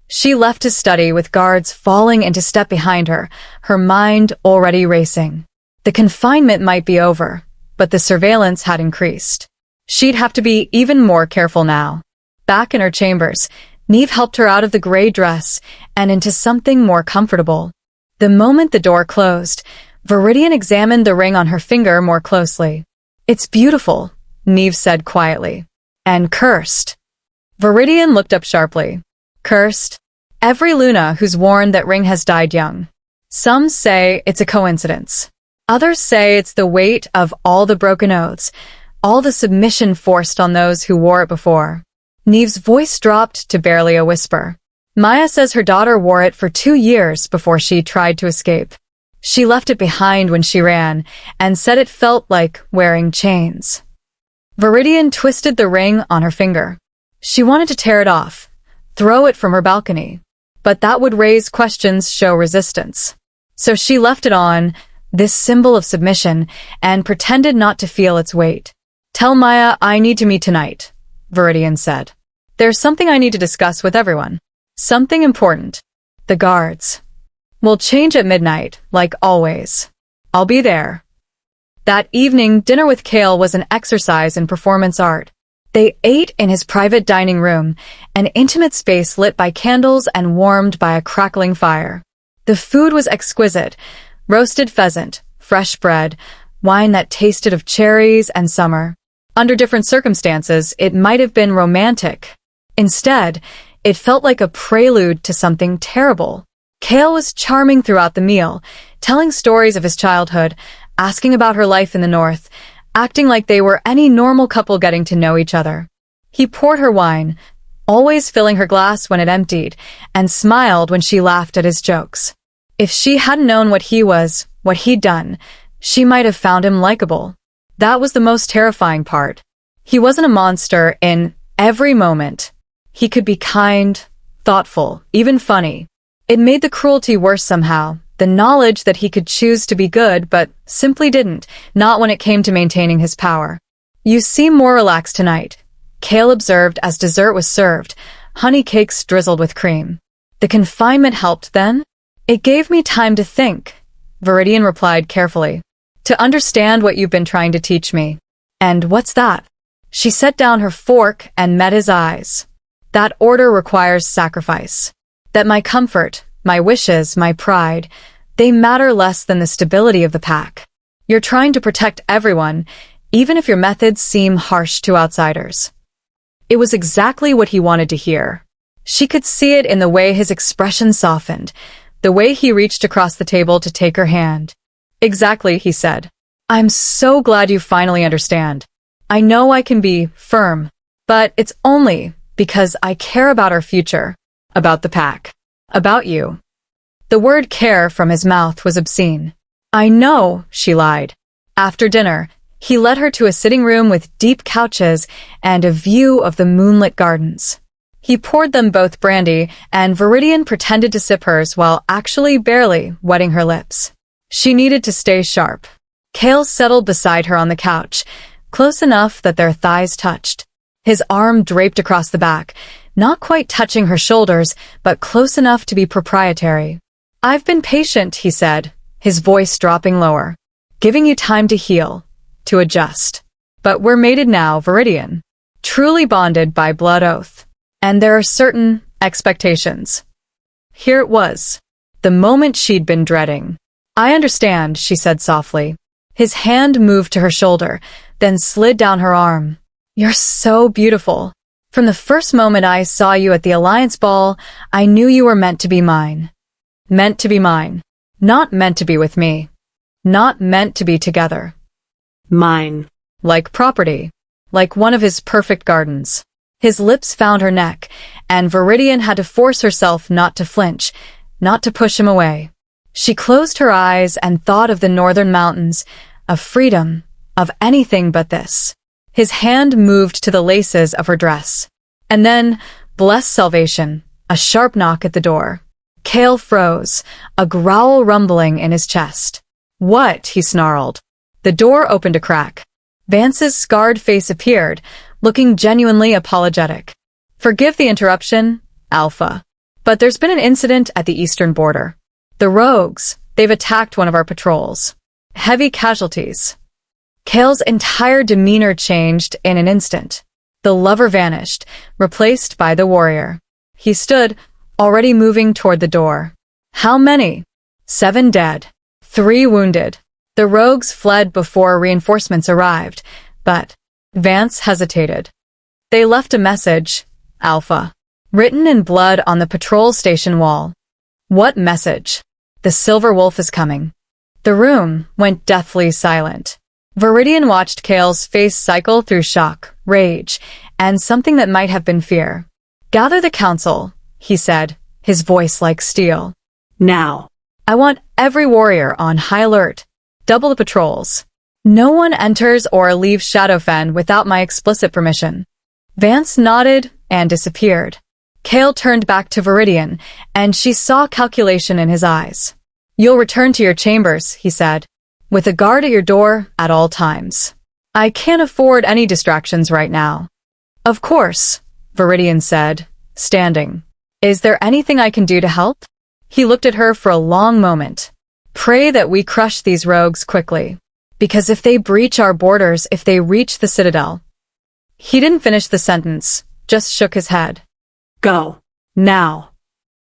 She left his study with guards falling into step behind her, her mind already racing. The confinement might be over, but the surveillance had increased. She'd have to be even more careful now. Back in her chambers, Neve helped her out of the gray dress and into something more comfortable. The moment the door closed, Viridian examined the ring on her finger more closely. It's beautiful, Neve said quietly. And cursed. Viridian looked up sharply. Cursed? Every Luna who's worn that ring has died young. Some say it's a coincidence. Others say it's the weight of all the broken oaths, all the submission forced on those who wore it before. Neve's voice dropped to barely a whisper. Maya says her daughter wore it for 2 years before she tried to escape. She left it behind when she ran, and said it felt like wearing chains. Viridian twisted the ring on her finger. She wanted to tear it off, throw it from her balcony, but that would raise questions, show resistance. So she left it on, this symbol of submission, and pretended not to feel its weight. Tell Maya I need to meet tonight, Viridian said. There's something I need to discuss with everyone. Something important. The guards. We'll change at midnight, like always. I'll be there. That evening, dinner with Kale was an exercise in performance art. They ate in his private dining room, an intimate space lit by candles and warmed by a crackling fire. The food was exquisite. Roasted pheasant, fresh bread, wine that tasted of cherries and summer. Under different circumstances, it might have been romantic. Instead, it felt like a prelude to something terrible. Kale was charming throughout the meal, telling stories of his childhood, asking about her life in the north, acting like they were any normal couple getting to know each other. He poured her wine, always filling her glass when it emptied, and smiled when she laughed at his jokes. If she hadn't known what he was, what he'd done, she might have found him likable. That was the most terrifying part. He wasn't a monster in every moment. He could be kind, thoughtful, even funny. It made the cruelty worse somehow, the knowledge that he could choose to be good but simply didn't, not when it came to maintaining his power. "You seem more relaxed tonight," Cale observed as dessert was served, honey cakes drizzled with cream. "The confinement helped then?" "It gave me time to think," Viridian replied carefully. "To understand what you've been trying to teach me." "And what's that?" She set down her fork and met his eyes. "That order requires sacrifice. That my comfort, my wishes, my pride, they matter less than the stability of the pack. You're trying to protect everyone, even if your methods seem harsh to outsiders." It was exactly what he wanted to hear. She could see it in the way his expression softened, the way he reached across the table to take her hand. "Exactly," he said. "I'm so glad you finally understand. I know I can be firm, but it's only because I care about our future, about the pack, about you." The word care from his mouth was obscene. "I know," she lied. After dinner, he led her to a sitting room with deep couches and a view of the moonlit gardens. He poured them both brandy, and Viridian pretended to sip hers while actually barely wetting her lips. She needed to stay sharp. Cale settled beside her on the couch, close enough that their thighs touched. His arm draped across the back, not quite touching her shoulders, but close enough to be proprietary. "I've been patient," he said, his voice dropping lower. "Giving you time to heal, to adjust. But we're mated now, Viridian. Truly bonded by blood oath. And there are certain expectations." Here it was, the moment she'd been dreading. "I understand," she said softly. His hand moved to her shoulder, then slid down her arm. "You're so beautiful. From the first moment I saw you at the Alliance Ball, I knew you were meant to be mine. Meant to be mine. Not meant to be with me. Not meant to be together. Mine." Like property. Like one of his perfect gardens. His lips found her neck, and Viridian had to force herself not to flinch, not to push him away. She closed her eyes and thought of the northern mountains, of freedom, of anything but this. His hand moved to the laces of her dress. And then, bless salvation, a sharp knock at the door. Cale froze, a growl rumbling in his chest. "What?" he snarled. The door opened a crack. Vance's scarred face appeared, looking genuinely apologetic. "Forgive the interruption, Alpha. But there's been an incident at the eastern border. The rogues, they've attacked one of our patrols. Heavy casualties." Cale's entire demeanor changed in an instant. The lover vanished, replaced by the warrior. He stood, already moving toward the door. "How many?" "7 dead. 3 wounded. The rogues fled before reinforcements arrived, but..." Vance hesitated. "They left a message, Alpha. Written in blood on the patrol station wall." "What message?" "The Silver Wolf is coming." The room went deathly silent. Viridian watched Cale's face cycle through shock, rage, and something that might have been fear. "Gather the council," he said, his voice like steel. "Now." "I want every warrior on high alert. Double the patrols. No one enters or leaves Shadowfen without my explicit permission." Vance nodded and disappeared. Cale turned back to Viridian, and she saw calculation in his eyes. "You'll return to your chambers," he said, "with a guard at your door at all times. I can't afford any distractions right now." "Of course," Viridian said, standing. "Is there anything I can do to help?" He looked at her for a long moment. "Pray that we crush these rogues quickly. Because if they breach our borders, if they reach the Citadel..." He didn't finish the sentence, just shook his head. "Go. Now."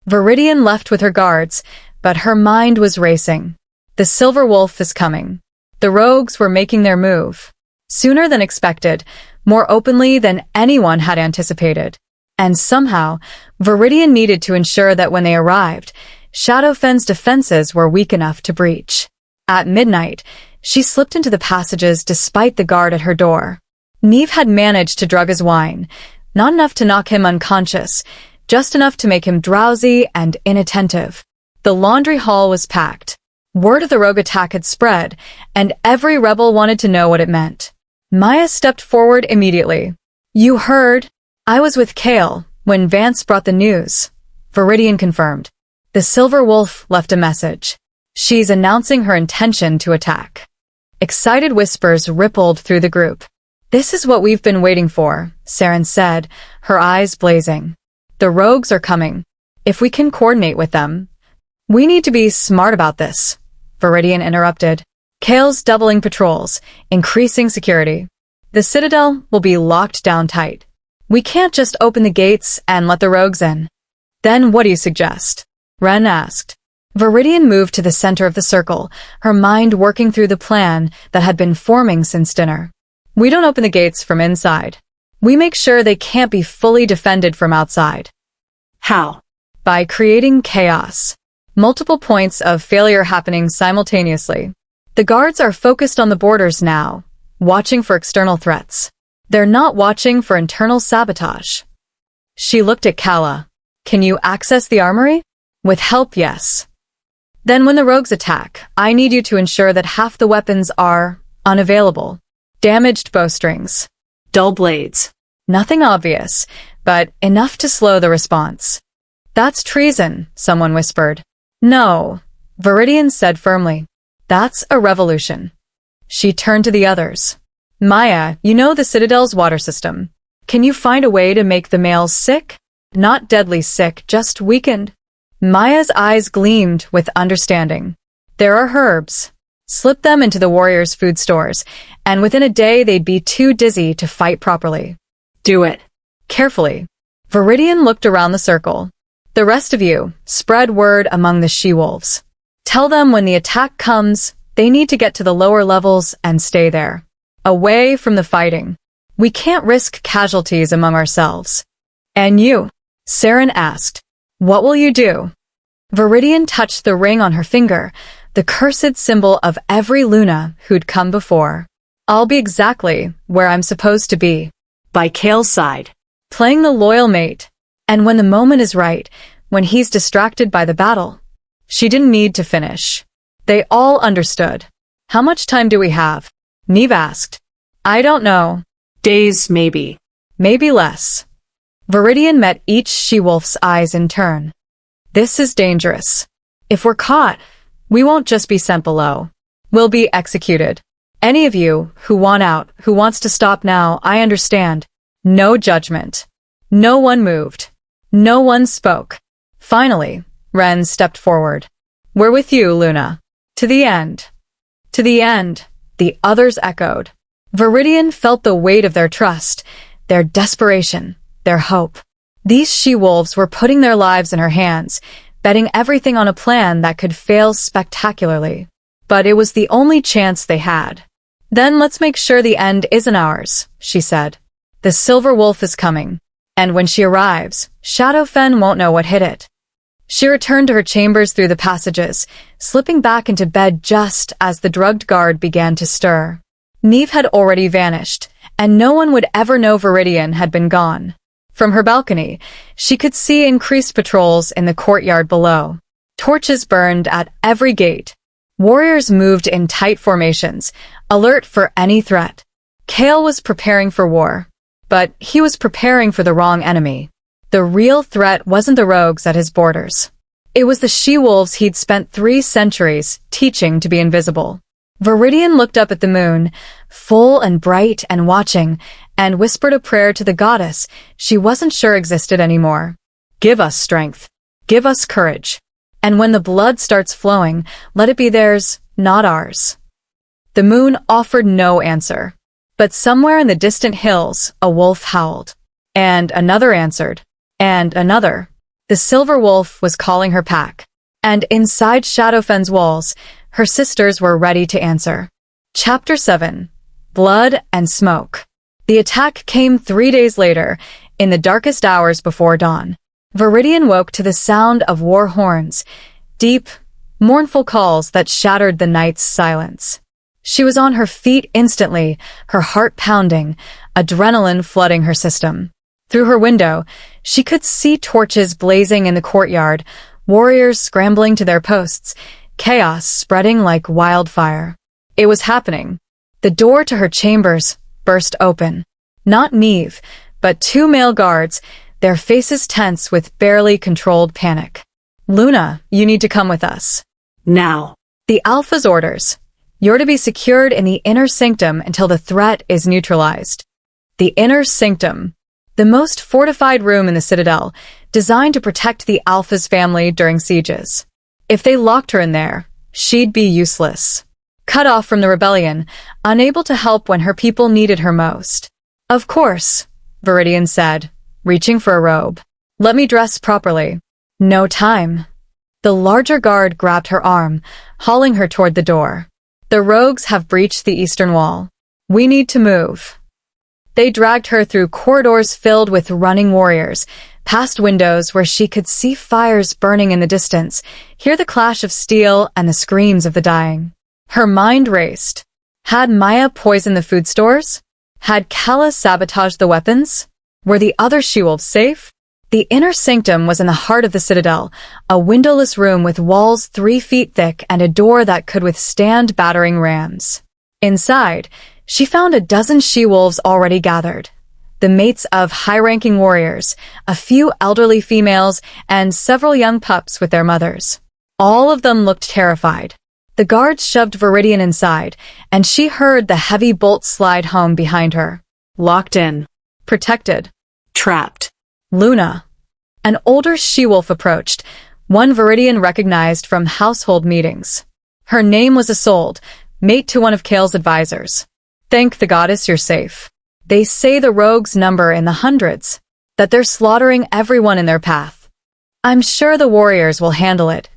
Viridian left with her guards, but her mind was racing. The Silver Wolf is coming. The rogues were making their move. Sooner than expected, more openly than anyone had anticipated. And somehow, Viridian needed to ensure that when they arrived, Shadowfen's defenses were weak enough to breach. At midnight, she slipped into the passages despite the guard at her door. Neve had managed to drug his wine, not enough to knock him unconscious, just enough to make him drowsy and inattentive. The laundry hall was packed. Word of the rogue attack had spread, and every rebel wanted to know what it meant. Maya stepped forward immediately. "You heard? I was with Kale when Vance brought the news," Viridian confirmed. The Silver Wolf left a message. "She's announcing her intention to attack." Excited whispers rippled through the group. "This is what we've been waiting for," Saren said, her eyes blazing. "The rogues are coming. If we can coordinate with them." "We need to be smart about this," Viridian interrupted. "Kale's doubling patrols, increasing security. The Citadel will be locked down tight. We can't just open the gates and let the rogues in." "Then what do you suggest?" Ren asked. Viridian moved to the center of the circle, her mind working through the plan that had been forming since dinner. "We don't open the gates from inside. We make sure they can't be fully defended from outside." How? "By creating chaos. Multiple points of failure happening simultaneously. The guards are focused on the borders now, watching for external threats. They're not watching for internal sabotage." She looked at Kala. "Can you access the armory?" "With help, yes." "Then when the rogues attack, I need you to ensure that half the weapons are unavailable. Damaged bowstrings. Dull blades. Nothing obvious, but enough to slow the response." "That's treason," someone whispered. "No," Viridian said firmly. "That's a revolution." She turned to the others. "Maya, you know the Citadel's water system. Can you find a way to make the males sick? Not deadly sick, just weakened." Maya's eyes gleamed with understanding. "There are herbs. Slip them into the warriors' food stores, and within a day they'd be too dizzy to fight properly." Do it. Carefully, Viridian looked around the circle. "The rest of you, spread word among the she-wolves. Tell them when the attack comes, they need to get to the lower levels and stay there. Away from the fighting. We can't risk casualties among ourselves." "And you?" Saren asked. "What will you do?" Viridian touched the ring on her finger, the cursed symbol of every Luna who'd come before. "I'll be exactly where I'm supposed to be. By Kale's side. Playing the loyal mate. And when the moment is right, when he's distracted by the battle." She didn't need to finish. They all understood. "How much time do we have?" Neve asked. "I don't know. Days, maybe. Maybe less." Viridian met each she-wolf's eyes in turn. "This is dangerous. If we're caught, we won't just be sent below. We'll be executed. Any of you who want out, who wants to stop now, I understand. No judgment." No one moved. No one spoke. Finally, Ren stepped forward. "We're with you, Luna. To the end." "To the end," the others echoed. Viridian felt the weight of their trust, their desperation, their hope. These she-wolves were putting their lives in her hands, betting everything on a plan that could fail spectacularly. But it was the only chance they had. "Then let's make sure the end isn't ours," she said. "The Silver Wolf is coming. And when she arrives, Shadowfen won't know what hit it." She returned to her chambers through the passages, slipping back into bed just as the drugged guard began to stir. Neve had already vanished, and no one would ever know Viridian had been gone. From her balcony, she could see increased patrols in the courtyard below. Torches burned at every gate. Warriors moved in tight formations, alert for any threat. Kale was preparing for war. But he was preparing for the wrong enemy. The real threat wasn't the rogues at his borders. It was the she-wolves he'd spent 3 centuries teaching to be invisible. Viridian looked up at the moon, full and bright and watching, and whispered a prayer to the goddess she wasn't sure existed anymore. "Give us strength. Give us courage. And when the blood starts flowing, let it be theirs, not ours." The moon offered no answer. But somewhere in the distant hills, a wolf howled. And another answered. And another. The Silver Wolf was calling her pack. And inside Shadowfen's walls, her sisters were ready to answer. Chapter 7. Blood and Smoke. The attack came 3 days later, in the darkest hours before dawn. Viridian woke to the sound of war horns. Deep, mournful calls that shattered the night's silence. She was on her feet instantly, her heart pounding, adrenaline flooding her system. Through her window, she could see torches blazing in the courtyard, warriors scrambling to their posts, chaos spreading like wildfire. It was happening. The door to her chambers burst open. Not Neve, but two male guards, their faces tense with barely controlled panic. "Luna, you need to come with us." Now. The Alpha's orders. "You're to be secured in the inner sanctum until the threat is neutralized." The inner sanctum. The most fortified room in the Citadel, designed to protect the Alpha's family during sieges. If they locked her in there, she'd be useless. Cut off from the rebellion, unable to help when her people needed her most. "Of course," Viridian said, reaching for a robe. "Let me dress properly." "No time." The larger guard grabbed her arm, hauling her toward the door. "The rogues have breached the eastern wall. We need to move." They dragged her through corridors filled with running warriors, past windows where she could see fires burning in the distance, hear the clash of steel and the screams of the dying. Her mind raced. Had Maya poisoned the food stores? Had Kala sabotaged the weapons? Were the other she-wolves safe? The inner sanctum was in the heart of the Citadel, a windowless room with walls 3 feet thick and a door that could withstand battering rams. Inside, she found a dozen she-wolves already gathered. The mates of high-ranking warriors, a few elderly females, and several young pups with their mothers. All of them looked terrified. The guards shoved Viridian inside, and she heard the heavy bolts slide home behind her. Locked in. Protected. Trapped. Luna. An older she-wolf approached, one Viridian recognized from household meetings. Her name was Isolde, mate to one of Kale's advisors. "Thank the goddess you're safe. They say the rogues number in the hundreds, that they're slaughtering everyone in their path." "I'm sure the warriors will handle it,"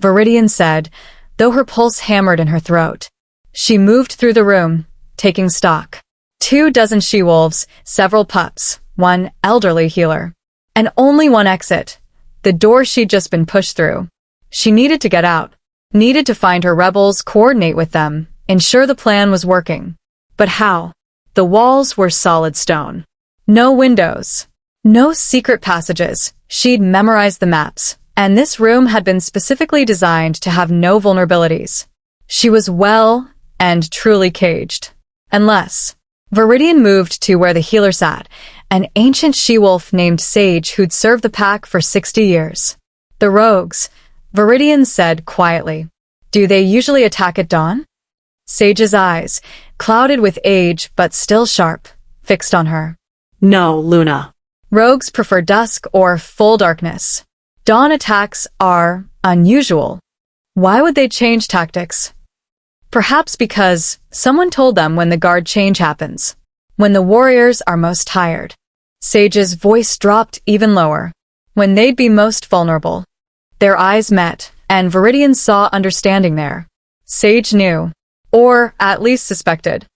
Viridian said, though her pulse hammered in her throat. She moved through the room, taking stock. 24 she-wolves, several pups, one elderly healer. And only one exit, the door she'd just been pushed through. She needed to get out, needed to find her rebels, coordinate with them, ensure the plan was working. But how? The walls were solid stone. No windows. No secret passages. She'd memorized the maps, and this room had been specifically designed to have no vulnerabilities. She was well and truly caged. Unless Viridian moved to where the healer sat, an ancient she-wolf named Sage who'd served the pack for 60 years. "The rogues," Viridian said quietly. "Do they usually attack at dawn?" Sage's eyes, clouded with age but still sharp, fixed on her. "No, Luna." "Rogues prefer dusk or full darkness. Dawn attacks are unusual." Why would they change tactics? Perhaps because someone told them when the guard change happens, when the warriors are most tired. Sage's voice dropped even lower. When they'd be most vulnerable. Their eyes met, and Viridian saw understanding there. Sage knew, or at least suspected.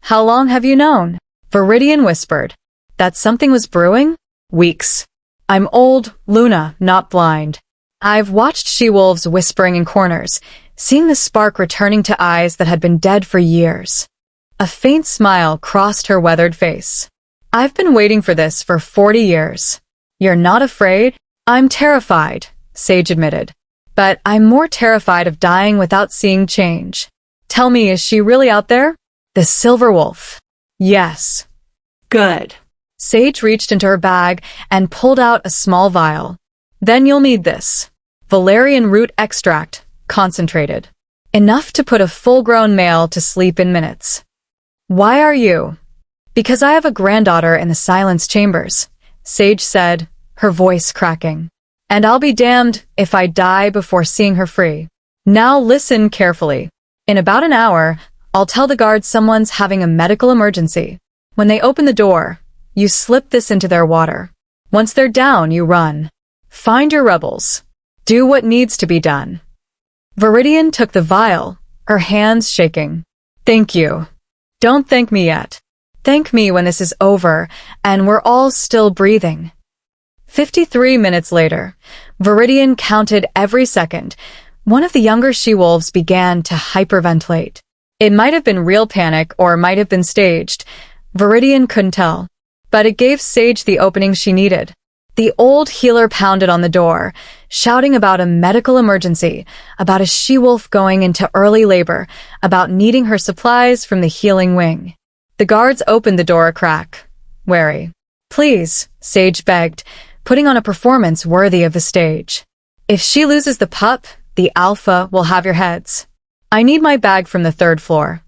"How long have you known?" Viridian whispered. "That something was brewing?" "Weeks. I'm old, Luna, not blind. I've watched she-wolves whispering in corners, seeing the spark returning to eyes that had been dead for years." A faint smile crossed her weathered face. "I've been waiting for this for 40 years. You're not afraid?" "I'm terrified," Sage admitted. "But I'm more terrified of dying without seeing change." "Tell me, is she really out there?" "The Silver Wolf." "Yes." "Good." Sage reached into her bag and pulled out a small vial. "Then you'll need this. Valerian root extract, concentrated. Enough to put a full-grown male to sleep in minutes." "Why are you?" "Because I have a granddaughter in the silence chambers," Sage said, her voice cracking. "And I'll be damned if I die before seeing her free. Now listen carefully. In about an hour, I'll tell the guards someone's having a medical emergency. When they open the door, you slip this into their water. Once they're down, you run. Find your rebels. Do what needs to be done." Viridian took the vial, her hands shaking. "Thank you. Don't thank me yet. Thank me when this is over and we're all still breathing." 53 minutes later, Viridian counted every second, One of the younger she-wolves began to hyperventilate. It might have been real panic or might have been staged. Viridian couldn't tell. But it gave Sage the opening she needed. The old healer pounded on the door, shouting about a medical emergency, about a she-wolf going into early labor, about needing her supplies from the healing wing. The guards opened the door a crack, wary. "Please," Sage begged, putting on a performance worthy of the stage. "If she loses the pup, the alpha will have your heads. I need my bag from the 3rd floor."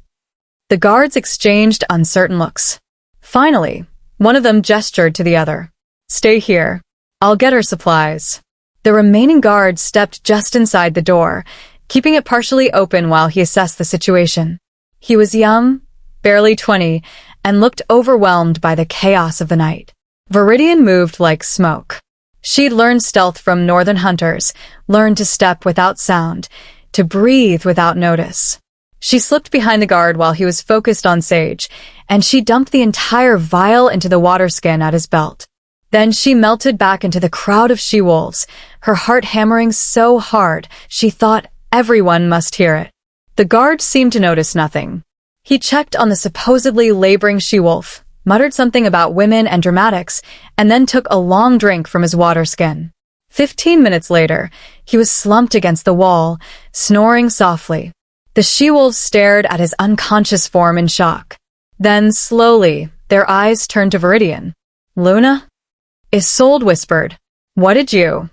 The guards exchanged uncertain looks. Finally, one of them gestured to the other. "Stay here. I'll get her supplies." The remaining guard stepped just inside the door, keeping it partially open while he assessed the situation. He was young, barely 20, and looked overwhelmed by the chaos of the night. Viridian moved like smoke. She'd learned stealth from northern hunters, learned to step without sound, to breathe without notice. She slipped behind the guard while he was focused on Sage, and she dumped the entire vial into the water skin at his belt. Then she melted back into the crowd of she-wolves, her heart hammering so hard she thought everyone must hear it. The guard seemed to notice nothing. He checked on the supposedly laboring she-wolf, muttered something about women and dramatics, and then took a long drink from his water skin. 15 minutes later, he was slumped against the wall, snoring softly. The she-wolves stared at his unconscious form in shock. Then, slowly, their eyes turned to Viridian. "Luna?" Isolde whispered. "What did you—"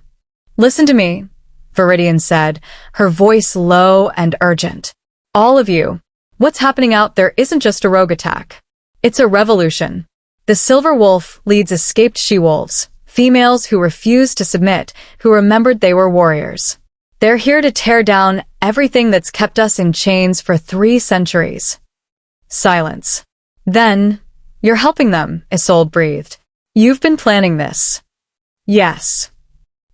"Listen to me," Viridian said, her voice low and urgent. "All of you. What's happening out there isn't just a rogue attack. It's a revolution. The Silver Wolf leads escaped she-wolves, females who refused to submit, who remembered they were warriors. They're here to tear down everything that's kept us in chains for 3 centuries. Silence. "Then, you're helping them," Isolde breathed. "You've been planning this." "Yes."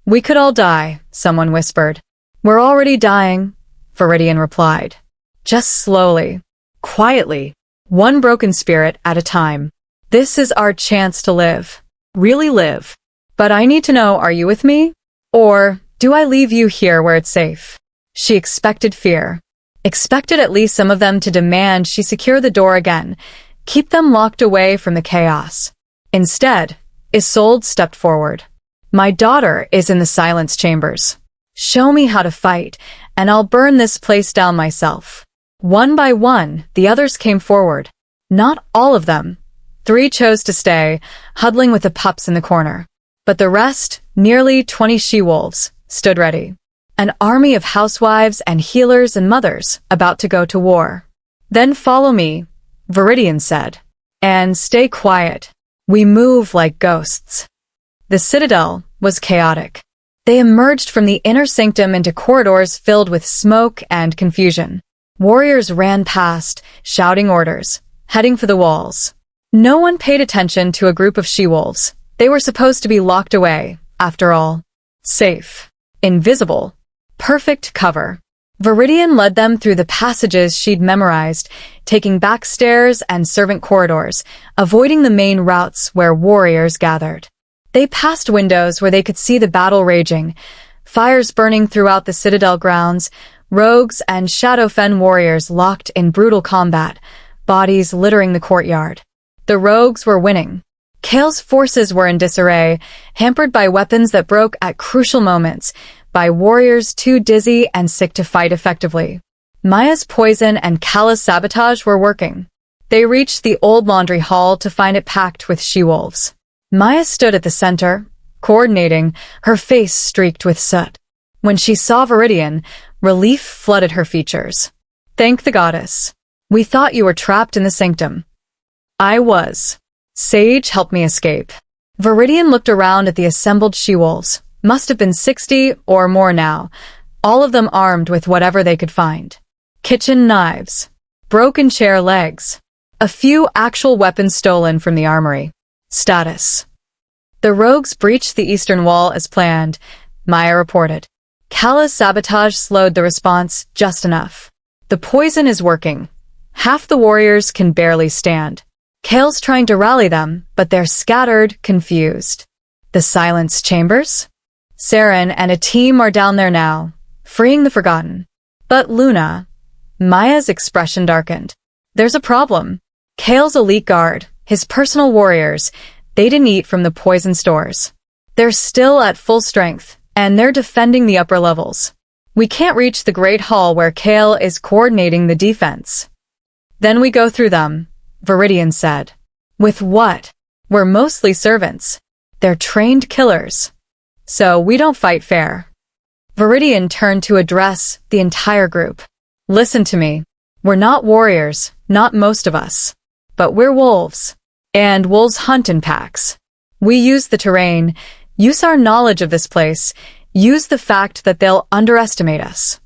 "We could all die," someone whispered. "We're already dying," Viridian replied. "Just slowly, quietly, one broken spirit at a time. This is our chance to live. Really live. But I need to know, are you with me? Or do I leave you here where it's safe?" She expected fear. Expected at least some of them to demand she secure the door again, keep them locked away from the chaos. Instead, Isolde stepped forward. "My daughter is in the silence chambers. Show me how to fight, and I'll burn this place down myself." One by one, the others came forward. Not all of them. 3 chose to stay, huddling with the pups in the corner. But the rest, nearly 20 she-wolves, stood ready. An army of housewives and healers and mothers about to go to war. "Then follow me," Viridian said. "And stay quiet. We move like ghosts." The citadel was chaotic. They emerged from the inner sanctum into corridors filled with smoke and confusion. Warriors ran past, shouting orders, heading for the walls. No one paid attention to a group of she-wolves. They were supposed to be locked away, after all. Safe. Invisible. Perfect cover. Viridian led them through the passages she'd memorized, taking back stairs and servant corridors, avoiding the main routes where warriors gathered. They passed windows where they could see the battle raging, fires burning throughout the citadel grounds, rogues and Shadowfen warriors locked in brutal combat, bodies littering the courtyard. The rogues were winning. Kale's forces were in disarray, hampered by weapons that broke at crucial moments, by warriors too dizzy and sick to fight effectively. Maya's poison and callous sabotage were working. They reached the old laundry hall to find it packed with she-wolves. Maya stood at the center, coordinating, her face streaked with soot. When she saw Viridian, relief flooded her features. "Thank the goddess. We thought you were trapped in the sanctum." "I was. Sage helped me escape." Viridian looked around at the assembled she-wolves. Must have been 60 or more now, all of them armed with whatever they could find. Kitchen knives. Broken chair legs. A few actual weapons stolen from the armory. Status. "The rogues breached the eastern wall as planned," Maya reported. "Callous sabotage slowed the response just enough. The poison is working. Half the warriors can barely stand. Kale's trying to rally them, but they're scattered, confused." "The silence chambers?" "Saren and a team are down there now," freeing the forgotten. But Luna, Maya's expression darkened. There's a problem. Kale's elite guard, his personal warriors, they didn't eat from the poison stores. They're still at full strength, and they're defending the upper levels. We can't reach the Great Hall where Kale is coordinating the defense. Then we go through them, Viridian said. With what? We're mostly servants. They're trained killers. So we don't fight fair. Viridian turned to address the entire group. Listen to me. We're not warriors, not most of us. But we're wolves. And wolves hunt in packs. We use the terrain, use our knowledge of this place, use the fact that they'll underestimate us.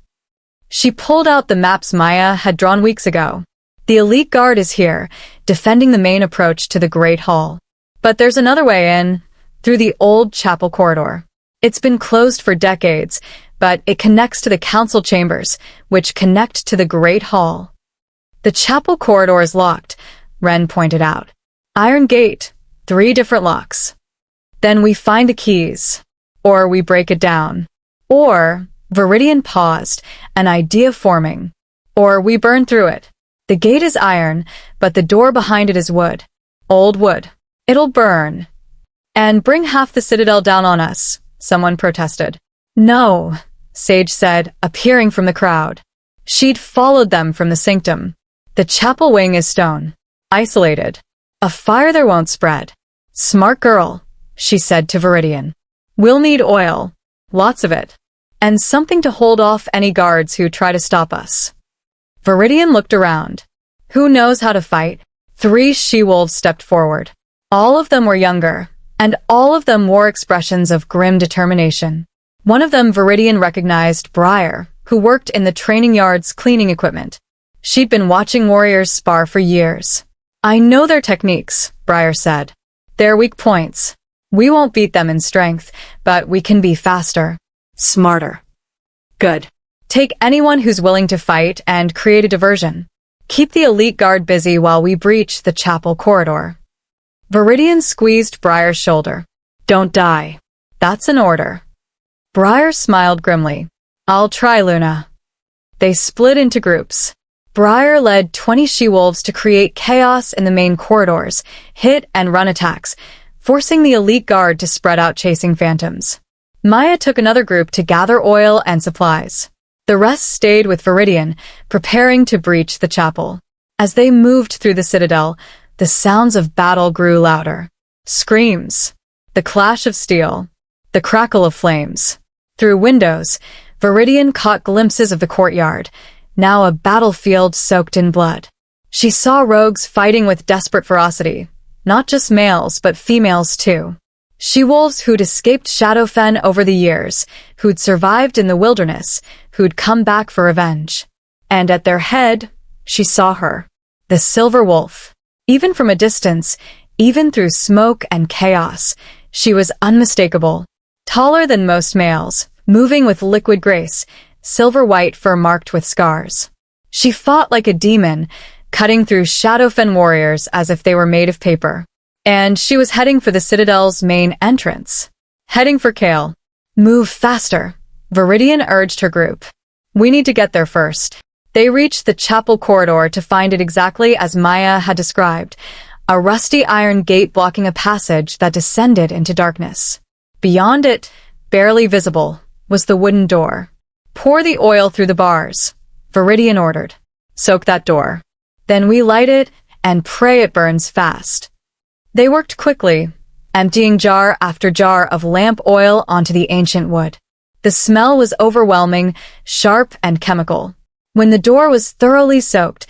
She pulled out the maps Maya had drawn weeks ago. The elite guard is here, defending the main approach to the Great Hall. But there's another way in, through the old chapel corridor. It's been closed for decades, but it connects to the council chambers, which connect to the Great Hall. The chapel corridor is locked, Ren pointed out. Iron gate, 3 different locks. Then we find the keys. Or we break it down. Or, Viridian paused, an idea forming. Or we burn through it. The gate is iron, but the door behind it is wood. Old wood. It'll burn. And bring half the citadel down on us, someone protested. No, Sage said, appearing from the crowd. She'd followed them from the sanctum. The chapel wing is stone. Isolated. A fire there won't spread. Smart girl, she said to Viridian. We'll need oil. Lots of it. And something to hold off any guards who try to stop us. Viridian looked around. Who knows how to fight? 3 she-wolves stepped forward. All of them were younger, and all of them wore expressions of grim determination. One of them Viridian recognized Briar, who worked in the training yard's cleaning equipment. She'd been watching warriors spar for years. I know their techniques, Briar said. Their weak points. We won't beat them in strength, but we can be faster. Smarter. Good. Take anyone who's willing to fight and create a diversion. Keep the elite guard busy while we breach the chapel corridor. Viridian squeezed Briar's shoulder. Don't die. That's an order. Briar smiled grimly. I'll try, Luna. They split into groups. Briar led 20 she-wolves to create chaos in the main corridors, hit and run attacks, forcing the elite guard to spread out chasing phantoms. Maya took another group to gather oil and supplies. The rest stayed with Viridian, preparing to breach the chapel. As they moved through the citadel, the sounds of battle grew louder. Screams. The clash of steel. The crackle of flames. Through windows, Viridian caught glimpses of the courtyard, now a battlefield soaked in blood. She saw rogues fighting with desperate ferocity, not just males but females too. She-wolves who'd escaped Shadowfen over the years, who'd survived in the wilderness, who'd come back for revenge. And at their head, she saw her, the Silver Wolf. Even from a distance, even through smoke and chaos, she was unmistakable. Taller than most males, moving with liquid grace, silver-white fur marked with scars. She fought like a demon, cutting through Shadowfen warriors as if they were made of paper. And she was heading for the Citadel's main entrance. Heading for Kale. Move faster, Viridian urged her group. We need to get there first. They reached the chapel corridor to find it exactly as Maya had described, a rusty iron gate blocking a passage that descended into darkness. Beyond it, barely visible, was the wooden door. Pour the oil through the bars, Viridian ordered. Soak that door. Then we light it and pray it burns fast. They worked quickly, emptying jar after jar of lamp oil onto the ancient wood. The smell was overwhelming, sharp and chemical. When the door was thoroughly soaked,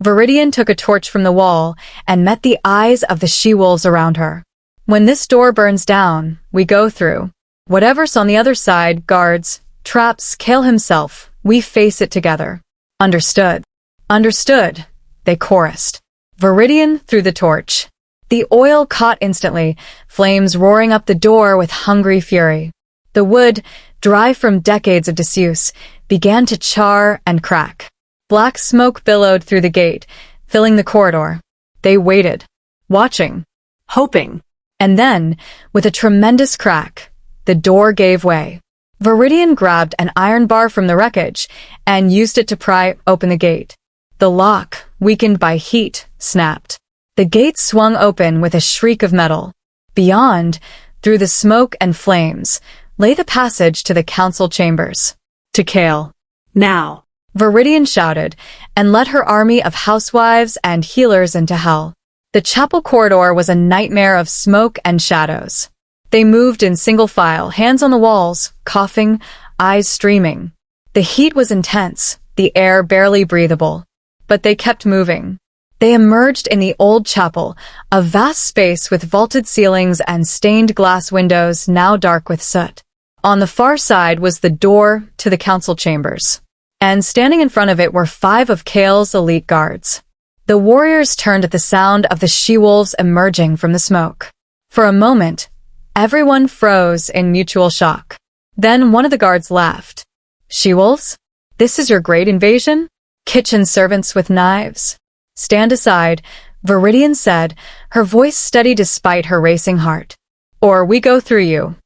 Viridian took a torch from the wall and met the eyes of the she-wolves around her. When this door burns down, we go through. Whatever's on the other side, guards, traps, Kale himself, we face it together. Understood. Understood, they chorused. Viridian threw the torch. The oil caught instantly, flames roaring up the door with hungry fury. The wood, dry from decades of disuse, began to char and crack. Black smoke billowed through the gate, filling the corridor. They waited, watching, hoping. And then, with a tremendous crack, the door gave way. Viridian grabbed an iron bar from the wreckage and used it to pry open the gate. The lock, weakened by heat, snapped. The gate swung open with a shriek of metal. Beyond, through the smoke and flames, lay the passage to the council chambers. To Kale. Now. Viridian shouted, and led her army of housewives and healers into hell. The chapel corridor was a nightmare of smoke and shadows. They moved in single file, hands on the walls, coughing, eyes streaming. The heat was intense, the air barely breathable. But they kept moving. They emerged in the old chapel, a vast space with vaulted ceilings and stained glass windows now dark with soot. On the far side was the door to the council chambers. And standing in front of it were 5 of Kale's elite guards. The warriors turned at the sound of the she-wolves emerging from the smoke. For a moment, everyone froze in mutual shock. Then one of the guards laughed. She-wolves? This is your great invasion? Kitchen servants with knives? Stand aside, Viridian said, her voice steady despite her racing heart. Or we go through you.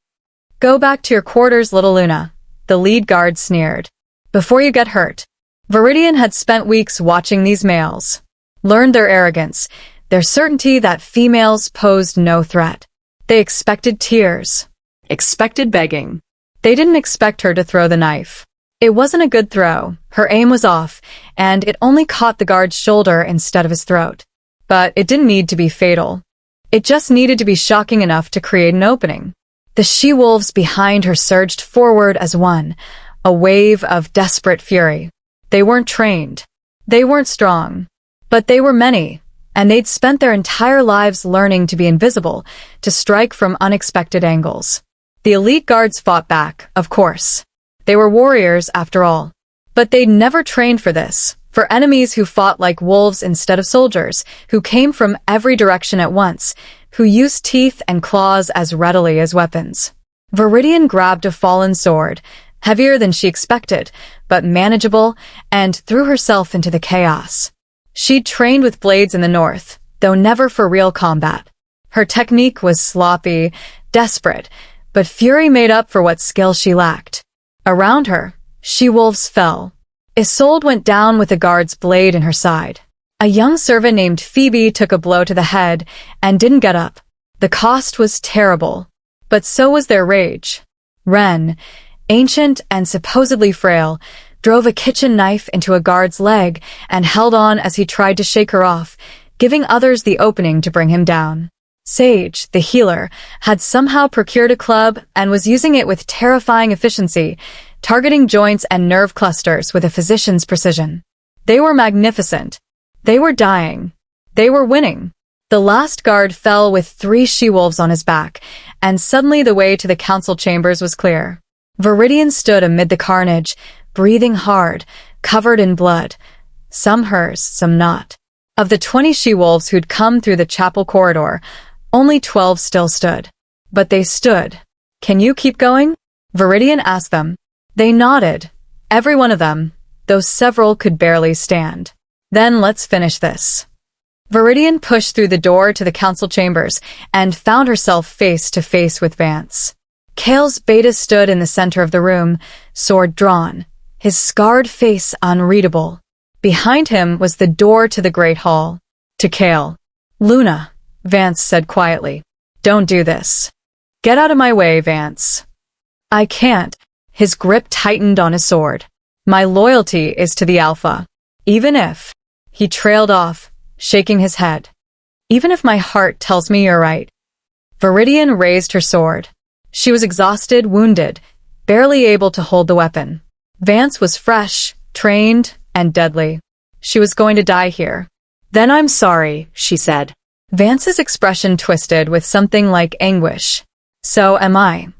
Go back to your quarters, little Luna, the lead guard sneered. Before you get hurt. Viridian had spent weeks watching these males. Learned their arrogance, their certainty that females posed no threat. They expected tears. Expected begging. They didn't expect her to throw the knife. It wasn't a good throw, her aim was off, and it only caught the guard's shoulder instead of his throat. But it didn't need to be fatal. It just needed to be shocking enough to create an opening. The she-wolves behind her surged forward as one, a wave of desperate fury. They weren't trained. They weren't strong. But they were many, and they'd spent their entire lives learning to be invisible, to strike from unexpected angles. The elite guards fought back, of course. They were warriors, after all. But they'd never trained for this, for enemies who fought like wolves instead of soldiers, who came from every direction at once, who used teeth and claws as readily as weapons. Viridian grabbed a fallen sword, heavier than she expected, but manageable, and threw herself into the chaos. She'd trained with blades in the north, though never for real combat. Her technique was sloppy, desperate, but fury made up for what skill she lacked. Around her, she-wolves fell. Isolde went down with a guard's blade in her side. A young servant named Phoebe took a blow to the head and didn't get up. The cost was terrible, but so was their rage. Ren, ancient and supposedly frail, drove a kitchen knife into a guard's leg and held on as he tried to shake her off, giving others the opening to bring him down. Sage, the healer, had somehow procured a club and was using it with terrifying efficiency, targeting joints and nerve clusters with a physician's precision. They were magnificent. They were dying. They were winning. The last guard fell with 3 she-wolves on his back, and suddenly the way to the council chambers was clear. Viridian stood amid the carnage, breathing hard, covered in blood. Some hers, some not. Of the 20 she-wolves who'd come through the chapel corridor, only 12 still stood. But they stood. Can you keep going? Viridian asked them. They nodded. Every one of them, though several could barely stand. Then let's finish this. Viridian pushed through the door to the council chambers and found herself face to face with Vance. Kale's beta stood in the center of the room, sword drawn, his scarred face unreadable. Behind him was the door to the Great Hall. To Kale. Luna, Vance said quietly. Don't do this. Get out of my way, Vance. I can't. His grip tightened on his sword. My loyalty is to the Alpha. Even if... He trailed off, shaking his head. Even if my heart tells me you're right. Viridian raised her sword. She was exhausted, wounded, barely able to hold the weapon. Vance was fresh, trained, and deadly. She was going to die here. Then I'm sorry, she said. Vance's expression twisted with something like anguish. So am I.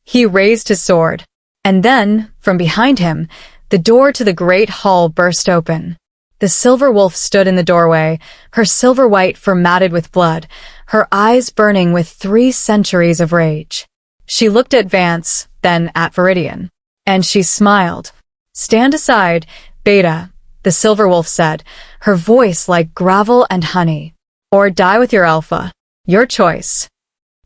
He raised his sword. And then, from behind him, the door to the great hall burst open. The silver wolf stood in the doorway, her silver white fur matted with blood, her eyes burning with 3 centuries of rage. She looked at Vance, then at Viridian. And she smiled. Stand aside, Beta, the silver wolf said, her voice like gravel and honey. Or die with your alpha. Your choice.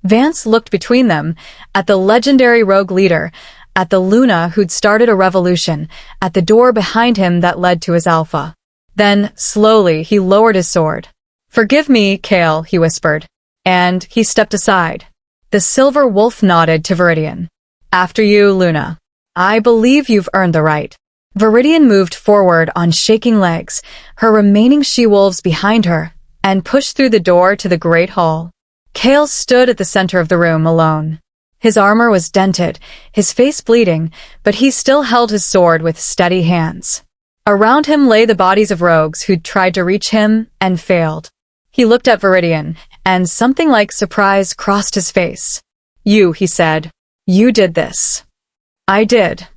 Vance looked between them, at the legendary rogue leader, at the Luna who'd started a revolution, at the door behind him that led to his alpha. Then, slowly, he lowered his sword. "Forgive me, Kale," he whispered. And he stepped aside. The silver wolf nodded to Viridian. "After you, Luna. I believe you've earned the right." Viridian moved forward on shaking legs, her remaining she-wolves behind her, and pushed through the door to the great hall. Kale stood at the center of the room alone. His armor was dented, his face bleeding, but he still held his sword with steady hands. Around him lay the bodies of rogues who'd tried to reach him and failed. He looked at Viridian, and something like surprise crossed his face. "You," he said. "You did this." "I did."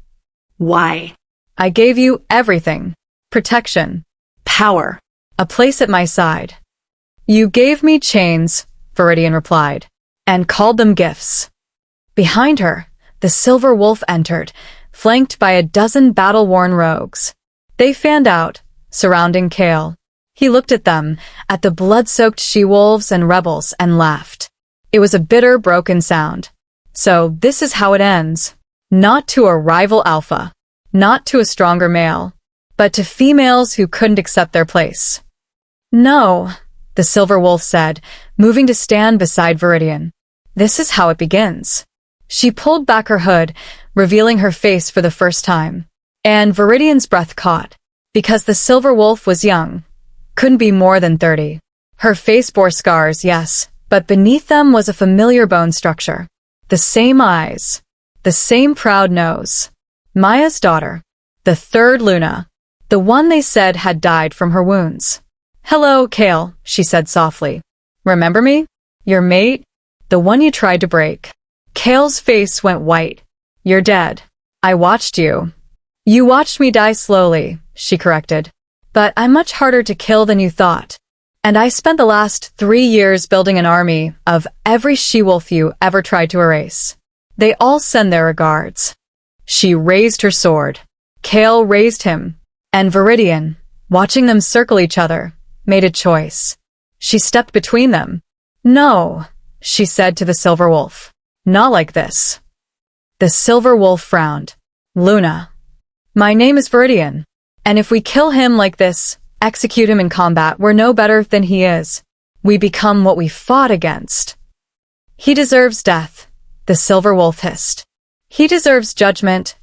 Why? "I gave you everything. Protection. Power. A place at my side." "You gave me chains," Viridian replied, "and called them gifts." Behind her, the silver wolf entered, flanked by a dozen battle-worn rogues. They fanned out, surrounding Kale. He looked at them, at the blood-soaked she-wolves and rebels, and laughed. It was a bitter, broken sound. "So this is how it ends. Not to a rival alpha, not to a stronger male, but to females who couldn't accept their place." "No," the silver wolf said, moving to stand beside Viridian. "This is how it begins." She pulled back her hood, revealing her face for the first time. And Viridian's breath caught, because the silver wolf was young. Couldn't be more than 30. Her face bore scars, yes, but beneath them was a familiar bone structure. The same eyes. The same proud nose. Maya's daughter. The third Luna. The one they said had died from her wounds. "Hello, Kale," she said softly. "Remember me? Your mate? The one you tried to break." Kale's face went white. "You're dead. I watched you." "You watched me die slowly," she corrected. "But I'm much harder to kill than you thought. And I spent the last 3 years building an army of every she-wolf you ever tried to erase. They all send their regards." She raised her sword. Kale raised him. And Viridian, watching them circle each other, made a choice. She stepped between them. "No," she said to the silver wolf. "Not like this." The silver wolf frowned. "Luna. My name is Viridian. And if we kill him like this, execute him in combat, we're no better than he is. We become what we fought against." "He deserves death," the silver wolf hissed. "He deserves judgment,"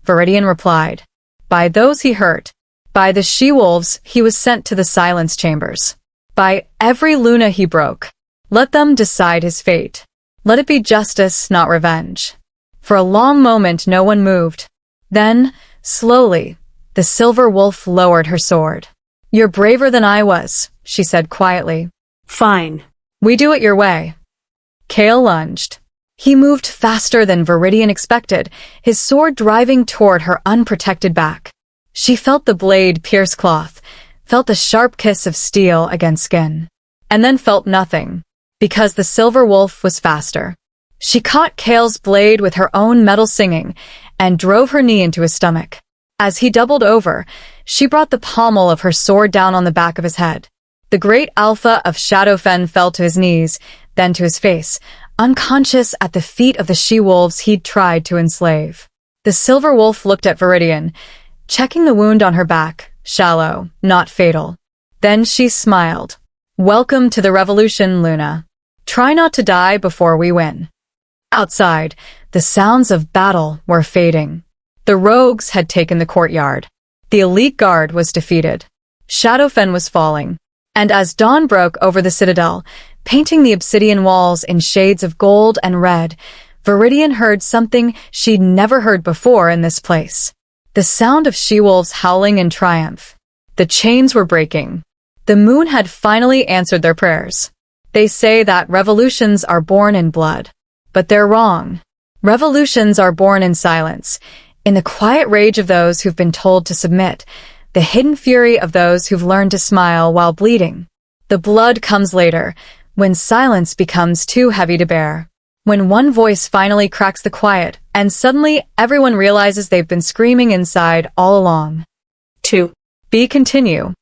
Viridian replied. "By those he hurt. By the she-wolves he was sent to the silence chambers. By every Luna he broke. Let them decide his fate. Let it be justice, not revenge." For a long moment no one moved. Then, slowly, the silver wolf lowered her sword. "You're braver than I was," she said quietly. Fine. "We do it your way." Kale lunged. He moved faster than Viridian expected, his sword driving toward her unprotected back. She felt the blade pierce cloth, felt the sharp kiss of steel against skin, and then felt nothing, because the silver wolf was faster. She caught Kale's blade with her own metal singing and drove her knee into his stomach. As he doubled over, she brought the pommel of her sword down on the back of his head. The great alpha of Shadowfen fell to his knees, then to his face, unconscious at the feet of the she-wolves he'd tried to enslave. The silver wolf looked at Viridian, checking the wound on her back, shallow, not fatal. Then she smiled. "Welcome to the revolution, Luna. Try not to die before we win." Outside, the sounds of battle were fading. The rogues had taken the courtyard. The elite guard was defeated. Shadowfen was falling. And as dawn broke over the citadel, painting the obsidian walls in shades of gold and red, Viridian heard something she'd never heard before in this place. The sound of she-wolves howling in triumph. The chains were breaking. The moon had finally answered their prayers. They say that revolutions are born in blood. But they're wrong. Revolutions are born in silence, in the quiet rage of those who've been told to submit, the hidden fury of those who've learned to smile while bleeding. The blood comes later, when silence becomes too heavy to bear. When one voice finally cracks the quiet, and suddenly everyone realizes they've been screaming inside all along. To be continue.